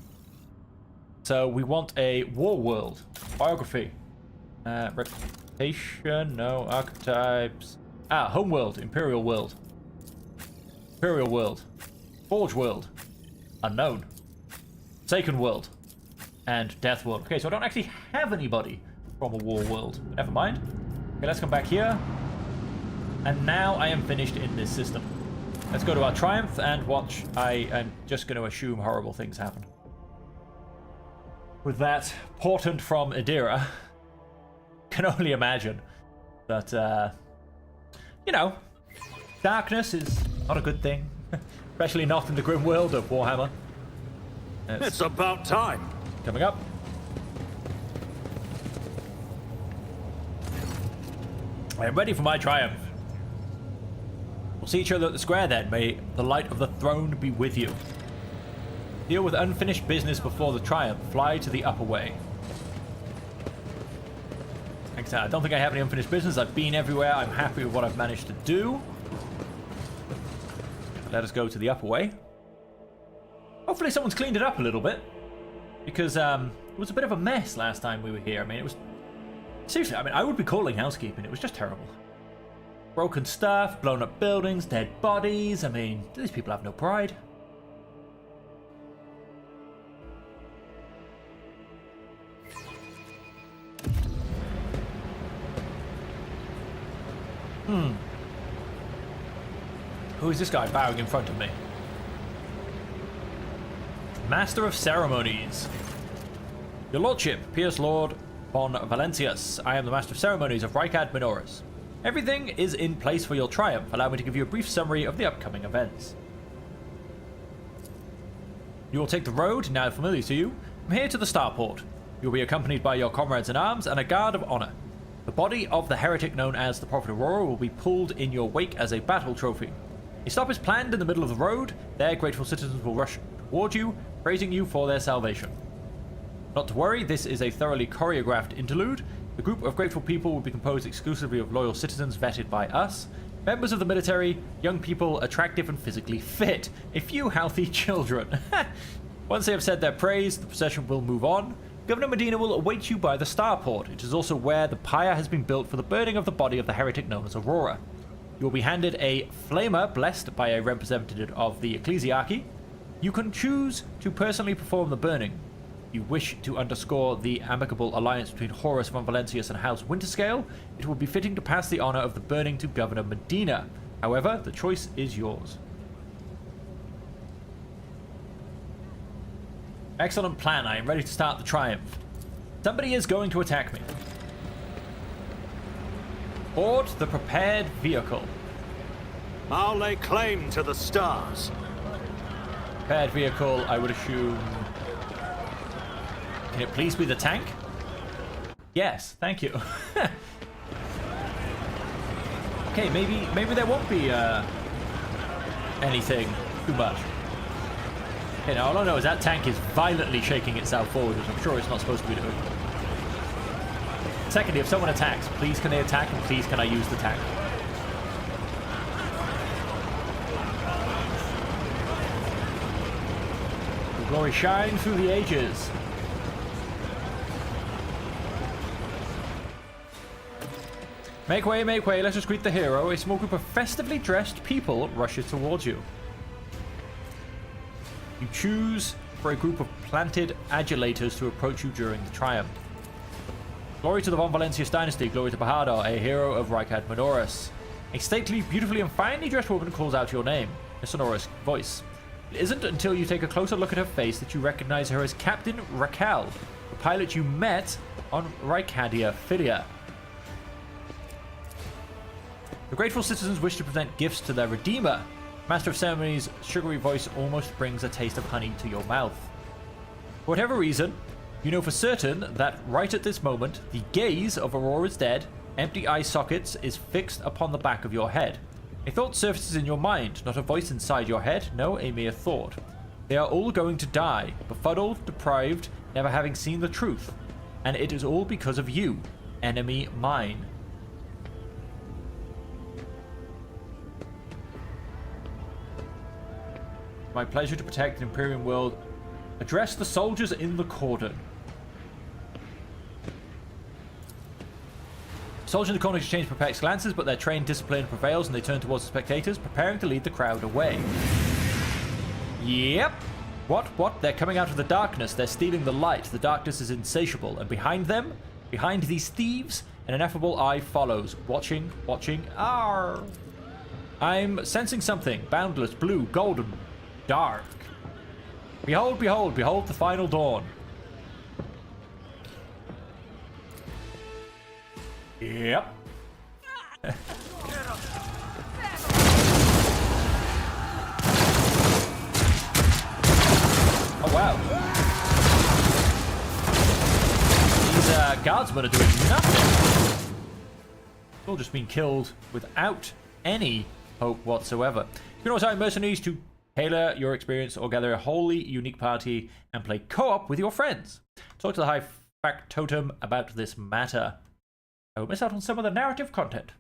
So we want a war world. Biography. Reputation, no. Archetypes. Home world. Imperial world. Imperial world. Forge world. Unknown. Forsaken world. And death world. Okay, so I don't actually have anybody from a war world. Never mind. Okay, let's come back here. And now I am finished in this system. Let's go to our triumph and watch. I am just going to assume horrible things happen. With that portent from Idira, can only imagine that, you know, darkness is not a good thing. Especially not in the grim world of Warhammer. It's about time. Coming up. I am ready for my triumph. We'll see each other at the square then. May the light of the throne be with you. Deal with unfinished business before the triumph. Fly to the upper way. Like I said, I don't think I have any unfinished business. I've been everywhere. I'm happy with what I've managed to do. Let us go to the upper way. Hopefully someone's cleaned it up a little bit. Because it was a bit of a mess last time we were here. I mean, it was... Seriously, I mean, I would be calling housekeeping. It was just terrible. Broken stuff, blown up buildings, dead bodies. I mean, these people have no pride. Who is this guy bowing in front of me? Master of Ceremonies. Your Lordship, Pierce Lord von Valentius. I am the Master of Ceremonies of Rykad Minoris. Everything is in place for your triumph. Allow me to give you a brief summary of the upcoming events. You will take the road, now familiar to you, from here to the starport. You will be accompanied by your comrades in arms and a guard of honor. The body of the heretic known as the Prophet Aurora will be pulled in your wake as a battle trophy. A stop is planned in the middle of the road. There, grateful citizens will rush toward you, praising you for their salvation. Not to worry, this is a thoroughly choreographed interlude. The group of grateful people will be composed exclusively of loyal citizens vetted by us, members of the military, young people, attractive and physically fit, a few healthy children. Once they have said their praise, the procession will move on. Governor Medina will await you by the starport. It is also where the pyre has been built for the burning of the body of the heretic known as Aurora. You will be handed a flamer blessed by a representative of the ecclesiarchy. You can choose to personally perform the burning. If you wish to underscore the amicable alliance between Horus von Valentius and House Winterscale, it will be fitting to pass the honor of the burning to Governor Medina. However, the choice is yours. Excellent plan. I am ready to start the triumph. Somebody is going to attack me. Board the prepared vehicle. I'll lay claim to the stars. Prepared vehicle, I would assume... Can it please be the tank? Yes, thank you. Okay, maybe there won't be anything too much. Okay, now all I know is that tank is violently shaking itself forward, which I'm sure it's not supposed to be doing. Secondly, if someone attacks, please can they attack and please can I use the tank? The glory shine through the ages. Make way, let us greet the hero. A small group of festively dressed people rushes towards you. You choose for a group of planted adulators to approach you during the triumph. Glory to the Von Valentius dynasty, glory to Bahadar, a hero of Rykad Minoris. A stately, beautifully and finely dressed woman calls out your name, a sonorous voice. It isn't until you take a closer look at her face that you recognize her as Captain Raquel, the pilot you met on Rykadia Filia. The grateful citizens wish to present gifts to their redeemer. Master of Ceremonies' sugary voice almost brings a taste of honey to your mouth. For whatever reason, you know for certain that right at this moment, the gaze of Aurora's dead, empty eye sockets is fixed upon the back of your head. A thought surfaces in your mind, not a voice inside your head, no, a mere thought. They are all going to die, befuddled, deprived, never having seen the truth. And it is all because of you, enemy mine. My pleasure to protect the Imperium world. Address the soldiers in the cordon. Soldiers in the corner exchange perplexed glances, but their trained discipline prevails and they turn towards the spectators, preparing to lead the crowd away. Yep. What? They're coming out of the darkness. They're stealing the light. The darkness is insatiable. And behind them, behind these thieves, an ineffable eye follows. Watching. Arr! I'm sensing something. Boundless, blue, golden, dark. Behold the final dawn. Yep. Oh wow. These guardsmen are doing nothing. All just been killed without any hope whatsoever. You can also hire mercenaries to tailor your experience or gather a wholly unique party and play co-op with your friends. Talk to the High Factotum about this matter. I will miss out on some of the narrative content.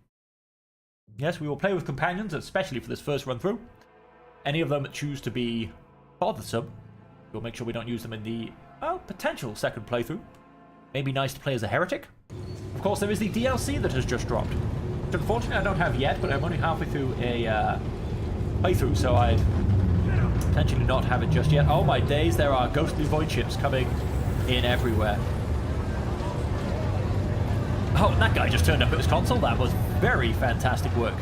Yes, we will play with companions, especially for this first run through. Any of them choose to be bothersome, we'll make sure we don't use them in the potential second playthrough. Maybe nice to play as a heretic. Of course, there is the DLC that has just dropped, which unfortunately I don't have yet, but I'm only halfway through a playthrough, so I'd potentially not have it just yet. Oh my days, there are ghostly void ships coming in everywhere. Oh, and that guy just turned up at his console. That was very fantastic work.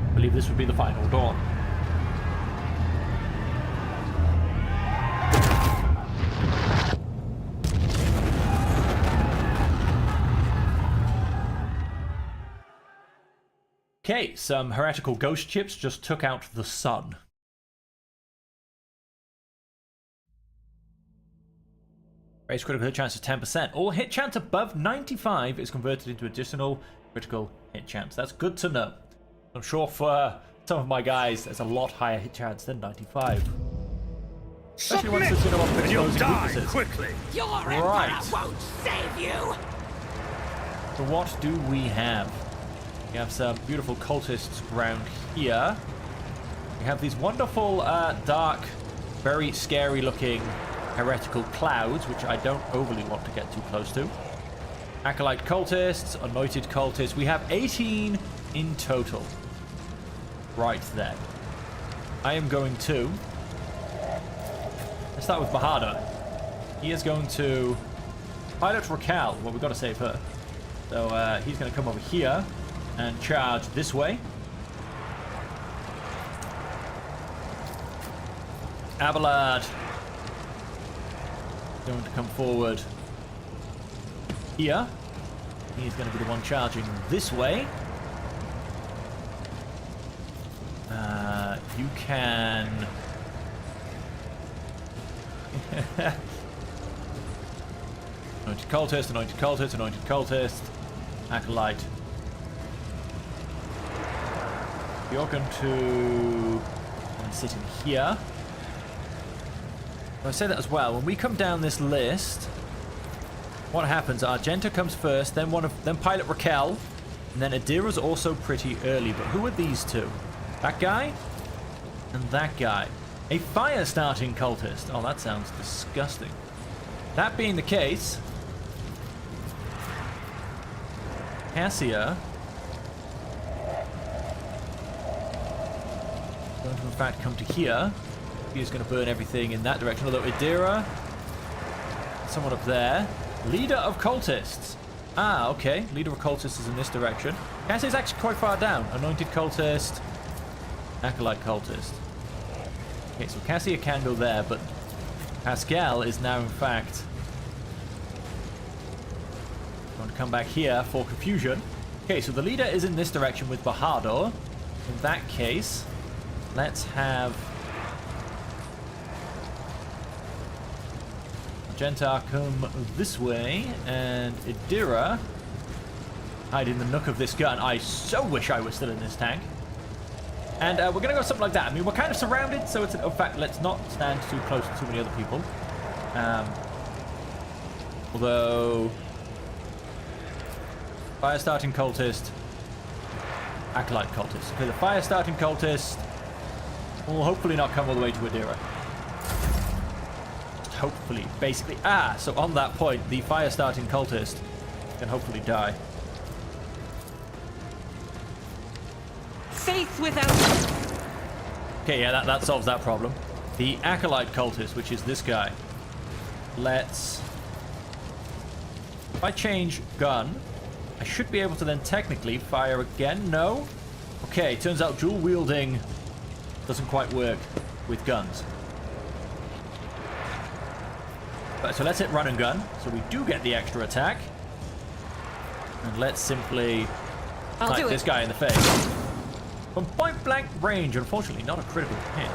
I believe this would be the final dawn. Okay, some heretical ghost ships just took out the sun. Raise critical hit chance of 10%. All hit chance above 95 is converted into additional critical hit chance. That's good to know. I'm sure for some of my guys, there's a lot higher hit chance than 95. Especially once it's and you'll die quickly. Your right. Emperor won't save you. So what do we have? We have some beautiful cultists around here. We have these wonderful, dark, very scary looking heretical clouds, which I don't overly want to get too close to. Acolyte cultists, anointed cultists. We have 18 in total. Right then. I am going to... Let's start with Bahadur. He is going to pilot Raquel. Well, we've got to save her. So he's going to come over here and charge this way. Abelard going to come forward here. He's going to be the one charging this way. You can... Anointed cultist, anointed cultist, anointed cultist. Acolyte. You're going to sit in here. I say that as well. When we come down this list, what happens? Argenta comes first, then Pilot Raquel, and then Adira's also pretty early. But who are these two? That guy and that guy. A fire starting cultist. Oh, that sounds disgusting. That being the case, Cassia going to in fact come to here. He's going to burn everything in that direction. Although Adira, someone up there. Leader of cultists. Ah, okay. Leader of cultists is in this direction. Cassia's actually quite far down. Anointed cultist. Acolyte cultist. Okay, so Cassia can go there, but Pascal is now in fact going to come back here for confusion. Okay, so the leader is in this direction with Bahadur. In that case, let's have Argenta come this way, and Adira hide in the nook of this gun. I so wish I was still in this tank. And we're going to go something like that. I mean, we're kind of surrounded, so it's... In fact, let's not stand too close to too many other people. Although... Fire starting cultist. Acolyte cultist. Okay, the fire starting cultist will hopefully not come all the way to Adira. Just hopefully. Basically. Ah, so on that point, the fire starting cultist can hopefully die. Faith without... Okay, yeah, that solves that problem. The Acolyte cultist, which is this guy. Let's... If I change gun, I should be able to then technically fire again. No? Okay, turns out dual wielding doesn't quite work with guns. But, so let's hit run and gun, so we do get the extra attack. And let's simply snipe this guy in the face. From point blank range, unfortunately, not a critical hit.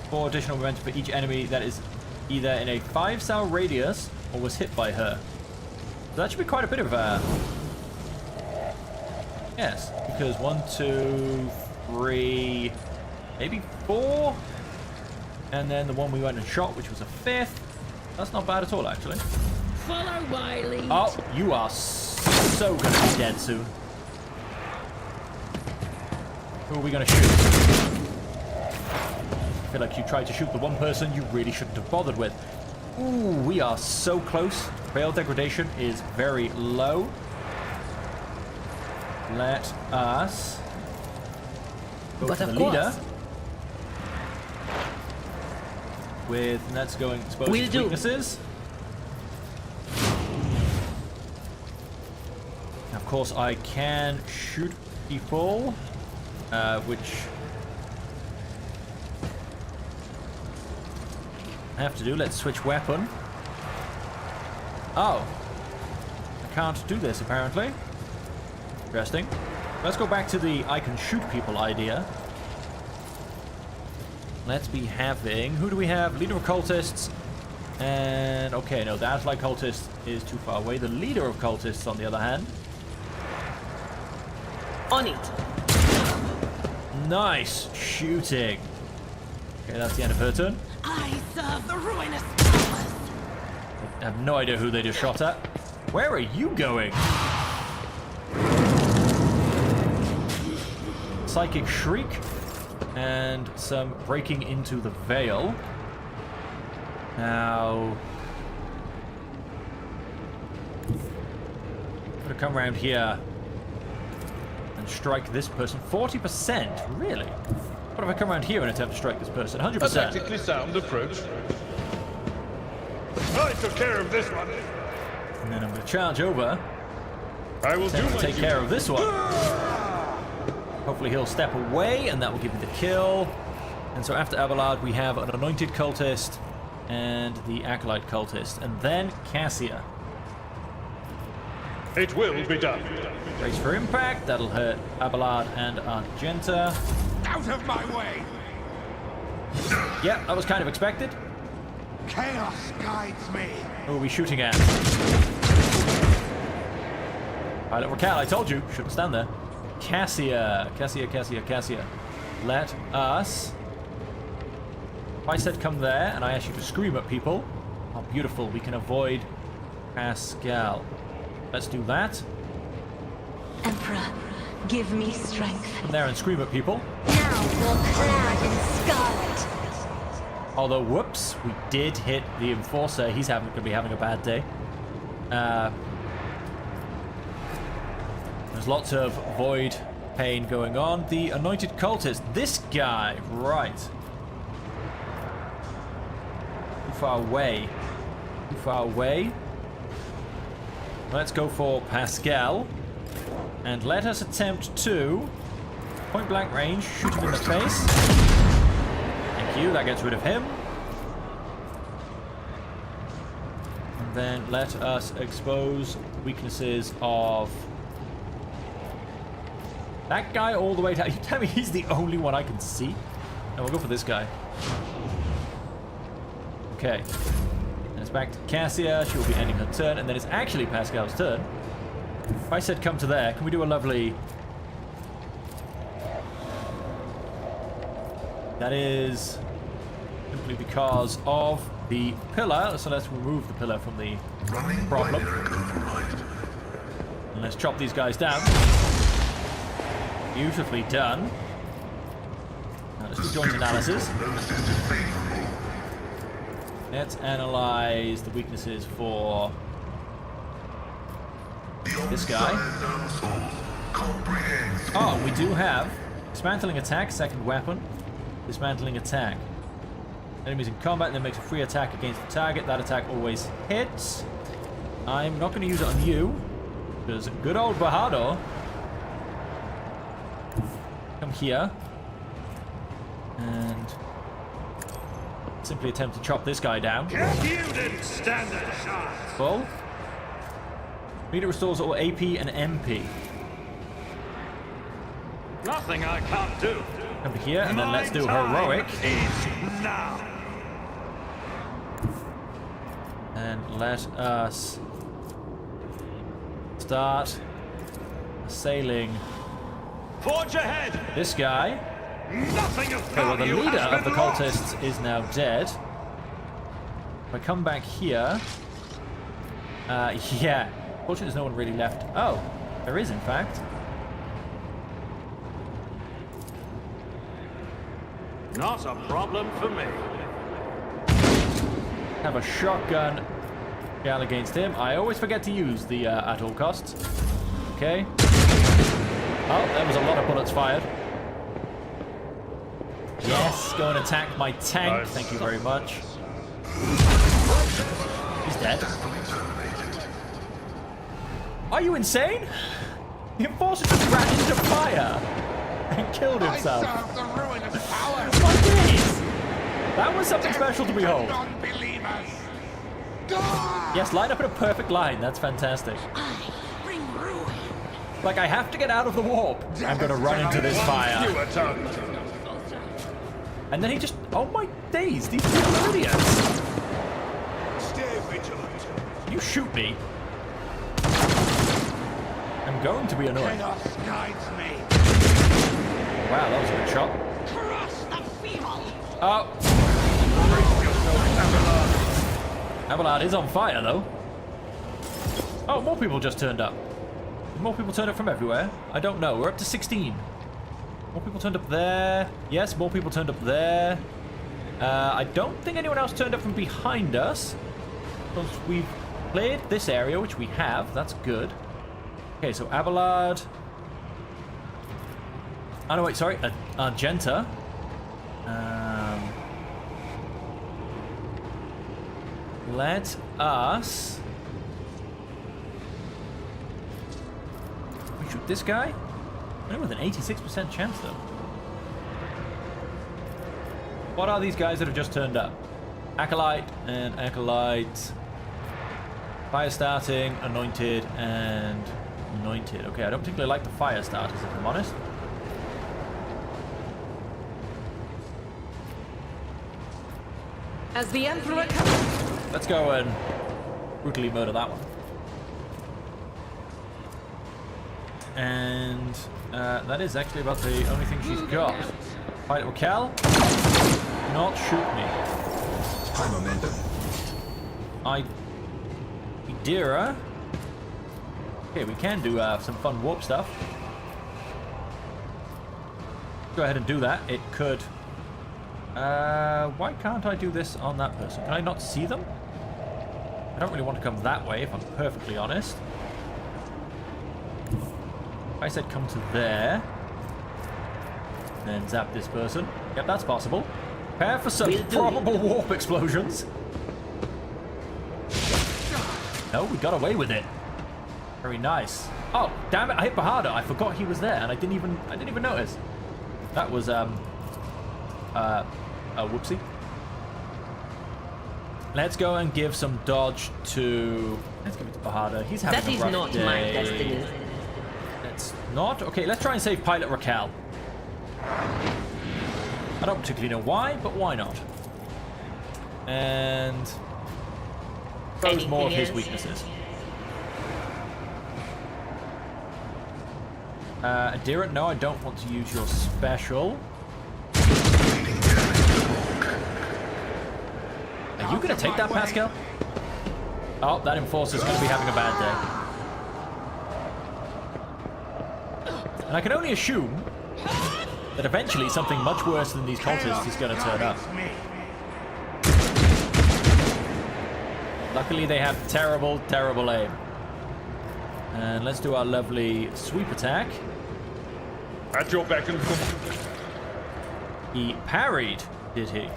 4 additional momentum for each enemy that is either in a 5-cell radius or was hit by her. That should be quite a bit of yes, because 1, 2, 3, maybe 4, and then the one we went and shot, which was a 5th. That's not bad at all, actually. Follow my lead. Oh, you are so gonna be dead soon. Who are we gonna shoot? I feel like you tried to shoot the one person you really shouldn't have bothered with. Ooh, we are so close. Rail degradation is very low. Let us go for the leader. With Nets going exposed to weaknesses. Of course, I can shoot people, which I have to do. Let's switch weapon. Oh, I can't do this apparently. Interesting. Let's go back to the I can shoot people idea. Let's be having... Who do we have? Leader of cultists. And... Okay, no, the Ally cultist is too far away. The leader of cultists, on the other hand. On it. Nice shooting. Okay, that's the end of her turn. I serve the ruinous powers. I have no idea who they just shot at. Where are you going? Psychic Shriek. And some breaking into the veil. Now... I'm gonna come around here and strike this person. 40%? Really? What if I come around here and attempt to strike this person? 100%. A tactically sound approach. I took care of this one. And then I'm going to charge over. I will do my take care of this one. Hopefully he'll step away, and that will give me the kill. And so after Abelard, we have an Anointed Cultist and the Acolyte Cultist. And then Cassia. It will be done. Brace for impact. That'll hurt Abelard and Argenta. Out of my way! Yeah, that was kind of expected. Chaos guides me. Who are we shooting at? Pilot Raquel, I told you. Shouldn't stand there. Cassia. Cassia. Let us... If I said come there, and I asked you to scream at people, how beautiful. We can avoid Pascal. Let's do that. Emperor, give me strength. Come there and scream at people. Now you're clad in scarlet. Although, whoops, we did hit the Enforcer. He's going to be having a bad day. There's lots of void pain going on. The Anointed Cultist. This guy. Right. Too far away. Too far away. Let's go for Pascal. And let us attempt to, point blank range, shoot him in the face. Thank you, that gets rid of him. And then let us expose weaknesses of that guy all the way down. You tell me he's the only one I can see? No, we'll go for this guy. Okay. And it's back to Cassia. She will be ending her turn. And then it's actually Pascal's turn. If I said come to there, can we do a lovely... That is simply because of the pillar. So let's remove the pillar from the problem. And let's chop these guys down. Beautifully done. Now let's do joint analysis. Let's analyze the weaknesses for this guy. Oh, we do have dismantling attack, second weapon. Dismantling attack. Enemies in combat, then makes a free attack against the target. That attack always hits. I'm not going to use it on you, because good old Bahadur. Come here. And simply attempt to chop this guy down. You didn't stand a chance. Full. Meter restores all AP and MP. Nothing I can't do. Come here, and then let's do heroic. Now. And let us start assailing Forge ahead! this guy. Nothing of Okay, well, the value leader has of the been lost. cultists is now dead. If I come back here... yeah. Fortunately, there's no one really left. Oh, there is, in fact. Not a problem for me. Have a shotgun gal against him. I always forget to use the at all costs. Okay. Oh, there was a lot of bullets fired. Yes, go and attack my tank. Nice. Thank you very much. He's dead. Are you insane? The enforcer just ran into fire and killed I himself. serve the ruin of power. My days! That was something special to behold. Non-believers. Die! Yes, line up in a perfect line. That's fantastic. Bring ruin. Like, I have to get out of the warp. I'm gonna run into this fire. Fewer tongues. And then he just... Oh my days, these people are idiots. Stay vigilant. You shoot me. I'm going to be annoying. Chaos guides me. Wow, that was a good shot. Crush the feeble. Oh. Abelard is on fire, though. Oh, more people just turned up. More people turned up from everywhere. I don't know. We're up to 16. More people turned up there. Yes, more people turned up there. I don't think anyone else turned up from behind us. Because we've cleared this area, which we have. That's good. Okay, so Abelard. Oh, no, wait, sorry. Argenta. Let us... We shoot this guy? Only with an 86% chance, though. What are these guys that have just turned up? Acolyte and Acolyte. Fire starting, anointed, and anointed. Okay, I don't particularly like the fire starters, if I'm honest. As the Emperor comes... Let's go and brutally murder that one. And that is actually about the only thing she's got. Fight Raquel. Do not shoot me. High momentum. Idira. Okay, we can do some fun warp stuff. Go ahead and do that. It could... why can't I do this on that person? Can I not see them? I don't really want to come that way, if I'm perfectly honest. I said come to there. Then zap this person. Yep, that's possible. Prepare for some probable warp explosions. No, we got away with it. Very nice. Oh, damn it, I hit Bahada. I forgot he was there, and I didn't even notice. That was, a whoopsie. Let's go and give some dodge to... Let's give it to Bahada. He's having a rough day. That is not my destiny. Let's not. Okay, let's try and save Pilot Raquel. I don't particularly know why, but why not? And... Throws more of his weaknesses. Adherent, no, I don't want to use your special. Are you going to take that, Pascal? Oh, that Enforcer's going to be having a bad day. And I can only assume that eventually something much worse than these cultists is going to turn up. Luckily, they have terrible, terrible aim. And let's do our lovely sweep attack. At your beck and call. He parried, did he?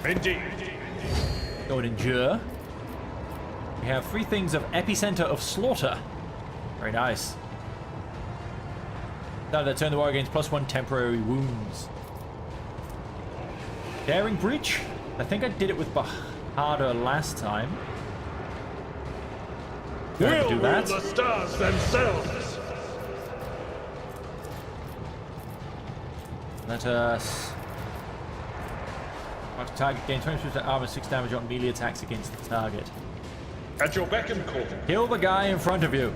Indeed. Go and endure. We have 3 things of Epicenter of Slaughter. Very nice. Now they turn the war against +1 temporary wounds. Daring Breach. I think I did it with Bahada last time. We'll do that. rule the stars themselves. Let us... Target gain 20% armor, 6 damage on melee attacks against the target. At your beck and call. Kill the guy in front of you.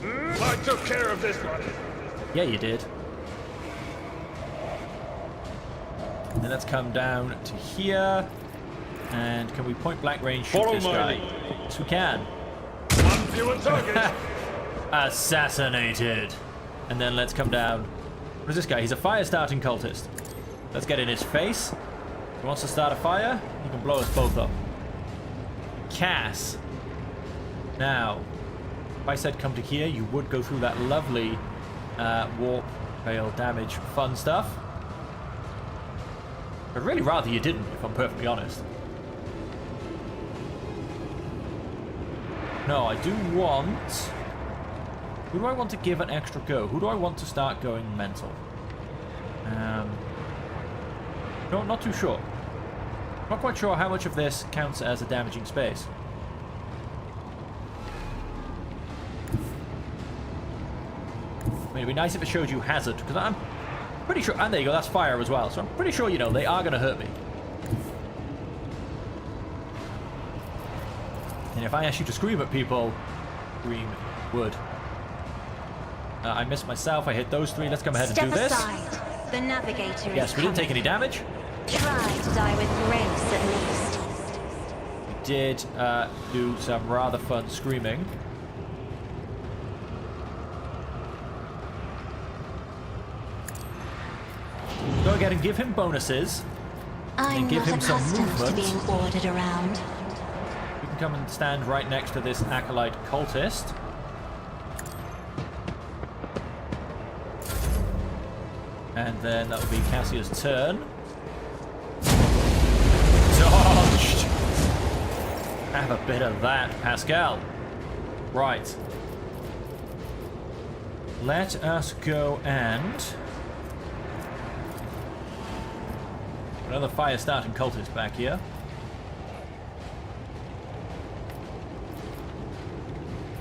I took care of this one. Yeah, you did. Then let's come down to here. And can we point blank range shoot Follow this my guy? lead. Yes, we can. One fewer target. Assassinated. And then let's come down. What is this guy? He's a fire starting cultist. Let's get in his face. If he wants to start a fire, he can blow us both up. Cass. Now, if I said come to here, you would go through that lovely warp, fail, damage, fun stuff. I'd really rather you didn't, if I'm perfectly honest. No, I do want... Who do I want to give an extra go? Who do I want to start going mental? No, not too sure. Not quite sure how much of this counts as a damaging space. I mean, it'd be nice if it showed you hazard, because I'm pretty sure... And there you go, that's fire as well. So I'm pretty sure, you know, they are going to hurt me. And if I ask you to scream at people, scream would. I missed myself. I hit those three. Let's come ahead and do this. Step aside. The navigator is Yes, we didn't take any damage. Try to die with grace, at least. We did do some rather fun screaming. Go again and give him bonuses. I'm give not him some accustomed to movement. being ordered around. You can come and stand right next to this acolyte cultist. And then that will be Cassia's turn. Dodged! Have a bit of that, Pascal. Right. Let us go and... Another fire starting cultist back here.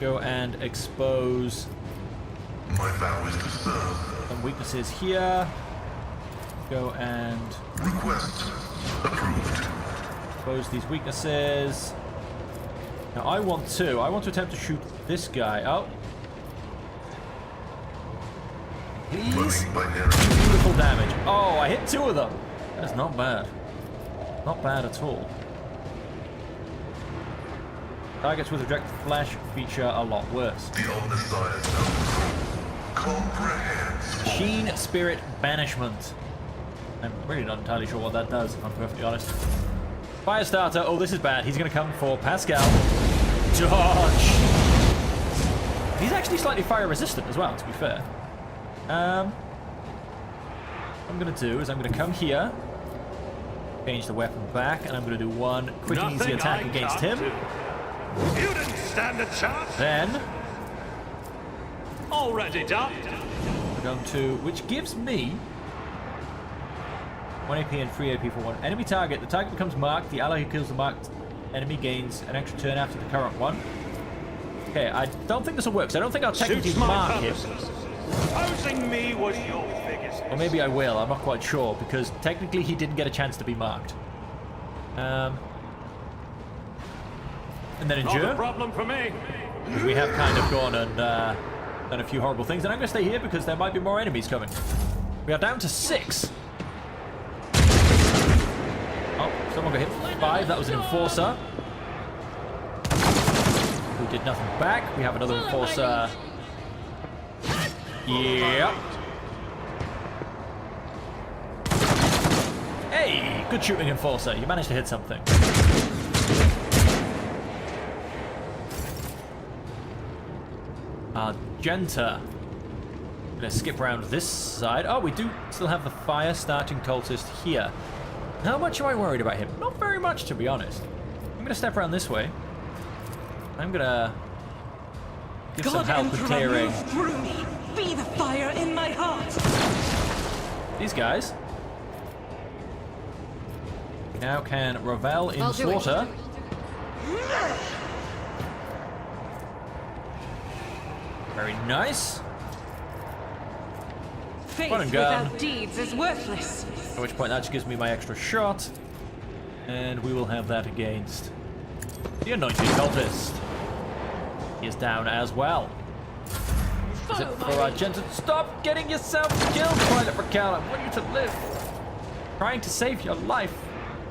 Go and expose... My vow is to serve. Some weaknesses here. Go and Request approved. expose these weaknesses. Now I want to attempt to shoot this guy. Oh. Please. Beautiful damage. Oh, I hit two of them. That's not bad. Not bad at all. Targets with direct flash feature a lot worse. The Omnissiah sounds comprehends. Machine Spirit Banishment. I'm really not entirely sure what that does, if I'm perfectly honest. Firestarter. Oh, this is bad. He's going to come for Pascal. Dodge. He's actually slightly fire resistant as well, to be fair. What I'm going to do is I'm going to come here, change the weapon back, and I'm going to do one quick and easy attack against him. You didn't stand a chance. Then Already done. we're going to, which gives me 1 AP and 3 AP for one enemy target. The target becomes marked. The ally who kills the marked enemy gains an extra turn after the current one. Okay, I don't think this will work, so I don't think I'll technically Suits my mark him. purposes. Opposing me was your biggest. Or maybe I will, I'm not quite sure, because technically he didn't get a chance to be marked. And then Not a endure. problem for me. We have kind of gone and done a few horrible things, and I'm going to stay here because there might be more enemies coming. We are down to 6. Oh, someone got hit for 5. That was an enforcer. Who did nothing back. We have another enforcer. Yeah. Hey, good shooting, enforcer. You managed to hit something. Argenta. Gonna skip around this side. Oh, we do still have the fire starting cultist here. How much am I worried about him? Not very much, to be honest. I'm gonna step around this way. I'm gonna give some help with clearing move through me. Be the fire in my heart. these guys. We now can revel in slaughter. Very nice. Faith Run and gun. without deeds is worthless. At which point that just gives me my extra shot. And we will have that against The anointed cultist. He is down as well. Is it for Argenta? Stop getting yourself killed, Pilot Raquel. I want you to live. Trying to save your life.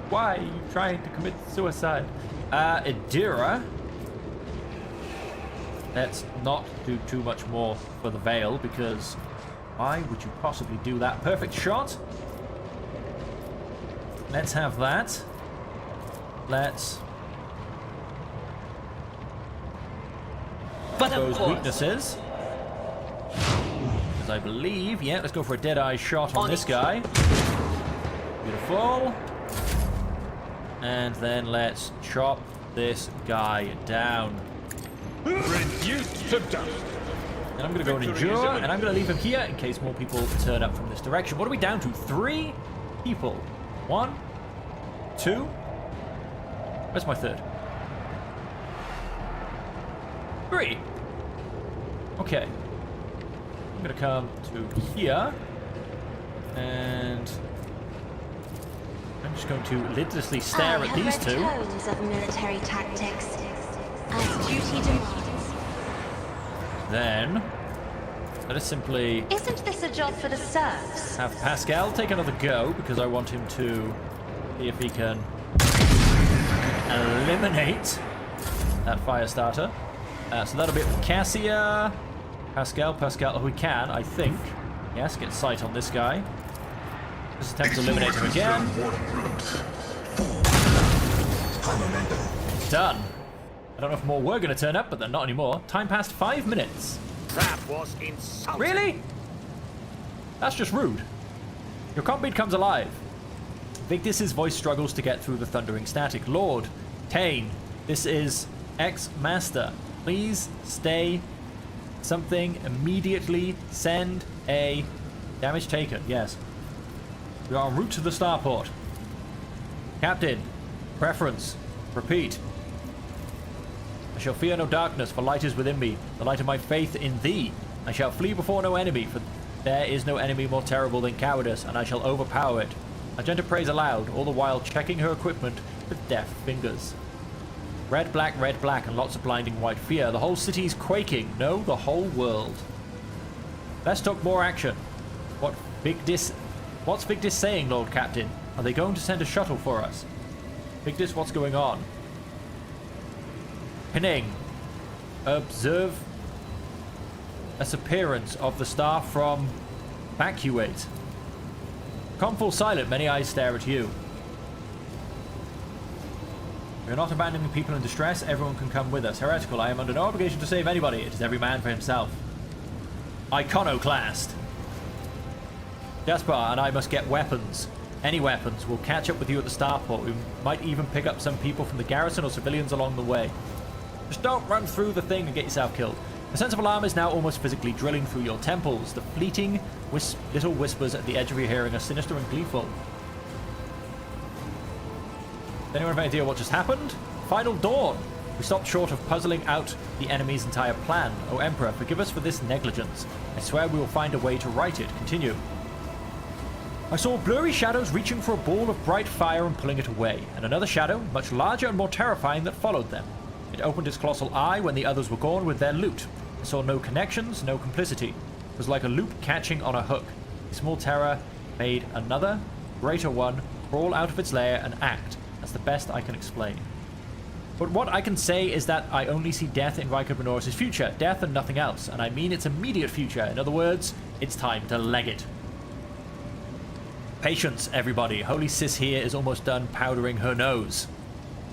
Why are you trying to commit suicide? Idira. Let's not do too much more for the Veil, because why would you possibly do that? Perfect shot. Let's have that. Let's... But those weaknesses. Because I believe... Yeah, let's go for a Deadeye shot on this guy. Beautiful. And then let's chop this guy down. Reduced to dust. And I'm going to go and endure, and I'm going to leave him here in case more people turn up from this direction. What are we down to? 3 people. 1, 2. Where's my third? 3. Okay. I'm going to come to here, and I'm just going to lidlessly stare at these two. Tones of military tactics, as duty demands. Then let us simply... Isn't this a job for the serfs? Have Pascal take another go, because I want him to see if he can eliminate that fire starter. So that'll be Cassia. Pascal, oh, we can, I think. Yes, get sight on this guy. Just attempt to eliminate him again. Done. I don't know if more were going to turn up, but they're not anymore. Time passed 5 minutes. That was insulting. Really? That's just rude. Your comrade comes alive. Victus's voice struggles to get through the thundering static. Lord, Tane, this is Ex-Master. Please stay. Something immediately. Send a damage taker. Yes. We are en route to the starport. Captain, preference. Repeat. I shall fear no darkness, for light is within me, the light of my faith in thee. I shall flee before no enemy, for there is no enemy more terrible than cowardice, and I shall overpower it. Argenta prays aloud, all the while checking her equipment with deft fingers. Red, black, and lots of blinding white fear. The whole city's quaking. No, the whole world. Let's talk more action. What's Victus saying, Lord Captain? Are they going to send a shuttle for us? Victus, what's going on? Pinning. Observe disappearance of the staff from evacuate. Come full silent, many eyes stare at you. We are not abandoning people in distress, everyone can come with us. Heretical, I am under no obligation to save anybody, it is every man for himself. Iconoclast. Jaspar and I must get weapons. Any weapons. We'll catch up with you at the starport. We might even pick up some people from the garrison or civilians along the way. Just don't run through the thing and get yourself killed. The sense of alarm is now almost physically drilling through your temples. The fleeting little whispers at the edge of your hearing are sinister and gleeful. Does anyone have any idea what just happened? Final dawn. We stopped short of puzzling out the enemy's entire plan. O Emperor, forgive us for this negligence. I swear we will find a way to right it. Continue. I saw blurry shadows reaching for a ball of bright fire and pulling it away, and another shadow, much larger and more terrifying, that followed them. It opened its colossal eye when the others were gone with their loot. I saw no connections, no complicity. It was like a loop catching on a hook. A small terror made another, greater one, crawl out of its lair and act. That's the best I can explain. But what I can say is that I only see death in Rykard Minoris' future. Death and nothing else. And I mean its immediate future. In other words, it's time to leg it. Patience, everybody. Holy Sis here is almost done powdering her nose.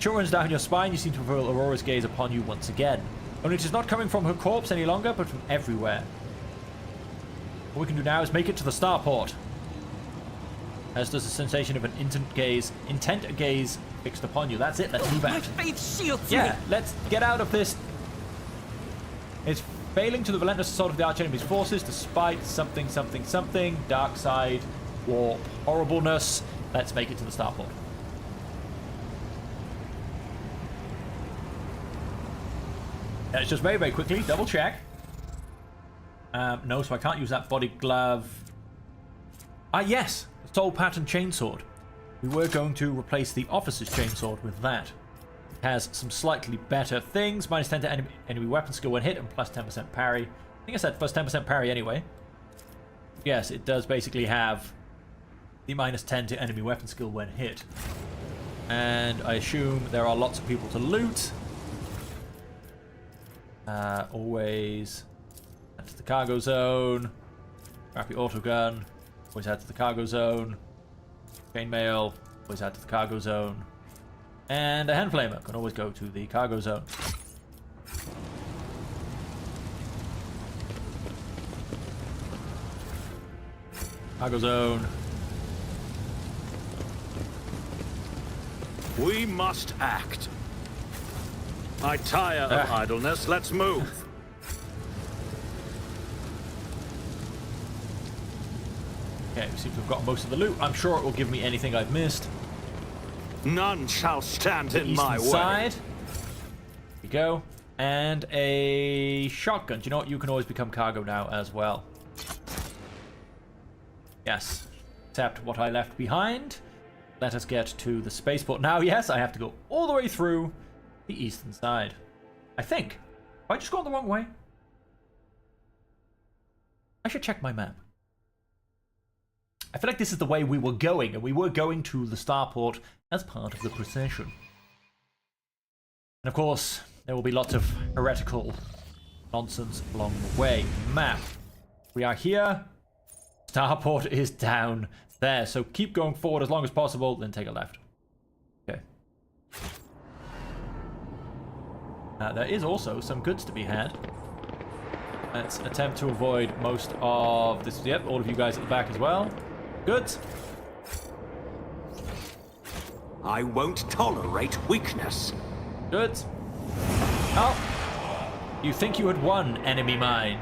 Chill runs down your spine. You seem to feel Aurora's gaze upon you once again. Only it is not coming from her corpse any longer, but from everywhere. What we can do now is make it to the starport. As does the sensation of an intent gaze fixed upon you. That's it. Let's move out. My faith shields Yeah, me. let's get out of this. It's failing to the relentless assault of the archenemy's forces, despite something, dark side, warp, horribleness. Let's make it to the starport. It's just very, very quickly double check. No, so I can't use that body glove. Ah, yes, the soul pattern chainsword. We were going to replace the officer's chainsword with that. has some slightly better things. Minus 10 to enemy weapon skill when hit and plus 10% parry. I think I said plus 10% parry anyway. Yes, it does basically have the minus 10 to enemy weapon skill when hit. And I assume there are lots of people to loot. Always add to the cargo zone. Crappy autogun. Always add to the cargo zone. Chainmail. Always add to the cargo zone. And a hand flamer can always go to the cargo zone. Cargo zone. We must act. I tire of idleness. Let's move. Okay, we seem to have got most of the loot. I'm sure it will give me anything I've missed. None shall stand in my way. Side. Here we go. And a shotgun. Do you know what? You can always become cargo now as well. Yes. Except what I left behind. Let us get to the spaceport. Now, yes, I have to go all the way through the eastern side. I think. Have I just gone the wrong way? I should check my map. I feel like this is the way we were going, and we were going to the starport as part of the procession. And of course, there will be lots of heretical nonsense along the way. Map. We are here. Starport is down there, so keep going forward as long as possible, then take a left. Okay. There is also some goods to be had. Let's attempt to avoid most of this. Yep, all of you guys at the back as well. Goods. I won't tolerate weakness. Goods. Oh! You think you had won, enemy mine.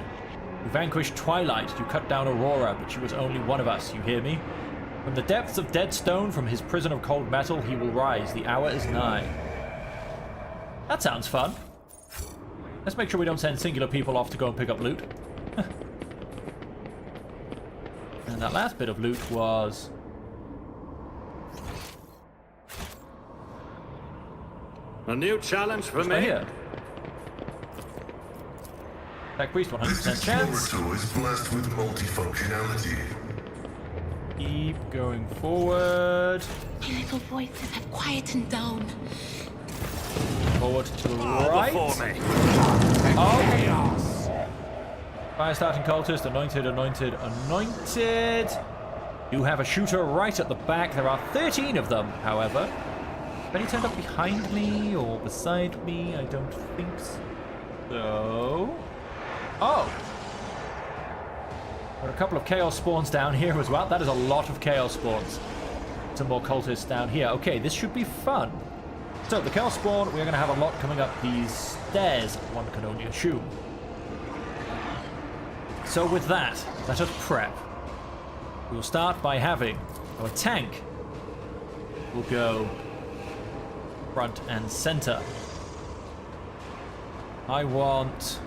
You vanquished Twilight, you cut down Aurora, but she was only one of us, you hear me? From the depths of dead stone, from his prison of cold metal, he will rise. The hour is nigh. That sounds fun. Let's make sure we don't send singular people off to go and pick up loot. And that last bit of loot was... a new challenge for me. Here. Attack Priest, 100% chance. Laboratory is blessed with multifunctionality. Keep going forward. My little voices have quietened down. Forward to the right. Before me. Oh! Fire starting cultist, anointed, anointed, anointed. You have a shooter right at the back. There are 13 of them, however. Have any turned up behind me or beside me? I don't think so. Oh! There are a couple of chaos spawns down here as well. That is a lot of chaos spawns. Some more cultists down here. Okay, this should be fun. So, the chaos spawn, we're going to have a lot coming up these stairs, one can only assume. So with that, let us prep. We will start by having our tank. We'll go front and center. I want...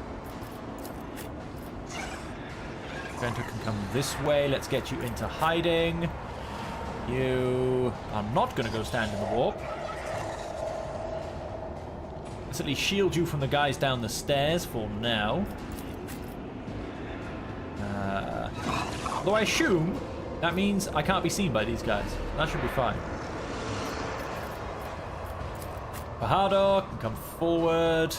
Venter can come this way. Let's get you into hiding. You are not going to go stand in the warp. Let's at least shield you from the guys down the stairs for now. Although I assume that means I can't be seen by these guys. That should be fine. Fajardo can come forward.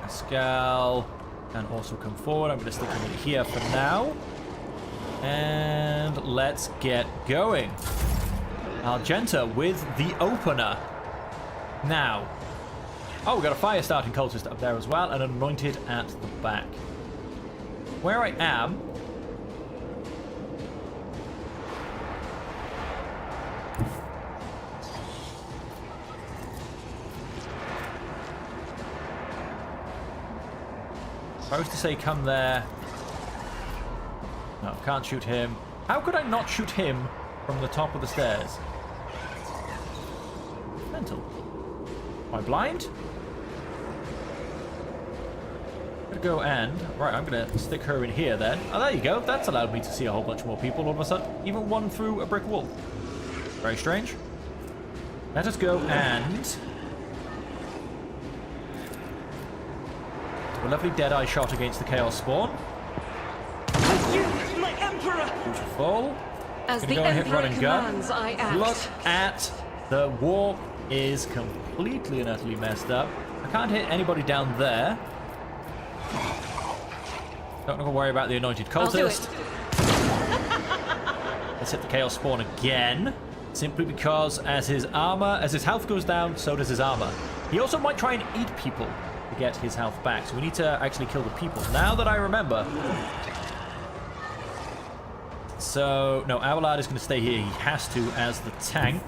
Pascal can also come forward. I'm going to stick him in here for now. And let's get going. Argenta with the opener. Now. Oh, we've got a fire starting cultist up there as well, and anointed at the back. Where I am... If I was to say come there... No, can't shoot him. How could I not shoot him from the top of the stairs? Mental. Am I blind? I'm gonna go and... Right, I'm gonna stick her in here then. Oh, there you go. That's allowed me to see a whole bunch more people all of a sudden. Even one through a brick wall. Very strange. Let us go and... a lovely Deadeye shot against the Chaos Spawn. You, my Emperor! Beautiful. As Gonna the go and hit Emperor run and gun. commands, I act. Look at the warp is completely and utterly messed up. I can't hit anybody down there. Don't have to worry about the anointed cultist. Let's hit the Chaos Spawn again. Simply because as his health goes down, so does his armor. He also might try and eat people to get his health back. So we need to actually kill the people. Now that I remember. So, no, Abelard is going to stay here. He has to as the tank.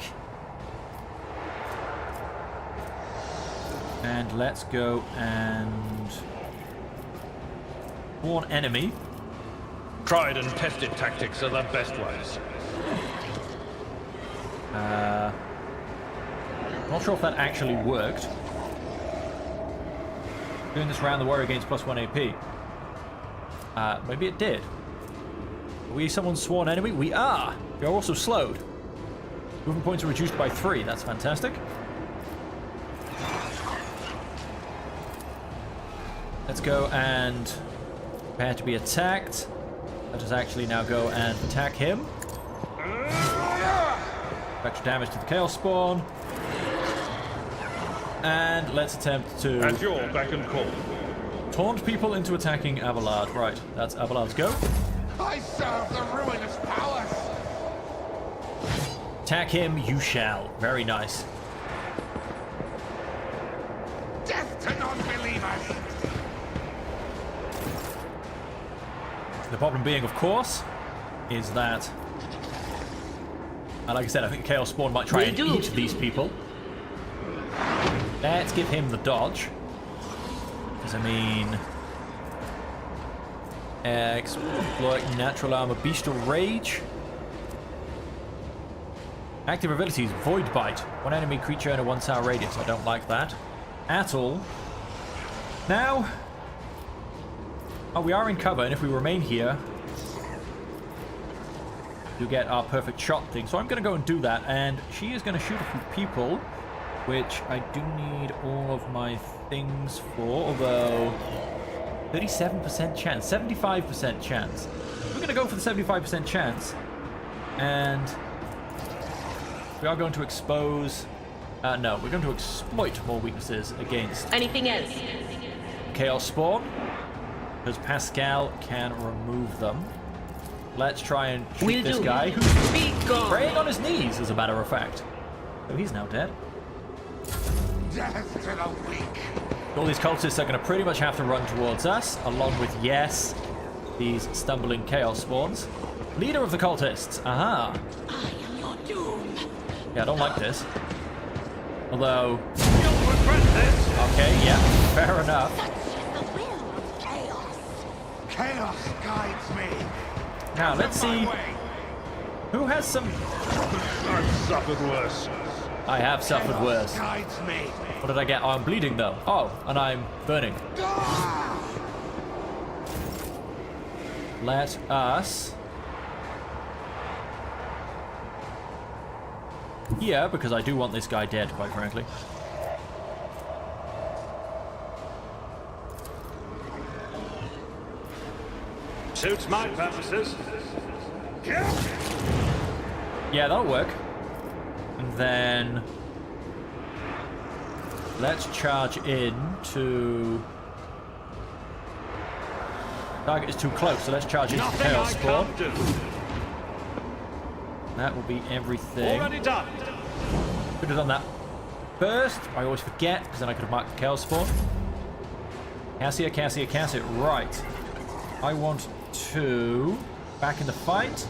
And let's go and... spawn enemy. Tried and tested tactics are the best ones. Not sure if that actually worked. Doing this round the warrior gains +1 AP. Maybe it did. Are we someone's sworn enemy? We are! We are also slowed. Movement points are reduced by 3. That's fantastic. Let's go and prepare to be attacked. Let us actually now go and attack him. Extra damage to the Chaos Spawn. And let's attempt to... At your beck and call. taunt people into attacking Abelard. Right, that's Abelard's go. I serve the ruinous powers. Attack him, you shall. Very nice. Death to non-believers. The problem being, of course, is that... like I said, I think Chaos Spawn might try and eat these people. Let's give him the dodge. Because, I mean... exploit natural armor, bestial rage. Active abilities, Void Bite. One enemy creature in a 1-star radius. I don't like that at all. Now... oh, we are in cover, and if we remain here... you get our perfect shot thing. So I'm going to go and do that, and she is going to shoot a few people, which I do need all of my things for, although 37% chance, 75% chance. We're going to go for the 75% chance, and we are going to expose... no, we're going to exploit more weaknesses against... anything else? Chaos Spawn, because Pascal can remove them. Let's try and shoot this guy who's praying on his knees, as a matter of fact. Oh, he's now dead. Death to the weak. All these cultists are going to pretty much have to run towards us, along with, yes, these stumbling Chaos Spawns. Leader of the cultists. Aha. I am your doom. Yeah, I don't like this. Although... You'll regret this. okay, yeah, fair enough. Such is the will of chaos. Chaos guides me. Now, let's see who has some... I've suffered worse. I have suffered worse. Guides me. What did I get? Oh, I'm bleeding, though. Oh, and I'm burning. Let us... here, because I do want this guy dead, quite frankly. Suits my purposes. Yeah, that'll work. And then... let's charge in to... target is too close, so let's charge into the Nothing Chaos I Spawn. can't do. That will be everything. Already done. Could have done that first. I always forget, because then I could have marked the Chaos Spawn. Cassia, Cassia, Cassia. Right. I want to... back in the fight.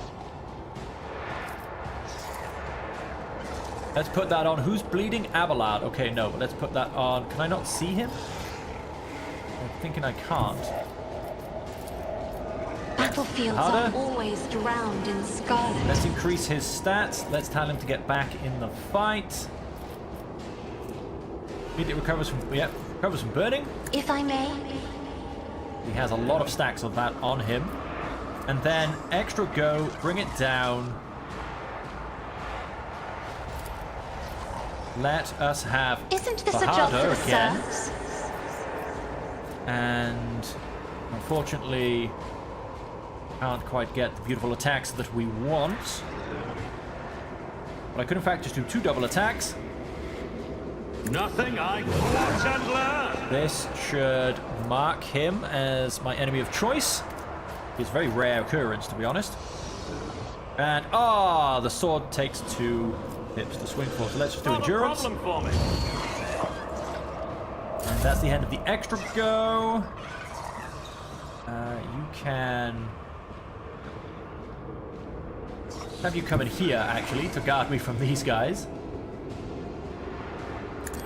Let's put that on. Who's bleeding? Abelard. Okay, no, but let's put that on. Can I not see him? I'm thinking I can't. Battlefields Harder. are always drowned in scarlet. Let's increase his stats. Let's tell him to get back in the fight. Immediately recovers from... yeah, recovers from burning. If I may. He has a lot of stacks of that on him. And then extra go, bring it down. let us have Isn't this a job for the again. serfs? And unfortunately, can't quite get the beautiful attacks that we want. But I could in fact just do 2 double attacks. Nothing I watch and learn. This should mark him as my enemy of choice. It's a very rare occurrence, to be honest. And the sword takes 2 hits to swing for. So let's just do endurance. Not a problem for me. And that's the end of the extra go. You can have you come in here actually to guard me from these guys.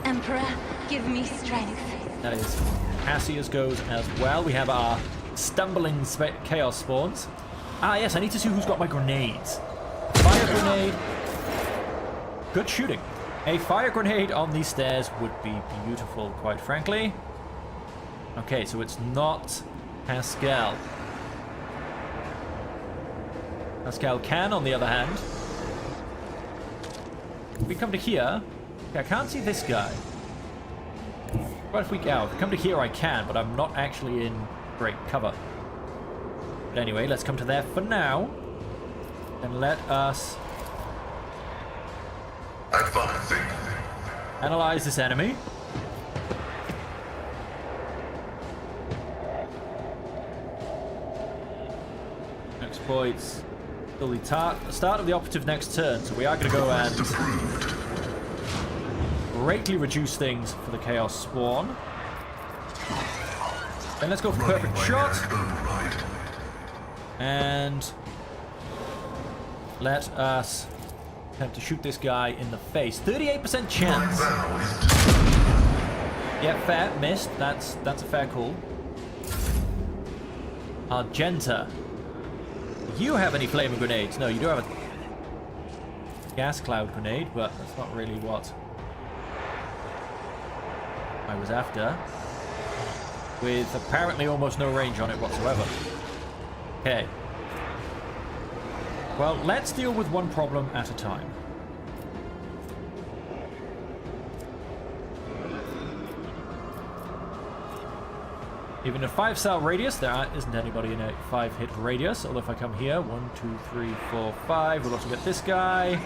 Emperor, give me strength. That is Cassius goes as well. We have our stumbling chaos spawns. Ah yes, I need to see who's got my grenades. Fire grenade. Good shooting. A fire grenade on these stairs would be beautiful, quite frankly. Okay, so it's not Pascal. Pascal can, on the other hand. If we come to here, I can't see this guy. But if we come to here, I can, but I'm not actually in great cover. But anyway, let's come to there for now. And let us Advancing. analyze this enemy. Exploits till the start of the operative next turn, so we are going to go and greatly reduce things for the Chaos Spawn. Then let's go for perfect shot. And let us attempt to shoot this guy in the face. 38% chance. Yeah, fair. Missed. That's a fair call. Argenta. Do you have any flaming grenades? No, you do have a gas cloud grenade, but that's not really what I was after. With apparently almost no range on it whatsoever. Okay. Well, let's deal with one problem at a time. Even a 5-cell radius, there isn't anybody in a 5-hit radius. Although if I come here, 1, 2, 3, 4, 5, we'll also get this guy.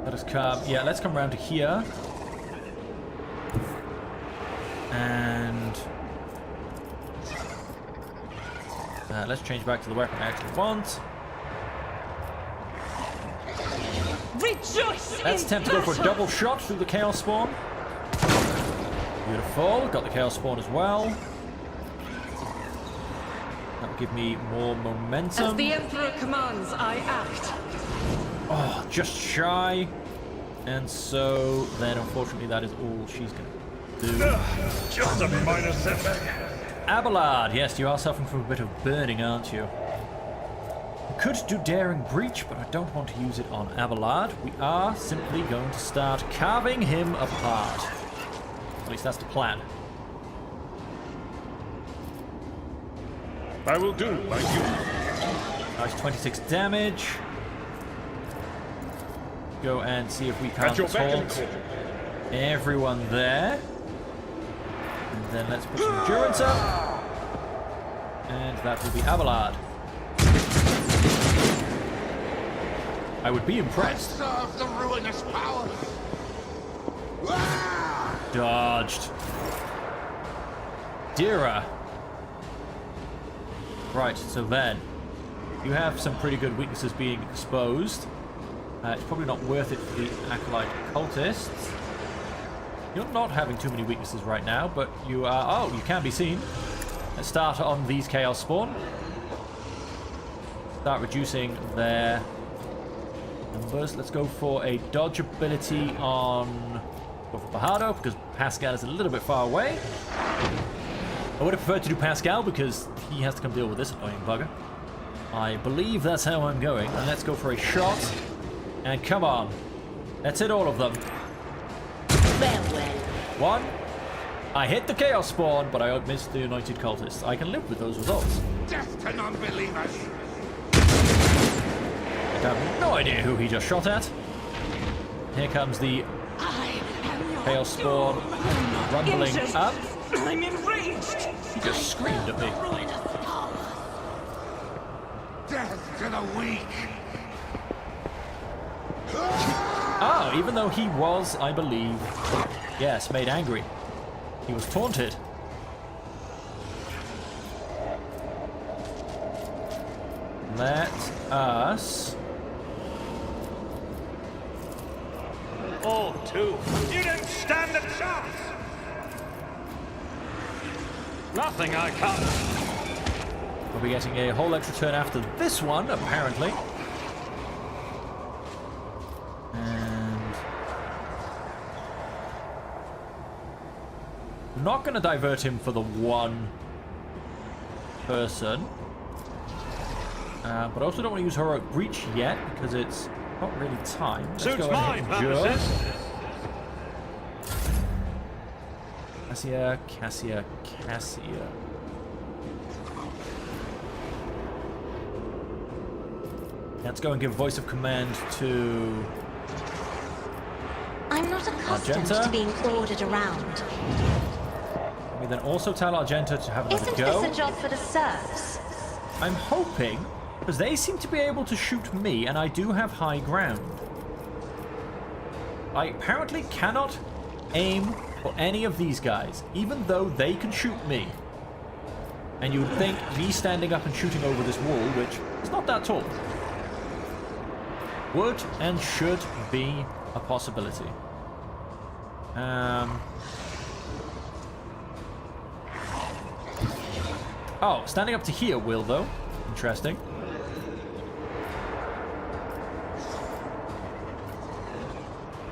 Let us come, yeah, let's come around to here. And let's change back to the weapon I actually want. Rejoice! Let's attempt to go for a double shot through the Chaos Spawn. Beautiful. Got the Chaos Spawn as well. That will give me more momentum. As the Emperor commands, I act. Oh, just shy. And so then, unfortunately, that is all she's going to do. Just a minor setback. Abelard. Yes, you are suffering from a bit of burning, aren't you? I could do Daring Breach, but I don't want to use it on Abelard. We are simply going to start carving him apart. At least that's the plan. I will do, thank you. Nice 26 damage. Go and see if we can't taunt everyone there. And then let's put some endurance up. And that will be Abelard. I would be impressed. Serve the ruinous powers. Dodged. Dira. Right, so then you have some pretty good weaknesses being exposed. It's probably not worth it for the Acolyte Cultists. You're not having too many weaknesses right now, but you are... Oh, you can be seen. Let's start on these Chaos Spawn. Start reducing their numbers. Let's go for a dodge ability on... Go for Fajardo, because Pascal is a little bit far away. I would have preferred to do Pascal, because he has to come deal with this annoying bugger. I believe that's how I'm going. And let's go for a shot. And come on. Let's hit all of them. One. I hit the Chaos Spawn, but I missed the Anointed Cultists. I can live with those results. Death to non-believers. I have no idea who he just shot at. Here comes the Chaos Spawn rumbling up. I'm enraged. He just screamed at me. Death to the weak. Oh, even though he was, I believe, yes, made angry. He was taunted. Let us... All two. You didn't stand a chance. Nothing I can't. We'll be getting a whole extra turn after this one, apparently. And... I'm not going to divert him for the one person. But I also don't want to use Heroic Breach yet, because it's not really time. Let's Suits go my ahead and purposes. Cassia. Let's go and give voice of command to... I'm not accustomed Argenta? to being ordered around. We then also tell Argenta to have another Isn't go. this a job for the serfs? I'm hoping, because they seem to be able to shoot me, and I do have high ground. I apparently cannot aim for any of these guys, even though they can shoot me. And you would think me standing up and shooting over this wall, which is not that tall, would and should be a possibility. Oh, standing up to here will, though. Interesting.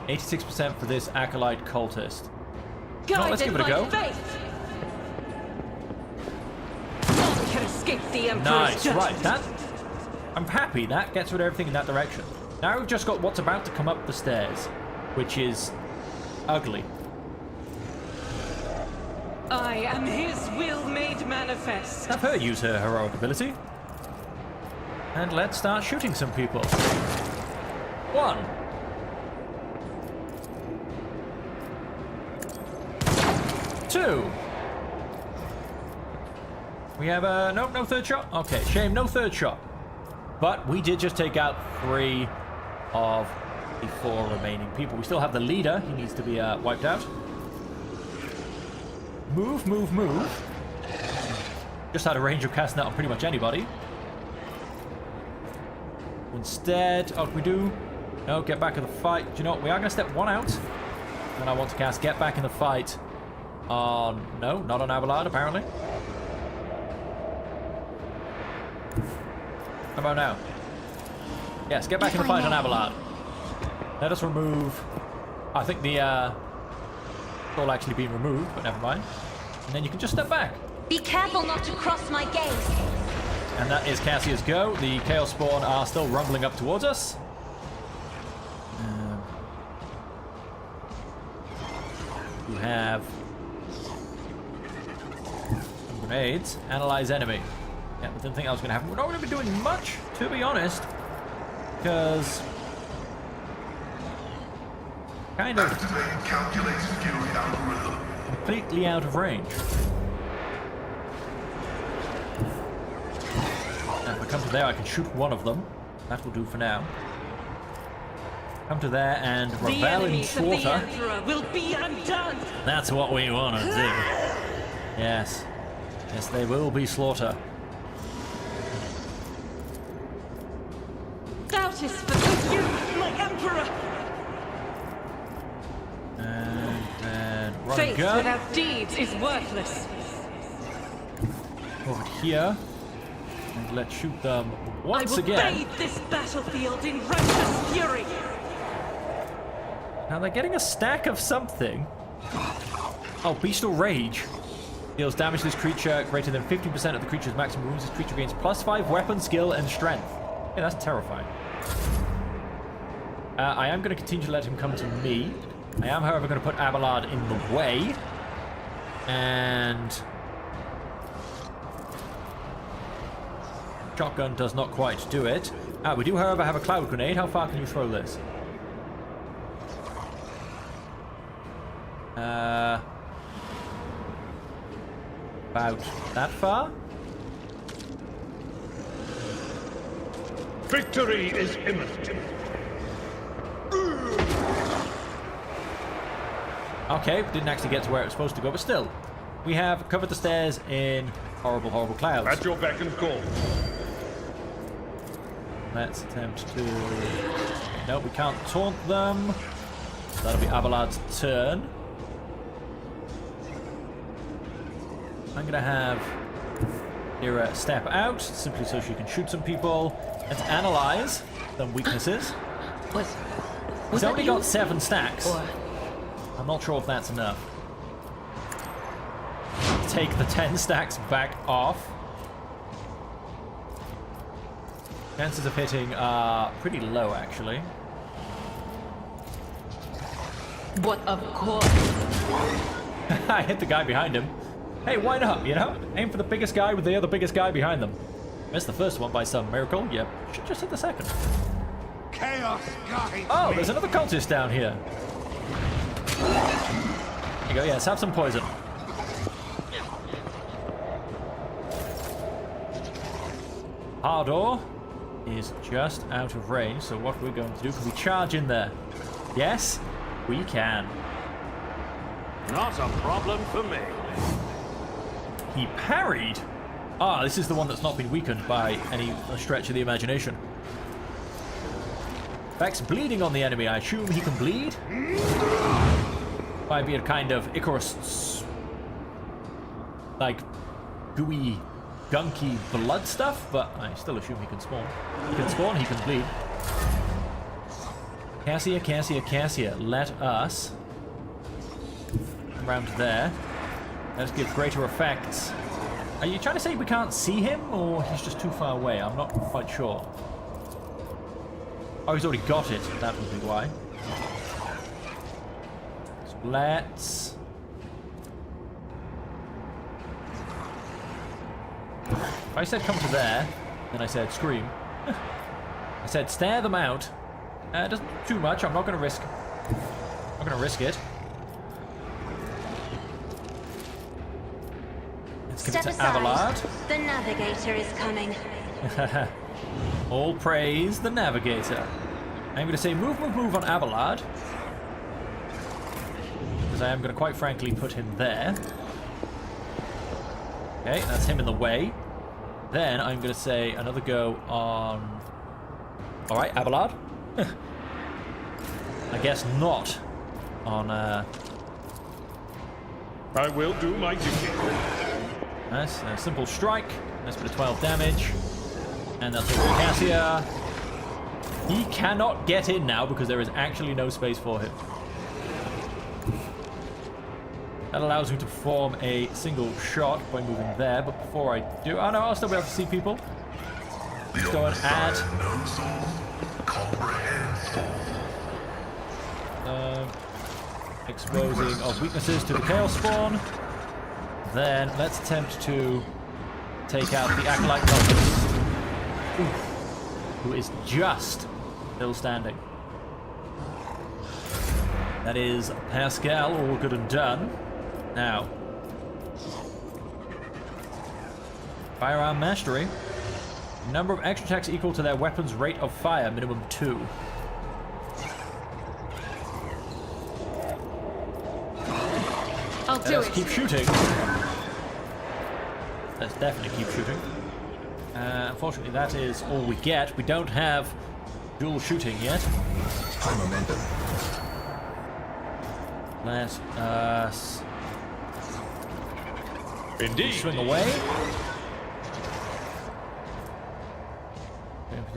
%86% for this Acolyte Cultist. No, let's give it a go. Faith. None can escape the Emperor's Nice, judgment. right. That, I'm happy. That gets rid of everything in that direction. Now we've just got what's about to come up the stairs, which is ugly. I am his will made manifest. Have her use her heroic ability. And let's start shooting some people. 1. 2. We have a... Nope, no third shot. Okay, shame, no third shot. But we did just take out 3 of the 4 remaining people. We still have the leader. He needs to be wiped out. Move, move, move. Just had a range of casting that on pretty much anybody. Instead, oh, we do... No, get back in the fight. Do you know what? We are going to step 1 out. And I want to cast Get Back in the Fight on... No, not on Abelard, apparently. How about now? Yes, Get Back in the Fight on Abelard. Let us remove... I think the... It's all actually been removed, but never mind. And then you can just step back. Be careful not to cross my gaze. And that is Cassia's go. The Chaos Spawn are still rumbling up towards us. You have some grenades. Analyze enemy. Yeah, but didn't think that was going to happen. We're not going to be doing much, to be honest, because kind of Activate calculated fury algorithm. completely out of range. And if I come to there, I can shoot one of them. That will do for now. Come to there and The revel in enemies of the slaughter. Emperor will be undone. That's what we want to do. Yes. Yes, they will be slaughter. Doubtest for you, my Emperor. And then run Faith gun without deeds is worthless. over here. And let's shoot them once I will again. bathe this battlefield in righteous fury. Now they're getting a stack of something. Oh, Bestial Rage. Deals damage to this creature greater than 50% of the creature's maximum wounds. This creature gains +5 weapon, skill, and strength. Yeah, that's terrifying. I am going to continue to let him come to me. I am, however, going to put Abelard in the way. And... Shotgun does not quite do it. We do, however, have a cloud grenade. How far can you throw this? About that far? Victory is imminent. Okay, didn't actually get to where it was supposed to go, but still. We have covered the stairs in horrible, horrible clouds. At your beck and call. Let's attempt to... No, we can't taunt them. That'll be Abelard's turn. I'm going to have Ira step out, simply so she can shoot some people. Let's analyze some weaknesses. He's only got 7 stacks. I'm not sure if that's enough. Take the 10 stacks back off. Chances of hitting are pretty low, actually. What of course? I hit the guy behind him. Hey, why not, you know? Aim for the biggest guy with the other biggest guy behind them. Missed the first one by some miracle. Yep, should just hit the second. Chaos guides Oh, me. there's another cultist down here. There you go, yes, have some poison. Ardor is just out of range, so what we're going to do, can we charge in there? Yes, we can. Not a problem for me. He parried? Ah, this is the one that's not been weakened by any stretch of the imagination. Vex bleeding on the enemy. I assume he can bleed? Might be a kind of Icarus... like, gooey, gunky blood stuff, but I still assume he can spawn. He can spawn, he can bleed. Cassia, Cassia, Cassia. Let us... around there. Let's give greater effects. Are you trying to say we can't see him, or he's just too far away? I'm not quite sure. Oh, he's already got it. That would be why. So let's... If I said come to there, then I said scream. I said stare them out. Doesn't do too much. I'm not going to risk... I'm not going to risk it. Step aside. The navigator is coming. All praise the navigator. I'm going to say move, move, move on Abelard. Because I am going to quite frankly put him there. Okay, that's him in the way. Then I'm going to say another go on... Alright, Abelard. I guess not on... I will do my duty. Nice, a simple strike. Nice bit of 12 damage. And that's over Cassia. He cannot get in now because there is actually no space for him. That allows me to perform a single shot by moving there, but before I do... Oh no, I'll still be able to see people. Let's go and add... exposing of weaknesses to the Chaos Spawn. Then let's attempt to take out the Acolyte Cultist, who is just still standing. That is Pascal, all good and done. Now, Firearm Mastery. Number of extra attacks equal to their weapon's rate of fire, minimum 2. I'll do Let's it. keep shooting. Let's definitely keep shooting. Unfortunately, that is all we get. We don't have dual shooting yet. High momentum. Let us Indeed. swing away.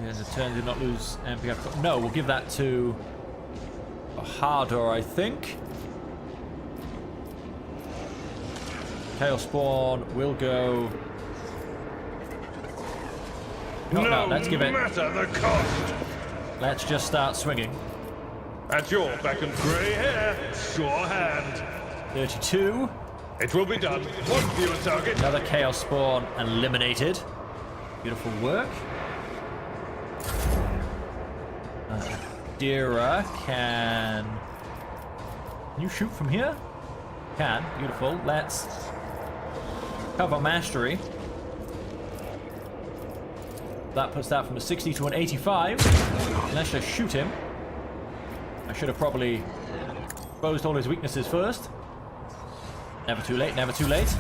As a turn, did not lose MPF. No, we'll give that to Hardor, I think. Chaos Spawn will go. No, let's give it. Matter the cost. Let's just start swinging. At your beck and grey hair, sure hand. 32. It will be done. One fewer target. Another Chaos Spawn eliminated. Beautiful work. Dira can you shoot from here? Can. Beautiful. Let's cover mastery. That puts that from a 60 to an 85. Let's just shoot him. I should have probably exposed all his weaknesses first. Never too late, never too late.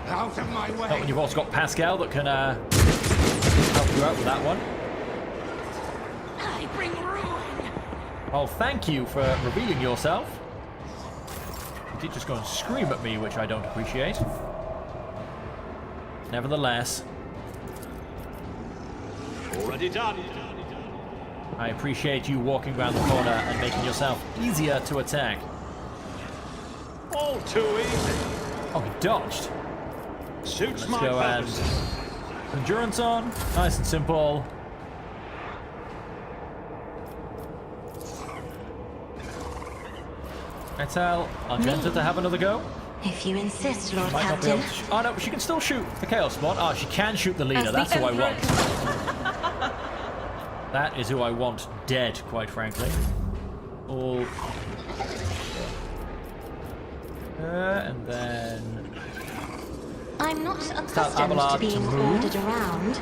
Out of my way! Not when you've also got Pascal that can help you out with that one. I bring ruin. Oh, thank you for revealing yourself. You did just go and scream at me, which I don't appreciate. Nevertheless, Already done. I appreciate you walking around the corner and making yourself easier to attack. All too easy. Oh, he dodged. Suits Let's my go and purposes. endurance on. Nice and simple. I tell Argenta to have another go. If you insist, Lord Might not be able Captain. to oh no, she can still shoot the Chaos Spawn. Oh, she can shoot the leader. As the That's who I Emperor want. That is who I want dead, quite frankly. All. And then. I'm not accustomed to Abelard to being move. ordered around.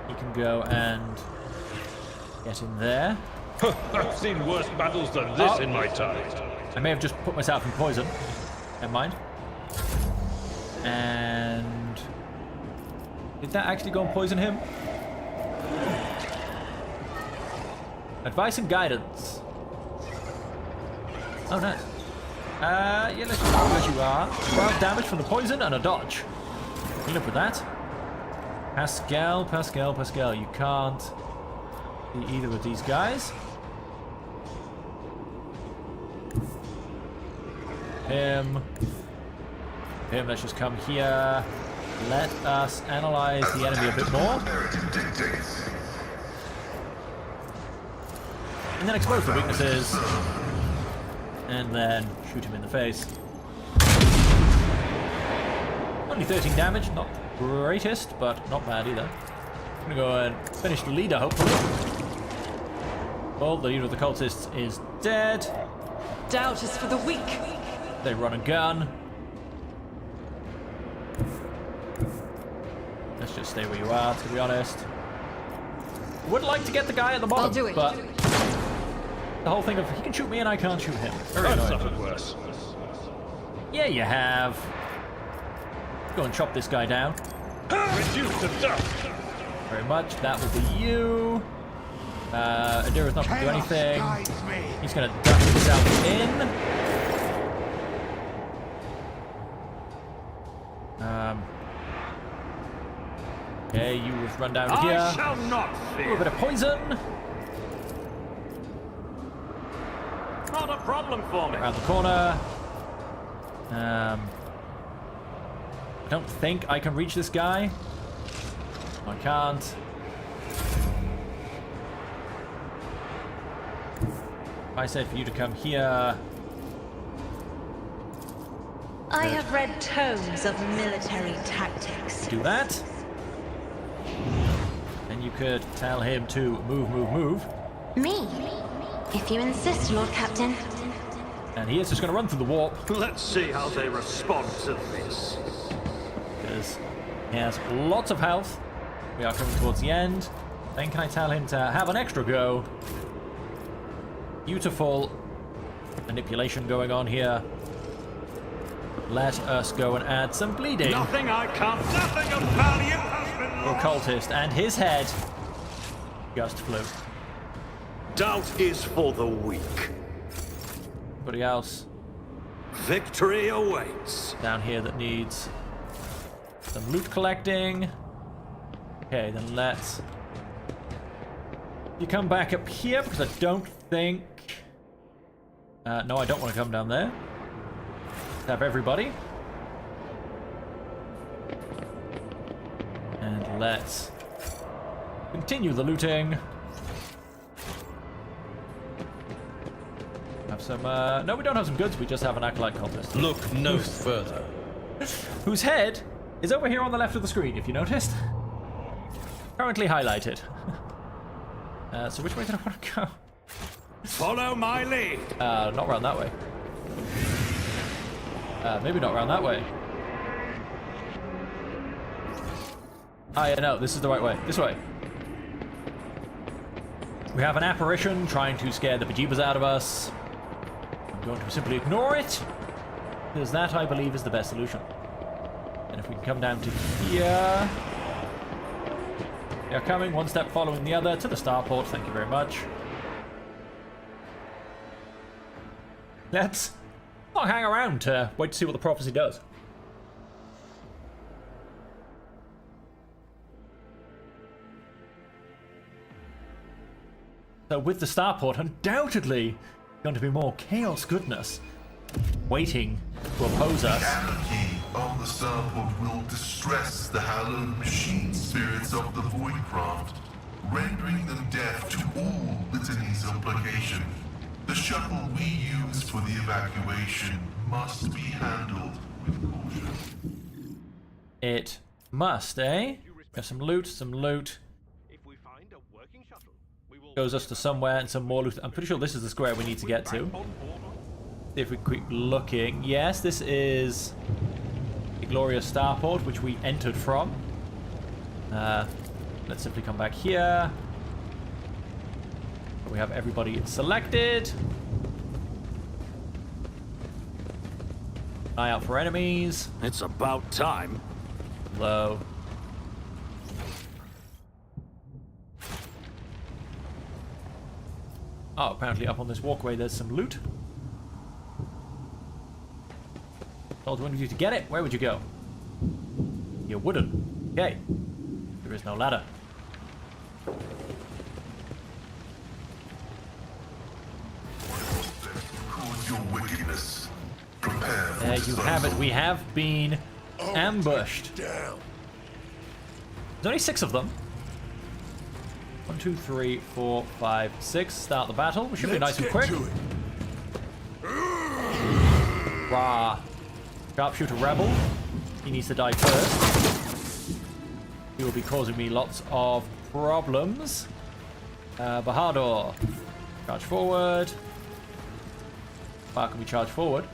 You can go and get in there. I've seen worse battles than this in my time. I may have just put myself in poison. Never mind. And did that actually go and poison him? Advice and guidance. Oh, nice. Yeah, let's just go as you are. 12 damage from the poison and a dodge. Clean up with that. Pascal. You can't be either of these guys. Him, let's just come here. Let us analyze the enemy a bit more. And then expose the weaknesses. And then shoot him in the face. Only 13 damage, not greatest, but not bad either. I'm gonna go and finish the leader, hopefully. Well, the leader of the cultists is dead. Doubt is for the weak. They run a gun. Let's just stay where you are, to be honest. Would like to get the guy at the bottom, I'll do it. but the whole thing of he can shoot me and I can't shoot him. Very I've annoying. suffered worse. Yeah, you have. Go and chop this guy down. Reduced to dust. Very much. That will be you. Adira's not going to do Chaos anything. guides me. He's going to duck himself in. Okay, you just run down here. I shall not A fear. little bit of poison. Not a problem for me. Around the corner. I don't think I can reach this guy. I can't. I said for you to come here. I have read tomes of military tactics. Do that. And you could tell him to move. Me? If you insist, Lord Captain. And he is just going to run through the warp Let's see how they respond to this. because he has lots of health. We are coming towards the end. Then can I tell him to have an extra go? Beautiful manipulation going on here. Let us go and add some bleeding. Nothing I can't. Nothing of value has been For lost. cultist, and his head just flew. Doubt is for the weak. Anybody else Victory awaits. down here that needs some loot collecting? Okay, then let's. You come back up here because I don't think. No, I don't want to come down there. Let's have everybody. And let's continue the looting. Have some, no, we don't have some goods, we just have an acolyte cultist. Look no further. Whose head is over here on the left of the screen, if you noticed. Currently highlighted. So which way did I want to go? Follow my lead. Not round that way. Maybe not round that way. Ah, yeah, no, this is the right way. This way. We have an apparition trying to scare the bejeebers out of us. I'm going to simply ignore it, because that, I believe, is the best solution. And if we can come down to here... They're coming, one step following the other, to the starport. Thank you very much. Let's not hang around to wait to see what the prophecy does. So with the starport, undoubtedly going to be more chaos goodness waiting to oppose us. The anarchy of the starport will distress the hallowed machine spirits of the Voidcraft, rendering them deaf to all litanies of placation. The shuttle we use for the evacuation must be handled with caution. It must, eh? We have some loot, Goes us to somewhere and some more loot. I'm pretty sure this is the square we need to get to. See if we keep looking. Yes, this is the glorious starport, which we entered from. Let's simply come back here. We have everybody selected. Eye out for enemies. It's about time. Low. Oh, apparently up on this walkway there's some loot. Told one of you to get it. Where would you go? You wouldn't. Okay. There is no ladder. Your wickedness. Prepare for There you have it. We have been ambushed. There's only 6 of them. 1, 2, 3, 4, 5, 6. Start the battle. We should be nice and quick. Rah. Sharpshooter rebel. He needs to die first. He will be causing me lots of problems. Bahadur. Charge forward. How can we charge forward?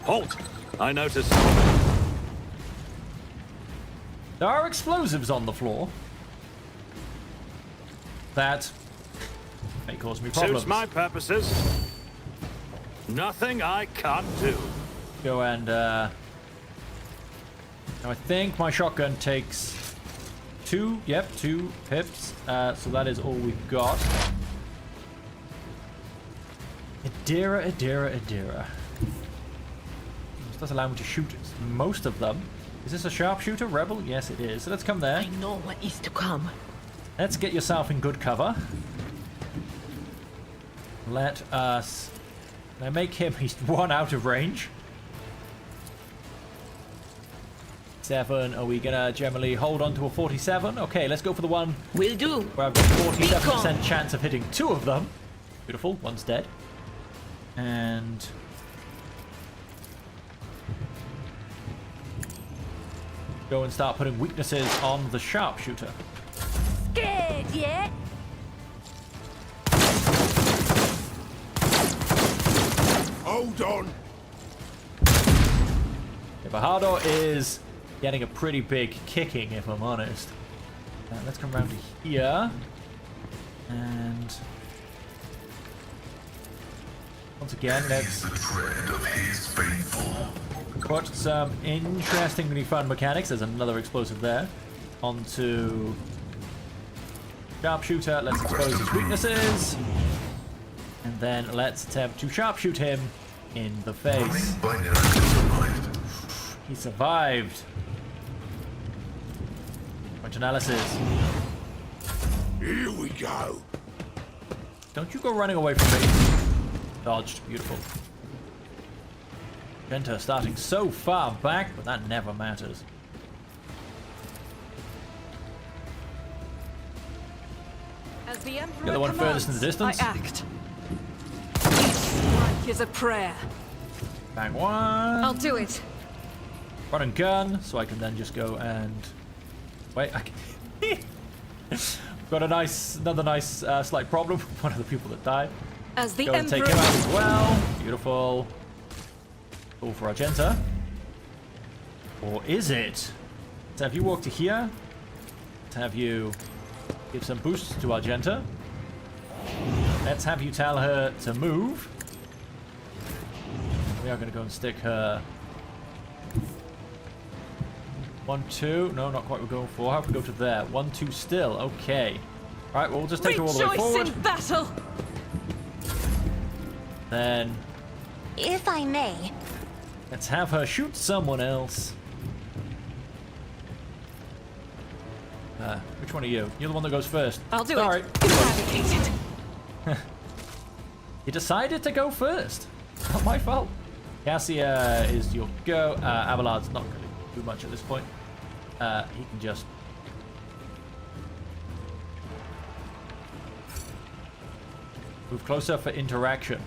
Halt! I noticed. There are explosives on the floor. That may cause me problems. Suits my purposes. Nothing I can't do. Go and, now I think my shotgun takes 2 pips. So that is all we've got. Adira. This does allow me to shoot most of them. Is this a sharpshooter rebel? Yes, it is. So let's come there. I know what is to come. Let's get yourself in good cover. Let us... Now make him... He's 1 out of range. 7. Are we gonna generally hold on to a 47? Okay, let's go for the one... Will do. Where I've got 47% chance of hitting 2 of them. Beautiful. 1's dead. And... go and start putting weaknesses on the sharpshooter. Scared yet? Hold on. Yeah, Bahadur is getting a pretty big kicking, if I'm honest. Let's come around to here. And... once again, let's... the tread of his faithful. put some interestingly fun mechanics. There's another explosive there. Onto sharpshooter. Let's expose his weaknesses. And then let's attempt to sharpshoot him in the face. He survived. Point analysis. Here we go. Don't you go running away from me. Dodged. Beautiful. Genta starting so far back, but that never matters. As the Emperor You're the one furthest in the commands, distance. I act. Each strike is a prayer. Bang one. I'll do it. Run and gun, so I can then just go and wait. I can got another nice slight problem. One of the people that died. As the Go and Emperor. take him out as well. Beautiful. All for Argenta. Or is it? Let's have you walk to here. Let's have you give some boosts to Argenta. Let's have you tell her to move. We are going to go and stick her. 1, 2. No, not quite what we're going for. How can we go to there? 1, 2 still. Okay. Right, well, we'll just take her all the way forward. Rejoice in battle. Then If I may. let's have her shoot someone else. Which one are you? You're the one that goes first. I'll do Sorry. it. Eradicated. You decided to go first. Not my fault. Cassia is your go. Abelard's not going to do much at this point. He can just... move closer for interaction.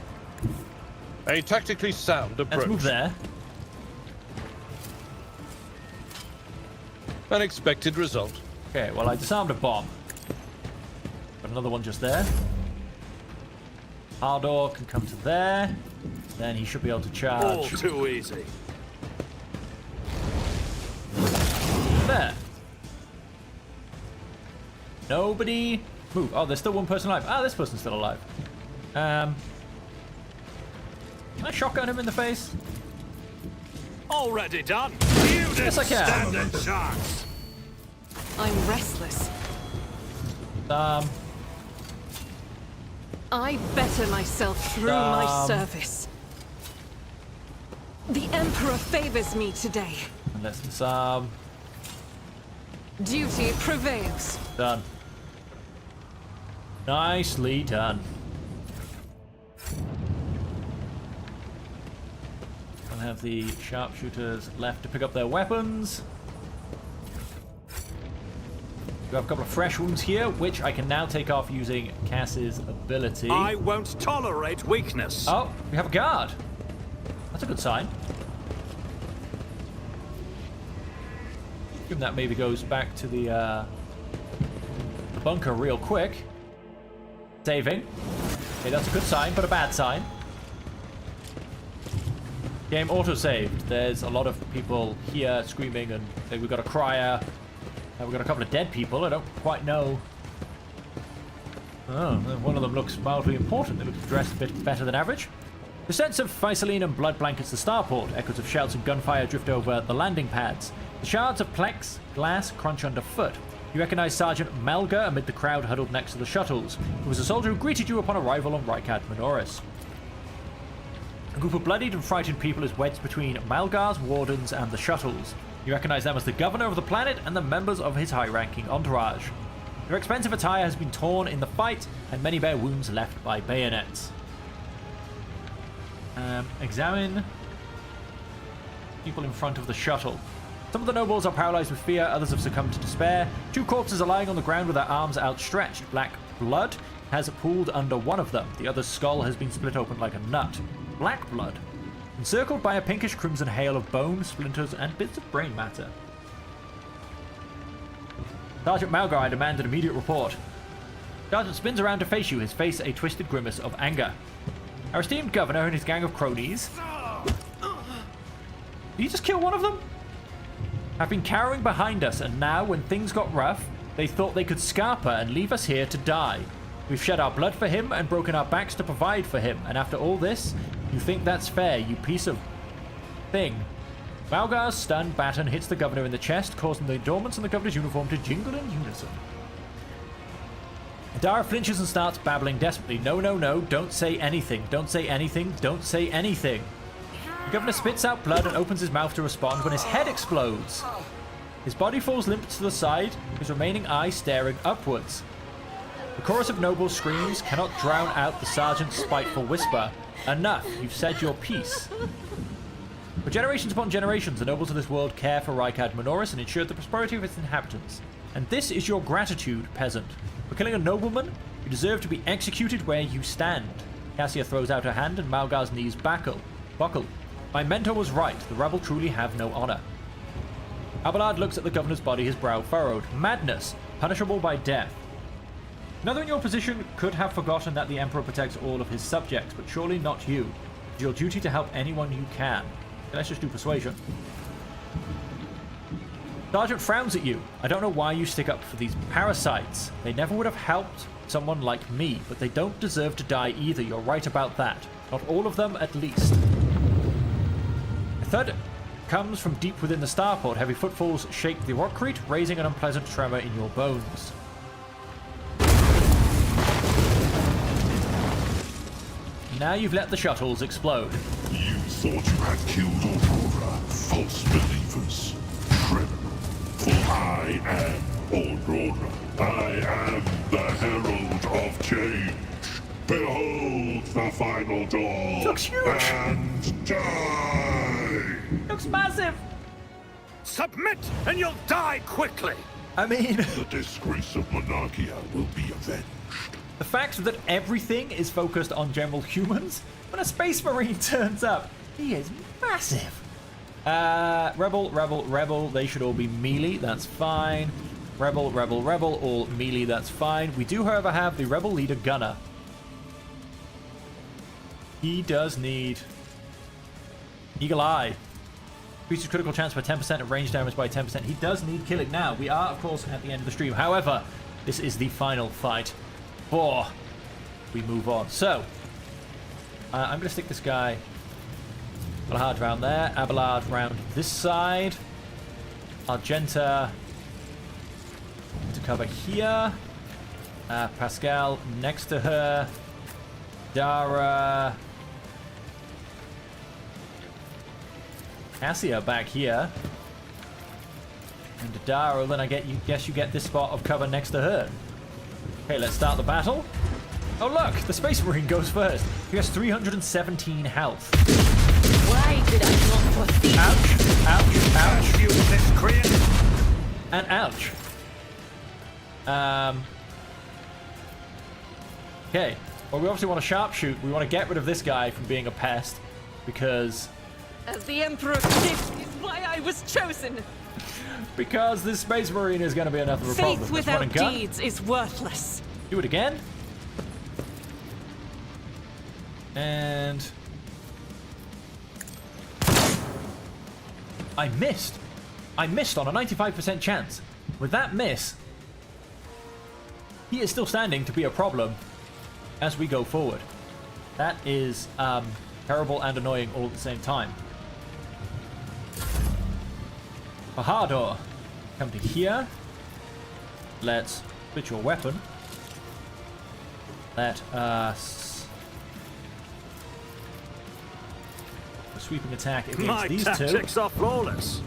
A tactically sound approach. Let's move there. Unexpected result. Okay, well, I disarmed a bomb. Got another one just there. Haldor can come to there. Then he should be able to charge. All too easy. There. Nobody move. Oh, there's still one person alive. Ah, this person's still alive. Can I shotgun him in the face? Already done. You didn't Yes, I can. stand a chance. I'm restless. I better myself through my service. The Emperor favors me today. And let's disarm. Duty prevails. Done. Nicely done. I'll have the sharpshooters left to pick up their weapons. We have a couple of fresh wounds here, which I can now take off using Cass's ability. I won't tolerate weakness. Oh, we have a guard. That's a good sign. Assume that maybe goes back to the bunker real quick. Saving. Okay, that's a good sign, but a bad sign. Game auto-saved. There's a lot of people here screaming, and we've got a crier. We've got a couple of dead people. I don't quite know. Oh, one of them looks mildly important. They look dressed a bit better than average. The sense of Physaline and blood blankets the starport. Echoes of shouts and gunfire drift over the landing pads. The shards of plex glass crunch underfoot. You recognize Sergeant Melga amid the crowd huddled next to the shuttles. It was a soldier who greeted you upon arrival on Rykad Minoris. A group of bloodied and frightened people is wedged between Malgar's wardens and the shuttles. You recognize them as the governor of the planet and the members of his high-ranking entourage. Their expensive attire has been torn in the fight, and many bear wounds left by bayonets. Examine people in front of the shuttle. Some of the nobles are paralyzed with fear, others have succumbed to despair. 2 corpses are lying on the ground with their arms outstretched. Black blood has pooled under one of them. The other's skull has been split open like a nut. Black blood. Encircled by a pinkish crimson hail of bone, splinters, and bits of brain matter. Sergeant Malgar, I demand an immediate report. Sergeant spins around to face you, his face a twisted grimace of anger. Our esteemed governor and his gang of cronies... Did you just kill one of them? Have been cowering behind us, and now, when things got rough, they thought they could scarper and leave us here to die. We've shed our blood for him and broken our backs to provide for him, and after all this, you think that's fair, you piece of thing. Malgar's stunned baton hits the governor in the chest, causing the adornments on the governor's uniform to jingle in unison. Dara flinches and starts babbling desperately. No, no, no, don't say anything, don't say anything, don't say anything. The governor spits out blood and opens his mouth to respond when his head explodes. His body falls limp to the side, his remaining eye staring upwards. The chorus of noble screams cannot drown out the sergeant's spiteful whisper. Enough, you've said your piece. For generations upon generations, the nobles of this world care for Rykad Minoris and ensure the prosperity of its inhabitants. And this is your gratitude, peasant. For killing a nobleman, you deserve to be executed where you stand. Cassia throws out her hand and Malgar's knees buckle. My mentor was right. The rebel truly have no honor. Abelard looks at the governor's body, his brow furrowed. Madness, punishable by death. Another in your position could have forgotten that the Emperor protects all of his subjects, but surely not you. It's your duty to help anyone you can. Okay, let's just do persuasion. Sergeant frowns at you. I don't know why you stick up for these parasites. They never would have helped someone like me, but they don't deserve to die either. You're right about that. Not all of them, at least. A thud comes from deep within the starport. Heavy footfalls shake the rockcrete, raising an unpleasant tremor in your bones. Now you've let the shuttles explode. You thought you had killed Aurora, false believers. Trip. For I am Aurora. I am the herald of change. Behold the final dawn. Looks huge. And die. Looks massive. Submit, and you'll die quickly. I mean, The disgrace of Monarchia will be avenged. the fact that everything is focused on general humans, when a space marine turns up, he is massive. Rebel, they should all be melee, that's fine. Rebel, all melee, that's fine. We do, however, have the rebel leader gunner. He does need Eagle Eye. Increases critical chance by 10% and range damage by 10%. He does need killing now. We are, of course, at the end of the stream. However, this is the final fight before we move on. So, I'm going to stick this guy Abelard round there. Abelard round this side. Argenta to cover here. Pascal next to her. Dara. Cassia back here. And Dara, then I guess you get this spot of cover next to her. Okay, let's start the battle. Oh look, the Space Marine goes first. He has 317 health. Why did I not foresee? Ouch. You miscreant. And ouch. Okay. Well, we obviously want to sharpshoot. We want to get rid of this guy from being a pest. Because... As the Emperor predicts, is why I was chosen. Because this Space Marine is going to be enough of a problem. Faith without deeds is worthless. Do it again. And... I missed. I missed on a 95% chance. With that miss, he is still standing to be a problem as we go forward. That is terrible and annoying all at the same time. Bahadur, come to here. Let's switch your weapon. Let us... a sweeping attack against these two. My tactics are flawless.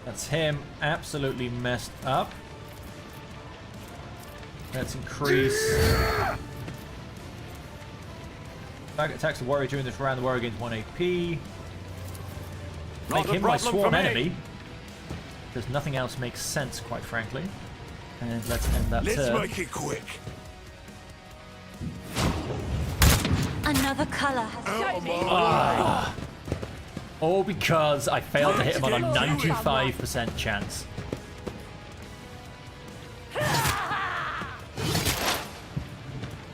That's him absolutely messed up. Let's increase... target attacks the warrior during this round. The warrior gains 1 AP. Make him my sworn enemy. Because nothing else makes sense, quite frankly. And let's end that turn. Let's make it quick. Another color has All because I failed to hit him on a 95% chance.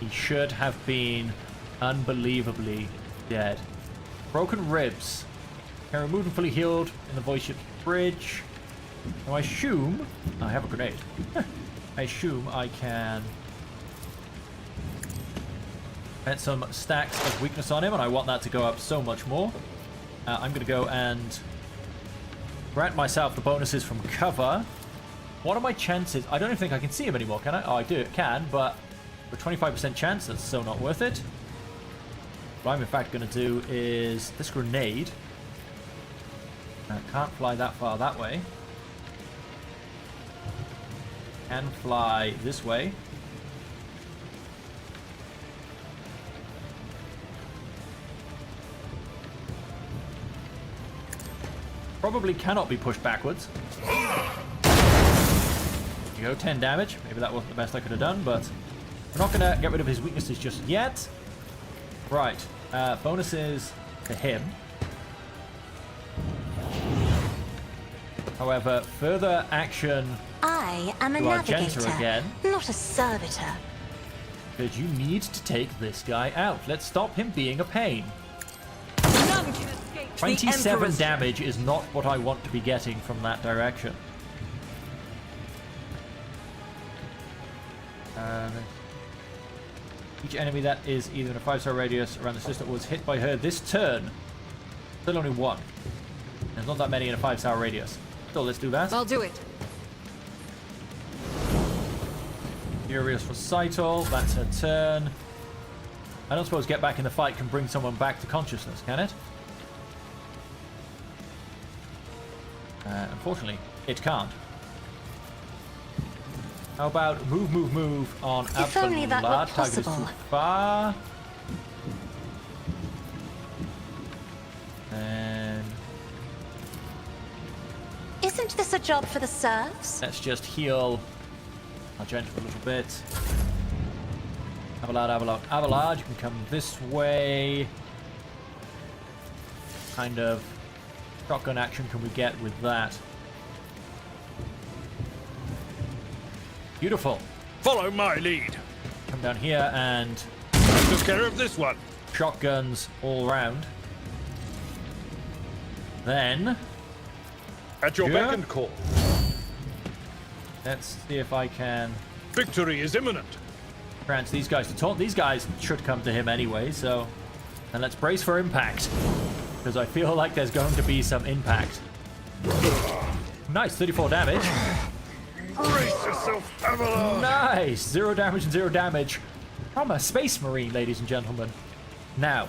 He should have been unbelievably dead. Broken ribs. Can remove and fully healed in the voice ship's bridge. Now I assume... I have a grenade. I assume I can... get some stacks of weakness on him, and I want that to go up so much more. I'm going to go and grant myself the bonuses from cover. What are my chances? I don't even think I can see him anymore, can I? Oh, I do. It can, but with 25% chance, that's so not worth it. What I'm in fact going to do is this grenade. Can't fly that far that way. Can fly this way. Probably cannot be pushed backwards. There you go, 10 damage. Maybe that wasn't the best I could have done, but we're not going to get rid of his weaknesses just yet. Right. Bonuses to him. However, further action I am a to Argenta navigator, again. not a servitor. Because you need to take this guy out. Let's stop him being a pain. None can escape the 27 Emperor's damage is not what I want to be getting from that direction. Each enemy that is either in a 5-star radius around the system was hit by her this turn. Still only one. There's not that many in a 5-star radius. So let's do that. I'll do it. Furious Recital, that's her turn. I don't suppose get back in the fight can bring someone back to consciousness, can it? Unfortunately, it can't. How about move on If only that were Abelard? Target is possible. too far. And Isn't this a job for the serfs? let's just heal Argenta a little bit. Abelard, you can come this way. Kind of shotgun action can we get with that? Beautiful. Follow my lead. Come down here and I took care of this one. shotguns all round. Then At your Yeah. beck and call. let's see if I can Victory is imminent. trance these guys to taunt. These guys should come to him anyway, so... And let's brace for impact. Because I feel like there's going to be some impact. Nice, 34 damage. Brace yourself, Abelard. Nice! 0 damage and 0 damage from a Space Marine, ladies and gentlemen. Now,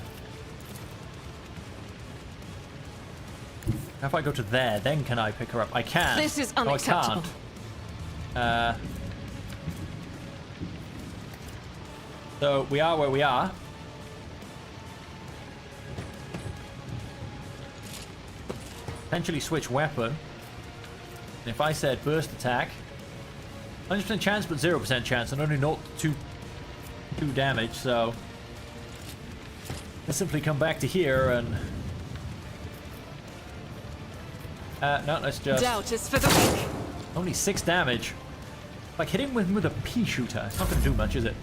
if I go to there, then can I pick her up? I can. This is No, unacceptable. I can't. So we are where we are. Potentially switch weapon. And if I said burst attack, 100% chance, but 0% chance, and only 2 damage, so let's simply come back to here and no, let's just Doubt is for the weak. only 6 damage. Like hitting him with a pea shooter, it's not going to do much, is it?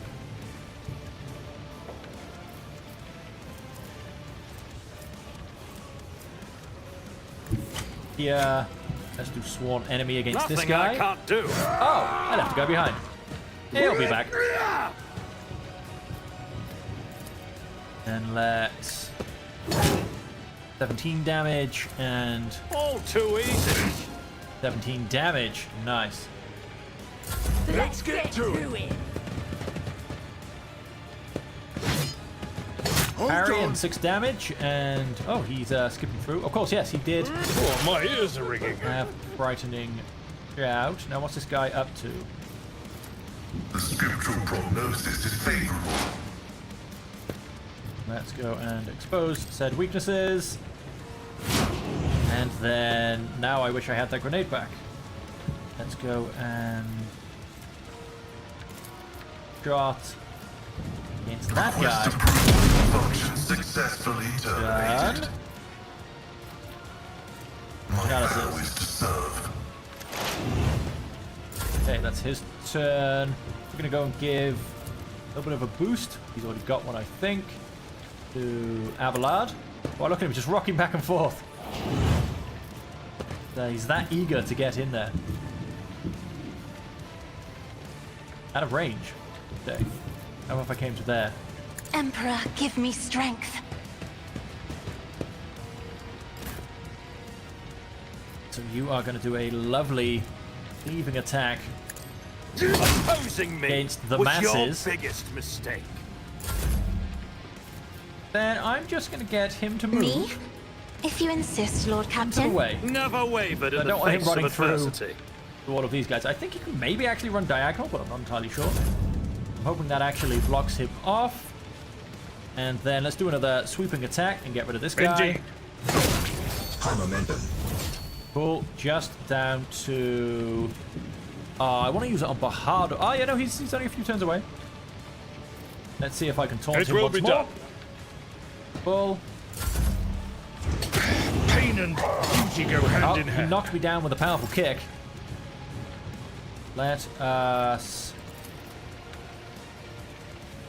Yeah, let's do sworn enemy against Nothing this guy. I can't do. Oh, I left the guy behind. He'll be back. Then let's 17 damage and All too easy. 17 damage. Nice. Let's get to it. Parry and 6 damage, and oh, he's skipping through. Of course, yes, he did Oh, my ears are ringing. have frightening shout. Now, what's this guy up to? The scriptural prognosis is favorable. Let's go and expose said weaknesses. And then now I wish I had that grenade back. Let's go and shot against that Quest guy. approval function successfully terminated. Done. My Analysis. vow is to serve. Okay, that's his turn. We're gonna go and give a little bit of a boost. He's already got one, I think. To Abelard. Oh, look at him just rocking back and forth. He's that eager to get in there. Out of range. Okay. How about if I came to there? Emperor, give me strength. So you are going to do a lovely cleaving attack Opposing me against the was masses. your biggest mistake. Then I'm just going to get him to move Me? If you insist, Lord to the Captain. way. Never wavered I in the don't want him face of running through adversity. to all of these guys. I think he can maybe actually run diagonal, but I'm not entirely sure. I'm hoping that actually blocks him off. And then let's do another sweeping attack and get rid of this guy. Indeed. High momentum. Cool. Just down to... I want to use it on Bahardo. Oh, yeah, no, he's only a few turns away. Let's see if I can taunt It him will once be more. done. Full. Pain and beauty go hand in He hand. knocked me down with a powerful kick. Let us...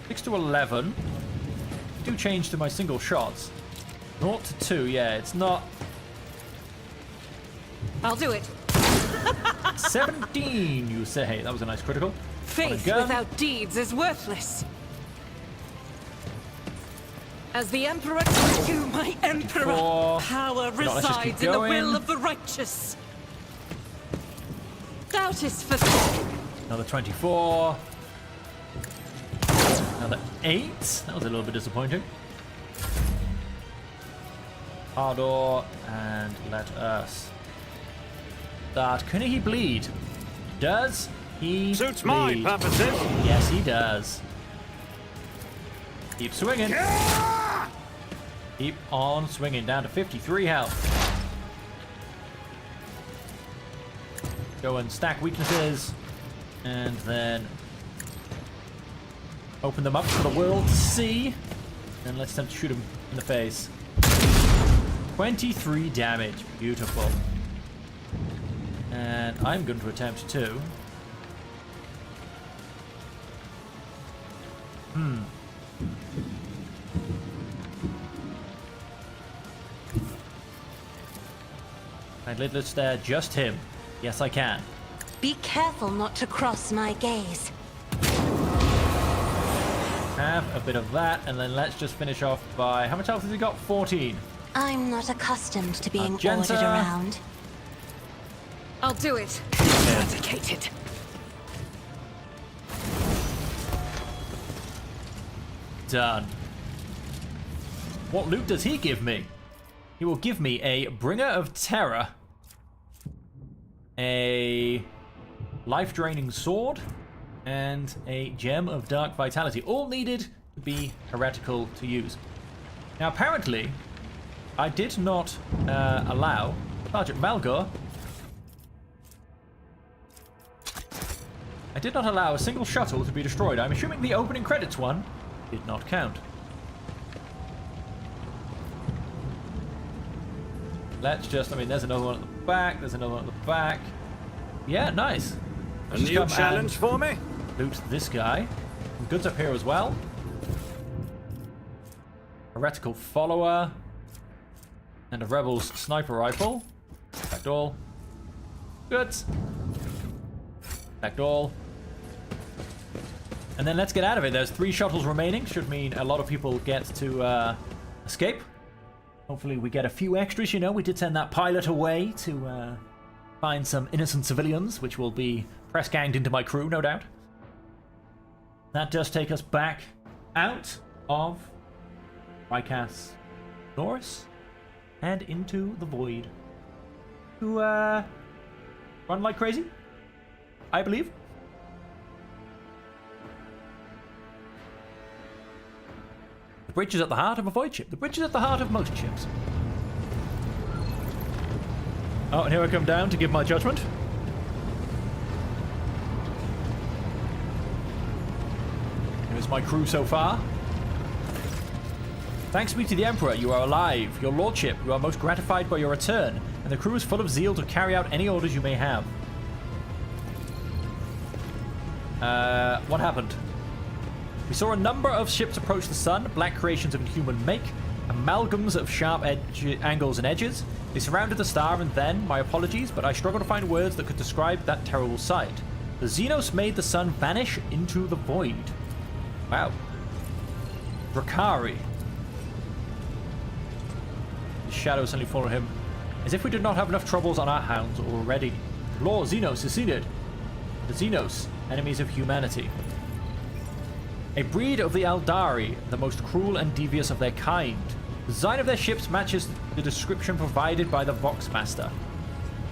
6 to 11. Do change to my single shots. 0 to 2, yeah, it's not... I'll do it. 17, you say. That was a nice critical. Faith without deeds is worthless. As the Emperor to you, my Emperor, 4. power let's just keep resides in the going. will of the righteous. Doubt is for... Another 24. Another 8. That was a little bit disappointing. Ardor, and let us start. Can he bleed? Does he Suits bleed? my purposes. Yes, he does. Keep swinging. Keep on swinging. Down to 53 health. Go and stack weaknesses. And then open them up for the world to see. And let's attempt to shoot him in the face. 23 damage. Beautiful. And I'm going to attempt to... And let's just him. Yes, I can. Be careful not to cross my gaze. Have a bit of that, and then let's just finish off by... How much health has he got? 14. I'm not accustomed to being Argenta. ordered around. I'll do it. Dedicated. Done. What loot does he give me? He will give me a Bringer of Terror, a life-draining sword, and a Gem of Dark Vitality, all needed to be heretical to use. Now, apparently, I did not allow Sergeant Malgor. I did not allow a single shuttle to be destroyed. I'm assuming the opening credits one did not count. Let's just, I mean, there's another one at the back, there's another one at the back. Yeah, nice. A new challenge for me? Loot this guy. Some goods up here as well. Heretical follower. And a rebel's sniper rifle. Back all. Goods. Back all. And then let's get out of it. There's 3 shuttles remaining. Should mean a lot of people get to escape. Hopefully we get a few extras, you know. We did send that pilot away to find some innocent civilians, which will be press-ganged into my crew, no doubt. That does take us back out of Rycas Norris and into the void to run like crazy, I believe. The bridge is at the heart of a void ship. The bridge is at the heart of most ships. Oh, and here I come down to give my judgment. Here's my crew so far. Thanks be to the Emperor, you are alive. Your lordship, you are most gratified by your return, and the crew is full of zeal to carry out any orders you may have. What happened? We saw a number of ships approach the sun, black creations of inhuman make, amalgams of sharp angles and edges. They surrounded the star, and then, my apologies, but I struggle to find words that could describe that terrible sight. The Xenos made the sun vanish into the void. Wow. Drakari. The shadow suddenly followed him, as if we did not have enough troubles on our hands already. Lord Xenos is seated. The Xenos, enemies of humanity. A breed of the Eldari, the most cruel and devious of their kind. The design of their ships matches the description provided by the Voxmaster.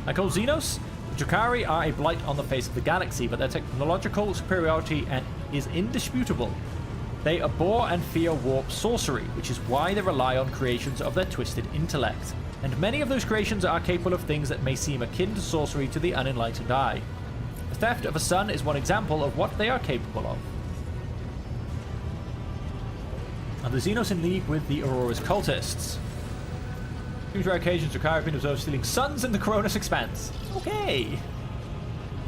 Like old Xenos, the Drakari are a blight on the face of the galaxy, but their technological superiority is indisputable. They abhor and fear warp sorcery, which is why they rely on creations of their twisted intellect. And many of those creations are capable of things that may seem akin to sorcery to the unenlightened eye. The theft of a sun is one example of what they are capable of. Are the Xenos in league with the Aurora's cultists? Two rare occasions Drukhari have been observed stealing suns in the Coronis Expanse. Okay.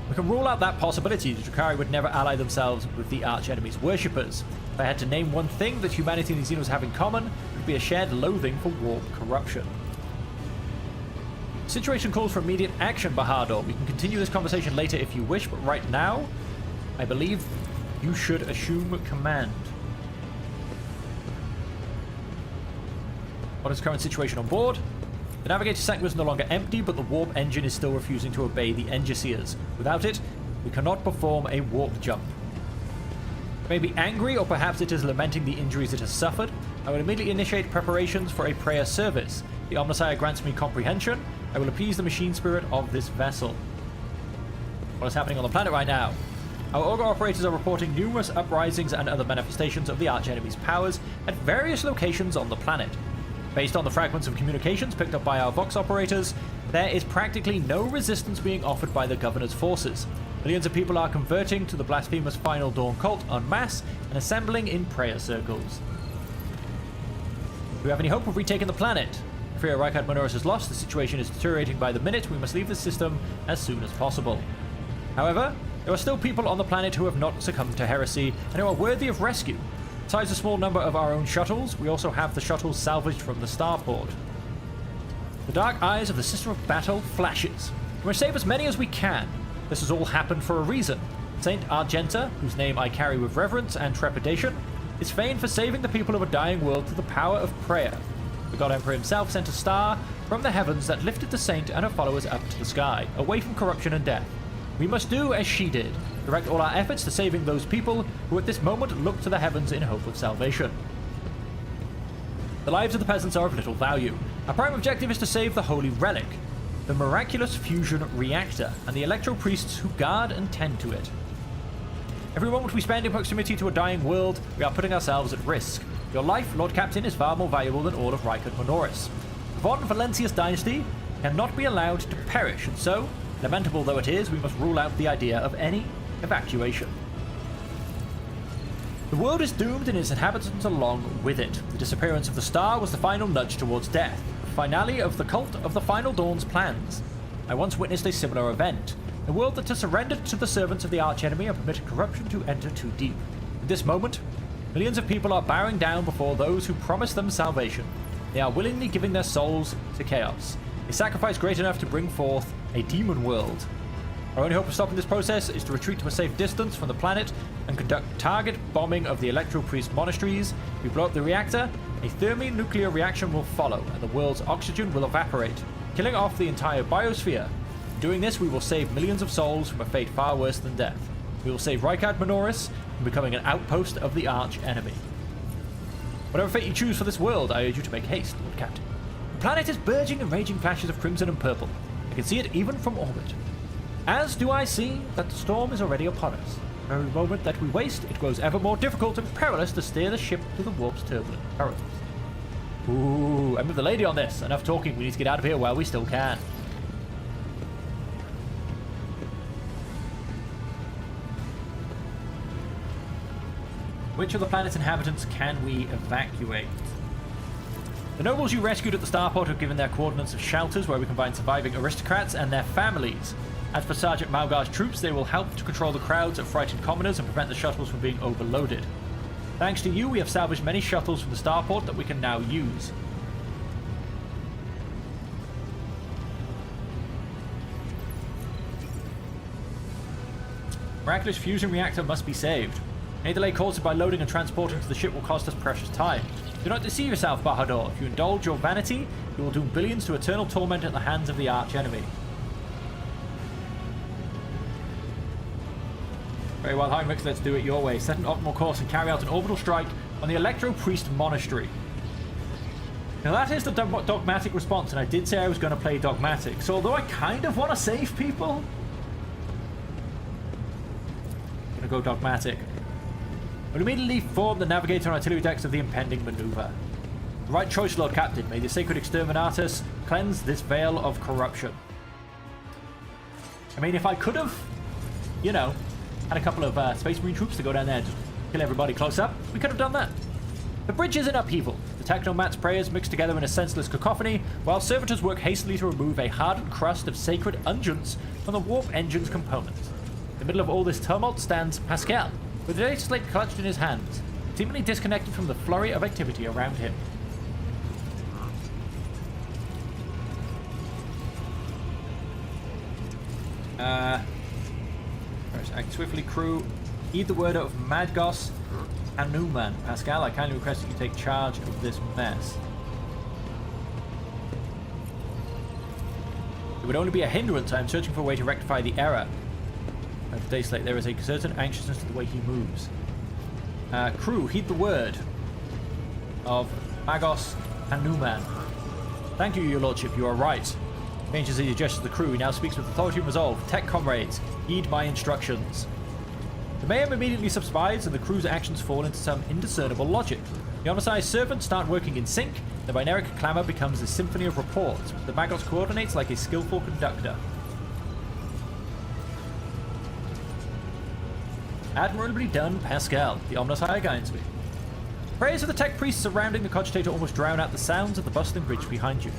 We can rule out that possibility. The Drukhari would never ally themselves with the arch-enemy's worshippers. If I had to name one thing that humanity and the Xenos have in common, it would be a shared loathing for warp corruption. The situation calls for immediate action, Bahadur. We can continue this conversation later if you wish, but right now, I believe you should assume command. What is the current situation on board? The navigator sanctum is no longer empty, but the warp engine is still refusing to obey the Engiseers. Without it, we cannot perform a warp jump. It may be angry, or perhaps it is lamenting the injuries it has suffered. I will immediately initiate preparations for a prayer service. The Omnissiah grants me comprehension. I will appease the machine spirit of this vessel. What is happening on the planet right now? Our Augur operators are reporting numerous uprisings and other manifestations of the arch-enemy's powers at various locations on the planet. Based on the fragments of communications picked up by our Vox operators, there is practically no resistance being offered by the Governor's forces. Millions of people are converting to the blasphemous Final Dawn cult en masse and assembling in prayer circles. Do we have any hope of retaking the planet? If Reichard Minoris is lost, the situation is deteriorating by the minute. We must leave the system as soon as possible. However, there are still people on the planet who have not succumbed to heresy and who are worthy of rescue. Besides a small number of our own shuttles, we also have the shuttles salvaged from the starport. The dark eyes of the System of Battle flashes. We must save as many as we can. This has all happened for a reason. Saint Argenta, whose name I carry with reverence and trepidation, is famed for saving the people of a dying world through the power of prayer. The God Emperor himself sent a star from the heavens that lifted the saint and her followers up to the sky, away from corruption and death. We must do as she did, direct all our efforts to saving those people who at this moment look to the heavens in hope of salvation. The lives of the peasants are of little value. Our prime objective is to save the Holy Relic, the miraculous fusion reactor, and the electro priests who guard and tend to it. Every moment we spend in proximity to a dying world, we are putting ourselves at risk. Your life, Lord Captain, is far more valuable than all of Reichard Minoris. The Von Valentius dynasty cannot be allowed to perish, and so, lamentable though it is, we must rule out the idea of any evacuation. The world is doomed and its inhabitants along with it. The disappearance of the star was the final nudge towards death, the finale of the cult of the Final Dawn's plans. I once witnessed a similar event, a world that has surrendered to the servants of the archenemy and permitted corruption to enter too deep. At this moment, millions of people are bowing down before those who promise them salvation. They are willingly giving their souls to chaos, a sacrifice great enough to bring forth a demon world. Our only hope of stopping this process is to retreat to a safe distance from the planet and conduct target bombing of the Electro Priest monasteries. If we blow up the reactor, a thermonuclear reaction will follow, and the world's oxygen will evaporate, killing off the entire biosphere. In doing this, we will save millions of souls from a fate far worse than death. We will save Reichard Minoris from becoming an outpost of the arch-enemy. Whatever fate you choose for this world, I urge you to make haste, Lord Captain. The planet is burgeoning in raging flashes of crimson and purple. I can see it even from orbit. As do I see that the storm is already upon us. Every moment that we waste, it grows ever more difficult and perilous to steer the ship through the warp's turbulent currents. Ooh, I'm with the lady on this. Enough talking, we need to get out of here while we still can. Which of the planet's inhabitants can we evacuate? The nobles you rescued at the starport have given their coordinates of shelters where we can find surviving aristocrats and their families. As for Sergeant Malgar's troops, they will help to control the crowds of frightened commoners and prevent the shuttles from being overloaded. Thanks to you, we have salvaged many shuttles from the starport that we can now use. Miraculous fusion reactor must be saved. Any delay caused by loading and transporting to the ship will cost us precious time. Do not deceive yourself, Bahadur. If you indulge your vanity, you will doom billions to eternal torment at the hands of the arch-enemy. Very well, Heinrich, let's do it your way. Set an optimal course and carry out an orbital strike on the Electro Priest Monastery. Now that is the dogmatic response, and I did say I was going to play dogmatic. So although I kind of want to save people, I'm going to go dogmatic. We'll immediately form the navigator and artillery decks of the impending maneuver. The right choice, Lord Captain. May the sacred exterminatus cleanse this veil of corruption. I mean, if I could have, you know, had a couple of Space Marine troops to go down there and just kill everybody close up, we could have done that. The bridge is in upheaval. The Technoman's prayers mix together in a senseless cacophony, while servitors work hastily to remove a hardened crust of sacred unguents from the warp engine's components. In the middle of all this tumult stands Pascal, with the data slate clutched in his hands, seemingly disconnected from the flurry of activity around him. Act swiftly, crew. Heed the word of Madgos Hanuman. Pascal, I kindly request that you take charge of this mess. It would only be a hindrance. I am searching for a way to rectify the error. At the Dayslate, there is a certain anxiousness to the way he moves. Crew, heed the word of Magos Hanuman. Thank you, your lordship. You are right. Changes his gestures to the crew. He now speaks with authority and resolve. Tech comrades, heed my instructions. The Mayhem immediately subsides, and the crew's actions fall into some indiscernible logic. The Omnissiah's servants start working in sync. The binaric clamor becomes a symphony of reports. The Magos coordinates like a skillful conductor. Admirably done, Pascal. The Omnissiah guides me. Prayers of the tech priests surrounding the cogitator almost drown out the sounds of the bustling bridge behind you.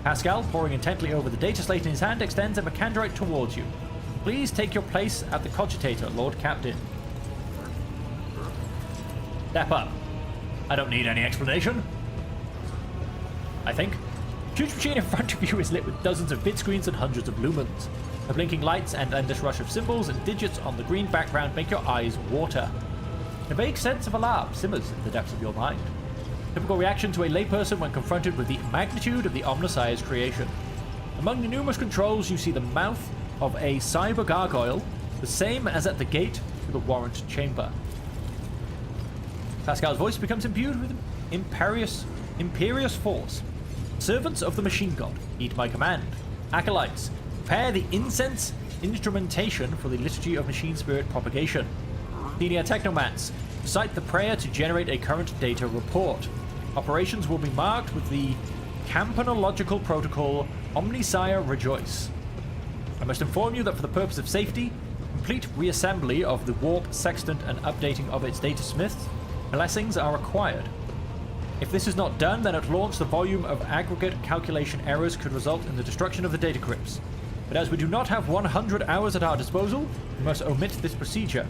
Pascal, poring intently over the data slate in his hand, extends a Macandrite towards you. Please take your place at the cogitator, Lord Captain. Step up. I don't need any explanation. I think. The huge machine in front of you is lit with dozens of bit screens and hundreds of lumens. The blinking lights and endless rush of symbols and digits on the green background make your eyes water. A vague sense of alarm simmers in the depths of your mind. Typical reaction to a layperson when confronted with the magnitude of the Omnissiah's creation. Among the numerous controls, you see the mouth of a cyber gargoyle, the same as at the gate to the warrant chamber. Pascal's voice becomes imbued with imperious force. Servants of the machine god, heed my command. Acolytes, prepare the incense instrumentation for the liturgy of machine spirit propagation. Senior technomants, recite the prayer to generate a current data report. Operations will be marked with the campanological protocol Omnissiah Rejoice. I must inform you that for the purpose of safety, complete reassembly of the warp sextant and updating of its data smiths, blessings are required. If this is not done, then at launch the volume of aggregate calculation errors could result in the destruction of the data crypts. But as we do not have 100 hours at our disposal, we must omit this procedure.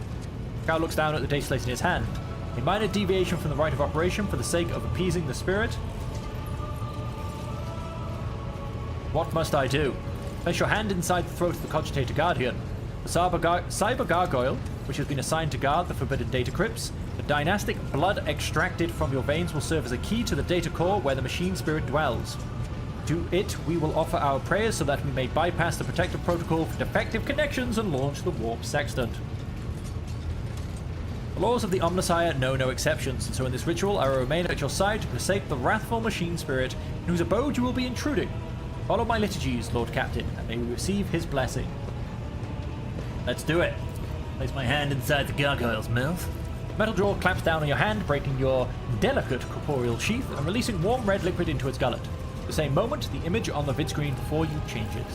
Cal looks down at the data slate in his hand. A minor deviation from the rite of operation for the sake of appeasing the spirit. What must I do? Place your hand inside the throat of the cogitator guardian. The cyber gargoyle, which has been assigned to guard the forbidden data crypts, the dynastic blood extracted from your veins will serve as a key to the data core where the machine spirit dwells. To it, we will offer our prayers so that we may bypass the protective protocol for defective connections and launch the warp sextant. The laws of the Omnissiah know no exceptions, and so in this ritual I will remain at your side to forsake the wrathful machine spirit in whose abode you will be intruding. Follow my liturgies, Lord Captain, and may we receive his blessing. Let's do it. Place my hand inside the gargoyle's mouth. Metal jaw clamps down on your hand, breaking your delicate corporeal sheath and releasing warm red liquid into its gullet. At the same moment, the image on the vid screen before you changes.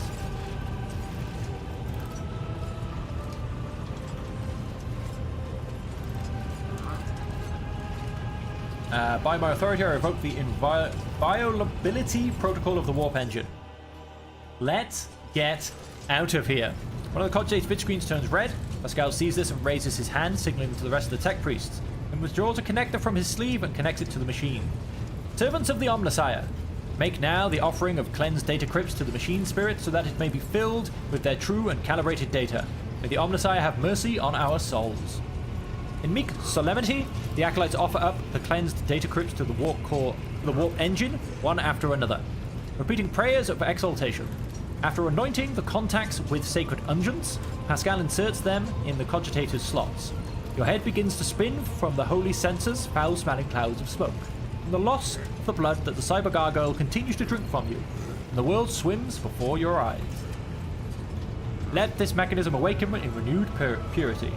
By my authority, I revoke the inviolability protocol of the warp engine. Let's get out of here. One of the cogitate's vid screens turns red. Pascal sees this and raises his hand, signaling to the rest of the tech priests, and withdraws a connector from his sleeve and connects it to the machine. Servants of the Omnissiah, make now the offering of cleansed data crypts to the machine spirit so that it may be filled with their true and calibrated data. May the Omnissiah have mercy on our souls. In meek solemnity, the acolytes offer up the cleansed data crypts to the warp engine, one after another, repeating prayers of exaltation. After anointing the contacts with sacred unguents, Pascal inserts them in the cogitator's slots. Your head begins to spin from the holy censers, foul-smelling clouds of smoke. From the loss of the blood that the cyber gargoyle continues to drink from you, and the world swims before your eyes. Let this mechanism awaken in renewed purity.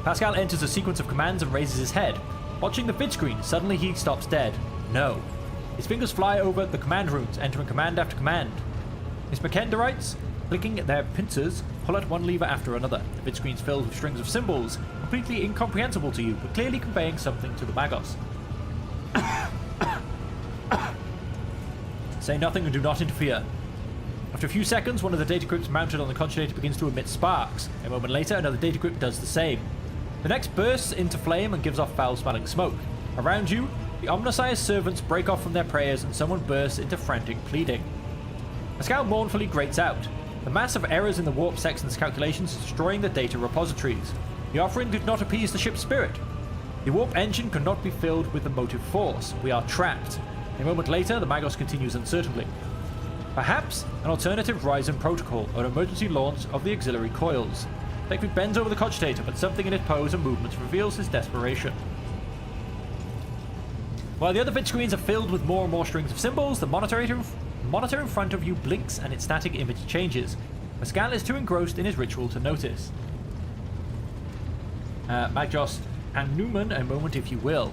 Pascal enters a sequence of commands and raises his head. Watching the vid screen, suddenly he stops dead. No. His fingers fly over the command runes, entering command after command. His Macandrites, clicking their pincers, pull at one lever after another. The vid screen's filled with strings of symbols, completely incomprehensible to you, but clearly conveying something to the Magos. Say nothing and do not interfere. After a few seconds, one of the data crypts mounted on the cogitator begins to emit sparks. A moment later, another data crypt does the same. The next bursts into flame and gives off foul-smelling smoke. Around you, the Omnissiah's servants break off from their prayers and someone bursts into frantic pleading. Pascal mournfully grates out. The mass of errors in the warp sexton's calculations is destroying the data repositories. The offering did not appease the ship's spirit. The warp engine could not be filled with the motive force. We are trapped. A moment later, the Magos continues uncertainly. Perhaps an alternative Ryzen protocol or an emergency launch of the auxiliary coils. Beckford bends over the cogitator, but something in its pose and movements reveals his desperation. While the other vid screens are filled with more and more strings of symbols, the monitor in front of you blinks and its static image changes. Pascal is too engrossed in his ritual to notice. Magos and Newman, a moment if you will.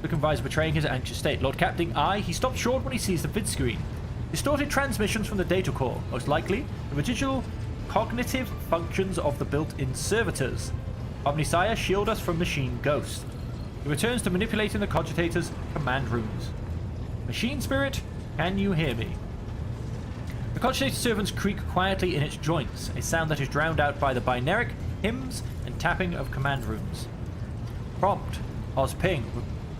The convisor betraying his anxious state. Lord Captain he stops short when he sees the vid screen. Distorted transmissions from the data core, most likely the residual cognitive functions of the built-in servitors. Omnissiah, shield us from machine ghost. He returns to manipulating the cogitator's command rooms. Machine spirit, can you hear me? The cogitator servants creak quietly in its joints, a sound that is drowned out by the binaric hymns and tapping of command rooms. Prompt, Oz ping,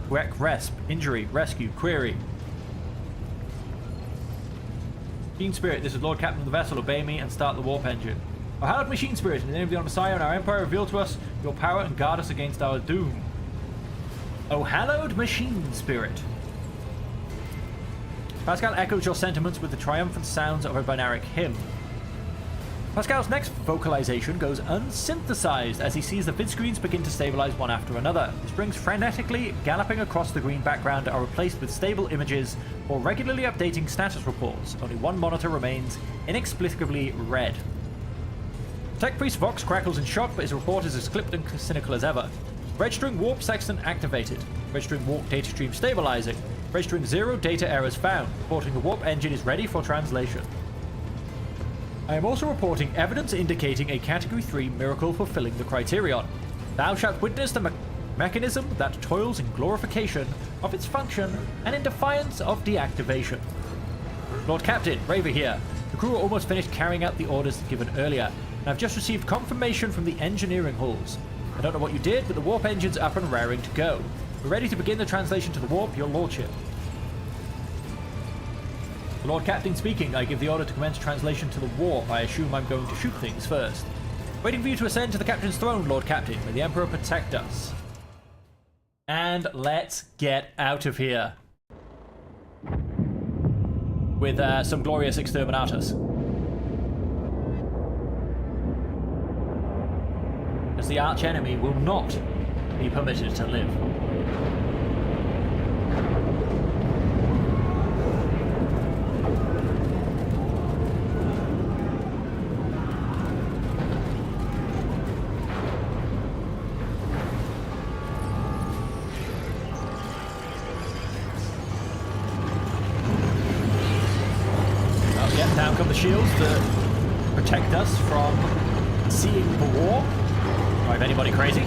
rec resp, injury, rescue, query. Machine Spirit, this is Lord Captain of the vessel, obey me and start the warp engine. O hallowed Machine Spirit, in the name of the Omnissiah and our Empire, reveal to us your power and guard us against our doom. O hallowed Machine Spirit. Pascal echoes your sentiments with the triumphant sounds of a binaric hymn. Pascal's next vocalization goes unsynthesized as he sees the vid screens begin to stabilize one after another. The strings frenetically galloping across the green background are replaced with stable images or regularly updating status reports. Only one monitor remains inexplicably red. Tech Priest Vox crackles in shock, but his report is as clipped and cynical as ever. Registering warp sexton activated. Registering warp data stream stabilizing. Registering 0 data errors found. Reporting the warp engine is ready for translation. I am also reporting evidence indicating a Category 3 miracle fulfilling the criterion. Thou shalt witness the mechanism that toils in glorification of its function and in defiance of deactivation. Lord Captain, Raver here. The crew are almost finished carrying out the orders given earlier, and I've just received confirmation from the engineering halls. I don't know what you did, but the warp engine's up and raring to go. We're ready to begin the translation to the warp, your lordship. Lord Captain speaking, I give the order to commence translation to the warp. I assume I'm going to shoot things first. Waiting for you to ascend to the captain's throne, Lord Captain. May the Emperor protect us. And let's get out of here. With some glorious exterminatus. As the arch enemy will not be permitted to live. Down come the shields to protect us from seeing the war. Drive anybody crazy.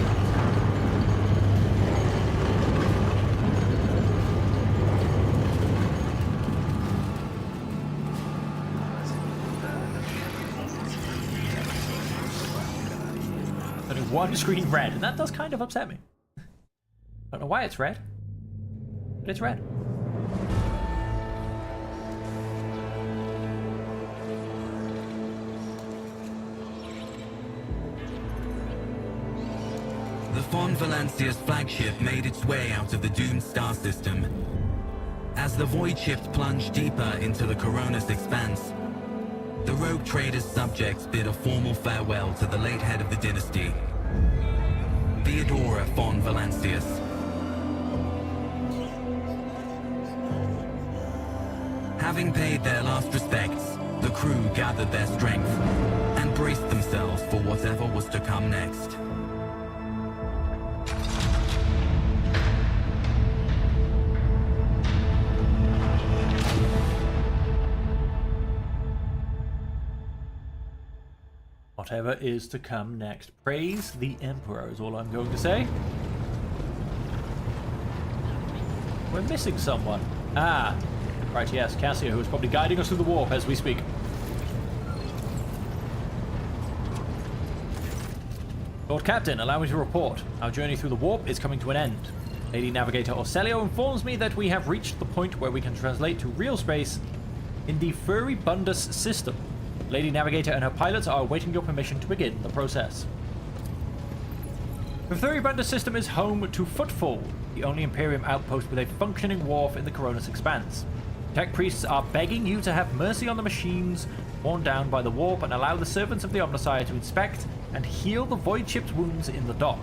Only one screen red, and that does kind of upset me. I don't know why it's red, but it's red. The Von Valancia's flagship made its way out of the doomed star system. As the void ships plunged deeper into the Coronis expanse, the rogue trader's subjects bid a formal farewell to the late head of the dynasty, Theodora von Valancius. Having paid their last respects, the crew gathered their strength and braced themselves for whatever was to come next. Whatever is to come next. Praise the Emperor is all I'm going to say. We're missing someone. Ah, right, yes, Cassia, who is probably guiding us through the warp as we speak. Lord Captain, allow me to report. Our journey through the warp is coming to an end. Lady Navigator Orselio informs me that we have reached the point where we can translate to real space in the Furibundus system. Lady Navigator and her pilots are awaiting your permission to begin the process. The Furibundus system is home to Footfall, the only Imperium outpost with a functioning wharf in the Coronis Expanse. Tech priests are begging you to have mercy on the machines worn down by the warp and allow the servants of the Omnissiah to inspect and heal the void ship's wounds in the dock.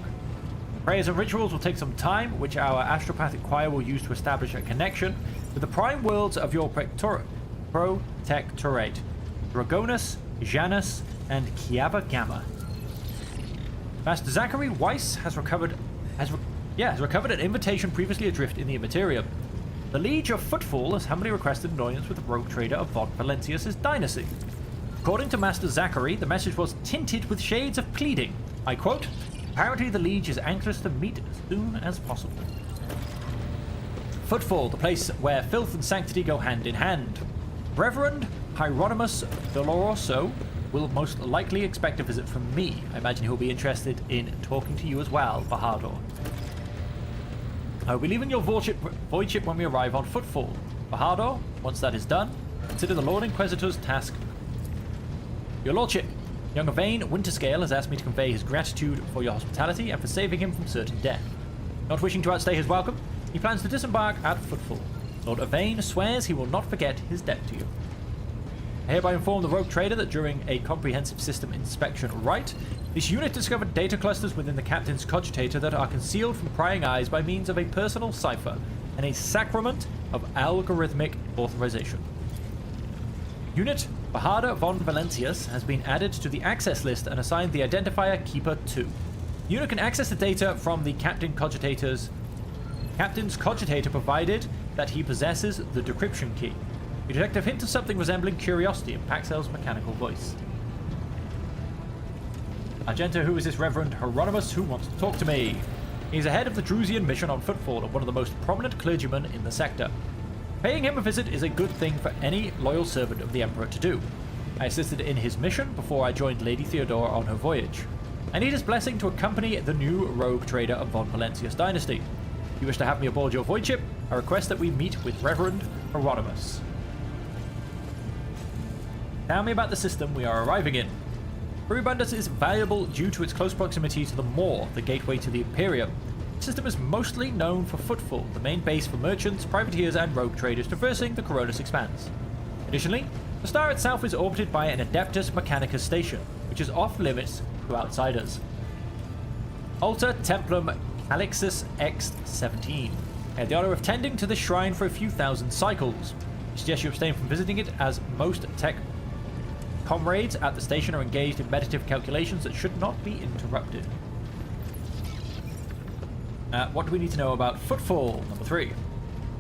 Prayers and rituals will take some time, which our astropathic choir will use to establish a connection with the prime worlds of your protectorate, Dragonus, Janus, and Kiava Gamma. Master Zachary Weiss has recovered an invitation previously adrift in the Immaterium. The Liege of Footfall has humbly requested an audience with the rogue trader of Von Valencius' dynasty. According to Master Zachary, the message was tinted with shades of pleading. I quote, "Apparently the Liege is anxious to meet as soon as possible." Footfall, the place where filth and sanctity go hand in hand. Reverend Hieronymus Doloroso will most likely expect a visit from me. I imagine he'll be interested in talking to you as well, Bahador. I will be leaving your void ship when we arrive on Footfall. Bahador, once that is done, consider the Lord Inquisitor's task. Your Lordship, young Yvain Winterscale has asked me to convey his gratitude for your hospitality and for saving him from certain death. Not wishing to outstay his welcome, he plans to disembark at Footfall. Lord Yvain swears he will not forget his debt to you. I hereby inform the rogue trader that during a comprehensive system inspection right, this unit discovered data clusters within the captain's cogitator that are concealed from prying eyes by means of a personal cipher and a sacrament of algorithmic authorization. Unit Bahadur von Valencius has been added to the access list and assigned the identifier Keeper 2. The unit can access the data from the captain's cogitator provided that he possesses the decryption key. You detect a hint of something resembling curiosity in Paxel's mechanical voice. Argenta, who is this Reverend Hieronymus who wants to talk to me? He's ahead of the Drusian mission on Footfall and one of the most prominent clergymen in the sector. Paying him a visit is a good thing for any loyal servant of the Emperor to do. I assisted in his mission before I joined Lady Theodora on her voyage. I need his blessing to accompany the new rogue trader of Von Valencius dynasty. If you wish to have me aboard your void ship, I request that we meet with Reverend Hieronymus. Tell me about the system we are arriving in. Furibundus is valuable due to its close proximity to the Maw, the gateway to the Imperium. The system is mostly known for Footfall, the main base for merchants, privateers, and rogue traders traversing the Coronis Expanse. Additionally, the star itself is orbited by an Adeptus Mechanicus station, which is off-limits to outsiders. Altar Templum Calixus X-17. I had the honor of tending to this shrine for a few thousand cycles. I suggest you abstain from visiting it, as most tech comrades at the station are engaged in meditative calculations that should not be interrupted. What do we need to know about Footfall? Number 3. It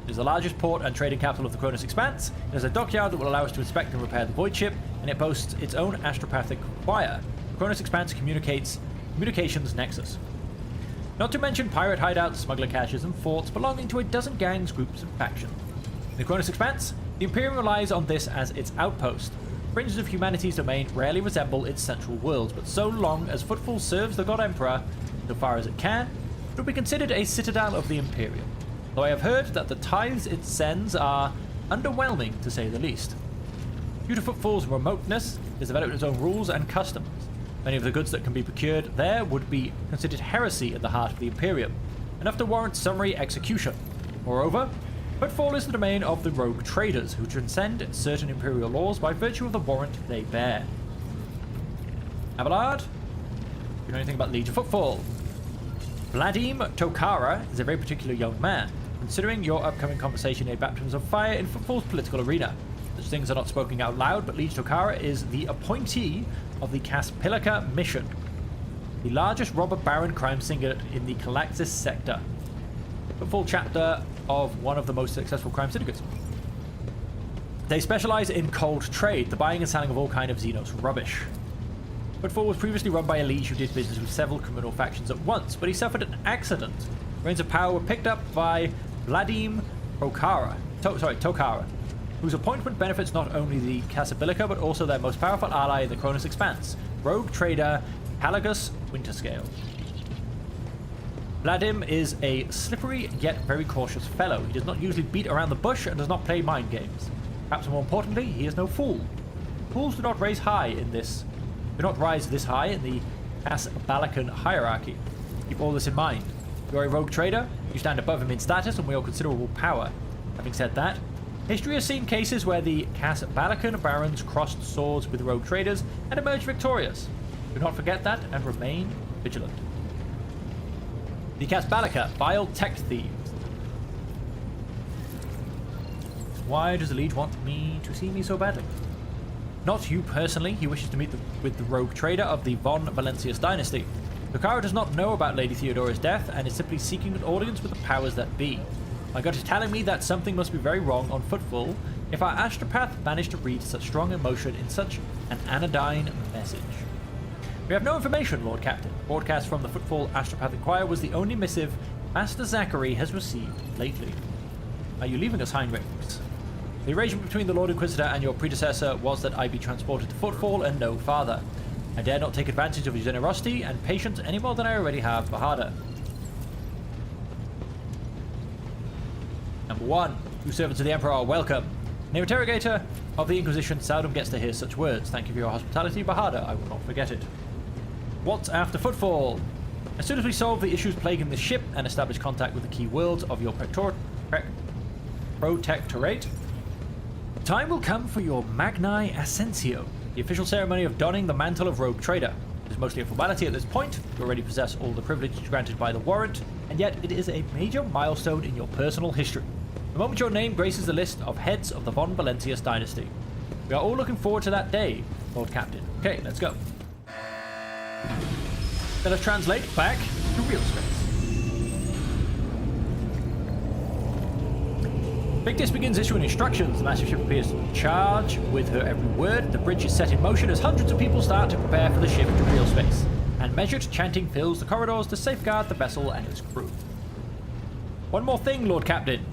is the largest port and trading capital of the Cronus Expanse. It has a dockyard that will allow us to inspect and repair the void ship, and it boasts its own astropathic choir, the Cronus Expanse Communications Nexus. Not to mention pirate hideouts, smuggler caches, and forts belonging to a dozen gangs, groups, and factions. In the Cronus Expanse, the Imperium relies on this as its outpost. Fringes of humanity's domain rarely resemble its central worlds, but so long as Footfall serves the God Emperor, so far as it can, it will be considered a citadel of the Imperium. Though I have heard that the tithes it sends are underwhelming, to say the least. Due to Footfall's remoteness, it has developed its own rules and customs. Many of the goods that can be procured there would be considered heresy at the heart of the Imperium, enough to warrant summary execution. Moreover, Footfall is the domain of the rogue traders, who transcend certain Imperial laws by virtue of the warrant they bear. Abelard? Do you know anything about Liege of Footfall? Vladim Tokara is a very particular young man, considering your upcoming conversation in Baptisms of Fire in Footfall's political arena. Such things are not spoken out loud, but Liege Tokara is the appointee of the Caspilica mission, the largest robber baron crime syndicate in the Calaxis sector. Footfall chapter of one of the most successful crime syndicates. They specialize in cold trade, the buying and selling of all kind of Xenos rubbish. Footfall was previously run by a liege who did business with several criminal factions at once, but he suffered an accident. Reins of power were picked up by Vladim Tokara, whose appointment benefits not only the Casablanca but also their most powerful ally in the Cronus Expanse, rogue trader Calagus Winterscale. Vladim is a slippery yet very cautious fellow. He does not usually beat around the bush and does not play mind games. Perhaps more importantly, he is no fool. Fools do not rise this high in the Casablancan hierarchy. Keep all this in mind. You are a rogue trader, you stand above him in status and wield considerable power. Having said that, history has seen cases where the Casablancan barons crossed swords with rogue traders and emerged victorious. Do not forget that and remain vigilant. The Casablanca, vile tech thieves. Why does the Liege want me to see me so badly? Not you personally, he wishes to meet with the rogue trader of the Von Valencius dynasty. Tokara does not know about Lady Theodora's death and is simply seeking an audience with the powers that be. My gut is telling me that something must be very wrong on Footfall if our astropath managed to read such strong emotion in such an anodyne message. We have no information, Lord Captain. Broadcast from the Footfall Astropath Inquirer was the only missive Master Zachary has received lately. Are you leaving us, Heinrichs? The arrangement between the Lord Inquisitor and your predecessor was that I be transported to Footfall and no farther. I dare not take advantage of your generosity and patience any more than I already have, Bahada. Number 1. You servants of the Emperor are welcome. An interrogator of the Inquisition seldom gets to hear such words. Thank you for your hospitality, Bahada. I will not forget it. What's after Footfall? As soon as we solve the issues plaguing the ship and establish contact with the key worlds of your protectorate, time will come for your Magni Ascensio, the official ceremony of donning the mantle of rogue trader. It is mostly a formality at this point. You already possess all the privileges granted by the warrant, and yet it is a major milestone in your personal history. The moment your name graces the list of heads of the Von Valencius dynasty. We are all looking forward to that day, Lord Captain. Okay, let's go. Let us translate back to real space. Victus begins issuing instructions. The massive ship appears to charge with her every word. The bridge is set in motion as hundreds of people start to prepare for the ship to real space. And measured chanting fills the corridors to safeguard the vessel and its crew. One more thing, Lord Captain.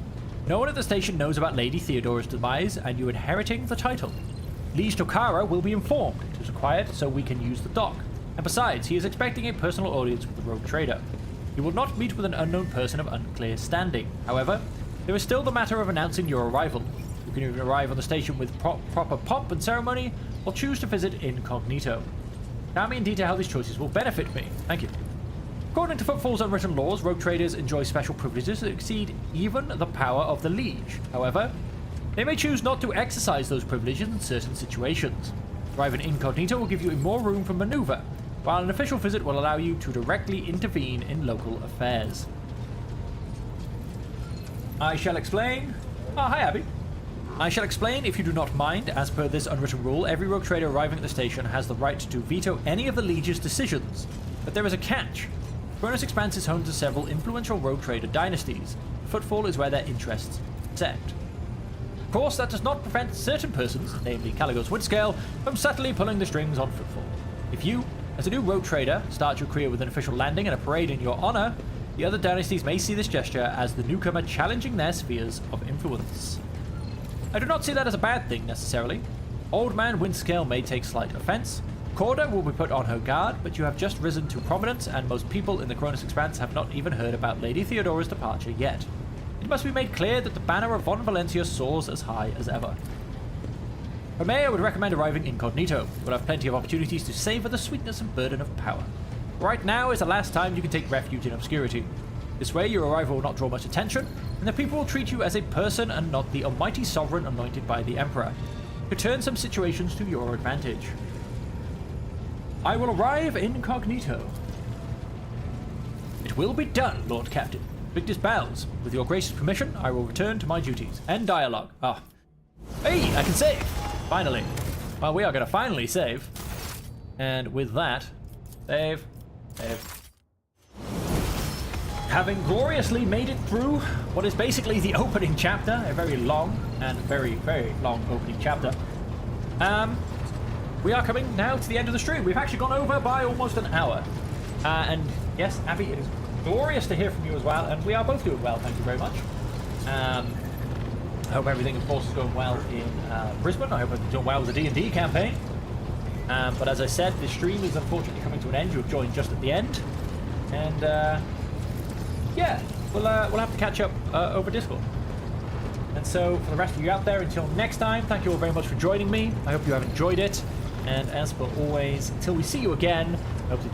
No one at the station knows about Lady Theodora's demise and you inheriting the title. Liege Tokara will be informed. It is required so we can use the dock. And besides, he is expecting a personal audience with the rogue trader. He will not meet with an unknown person of unclear standing. However, there is still the matter of announcing your arrival. You can even arrive on the station with proper pomp and ceremony, or choose to visit incognito. Tell me in detail how these choices will benefit me. Thank you. According to Footfall's unwritten laws, rogue traders enjoy special privileges that exceed even the power of the Liege. However, they may choose not to exercise those privileges in certain situations. Arriving incognito will give you more room for maneuver, while an official visit will allow you to directly intervene in local affairs. I shall explain. Hi, Abby. I shall explain if you do not mind. As per this unwritten rule, every rogue trader arriving at the station has the right to veto any of the Liege's decisions. But there is a catch. Cronus Expanse is home to several influential rogue trader dynasties. Footfall is where their interests intersect. Of course, that does not prevent certain persons, namely Caligos Winterscale, from subtly pulling the strings on Footfall. If you, as a new rogue trader, start your career with an official landing and a parade in your honor, the other dynasties may see this gesture as the newcomer challenging their spheres of influence. I do not see that as a bad thing, necessarily. Old Man Winterscale may take slight offense. Corda will be put on her guard, but you have just risen to prominence, and most people in the Cronus Expanse have not even heard about Lady Theodora's departure yet. It must be made clear that the banner of Von Valencia soars as high as ever. For me, I would recommend arriving incognito. You will have plenty of opportunities to savor the sweetness and burden of power. Right now is the last time you can take refuge in obscurity. This way your arrival will not draw much attention, and the people will treat you as a person and not the almighty sovereign anointed by the Emperor. To turn some situations to your advantage. I will arrive incognito. It will be done, Lord Captain. Victus bows. With your gracious permission, I will return to my duties. End dialogue. Hey, I can save! Finally. Well, we are going to finally save. And with that, save. Having gloriously made it through what is basically the opening chapter, a very long and very, very long opening chapter, we are coming now to the end of the stream. We've actually gone over by almost an hour. And yes, Abby, it is glorious to hear from you as well, and we are both doing well, thank you very much. I hope everything, of course, is going well in Brisbane. I hope you're doing well with the D&D campaign. But as I said, the stream is unfortunately coming to an end. You've joined just at the end. And, yeah, we'll have to catch up over Discord. And so, for the rest of you out there, until next time, thank you all very much for joining me. I hope you have enjoyed it. And as per always, until we see you again, I hope that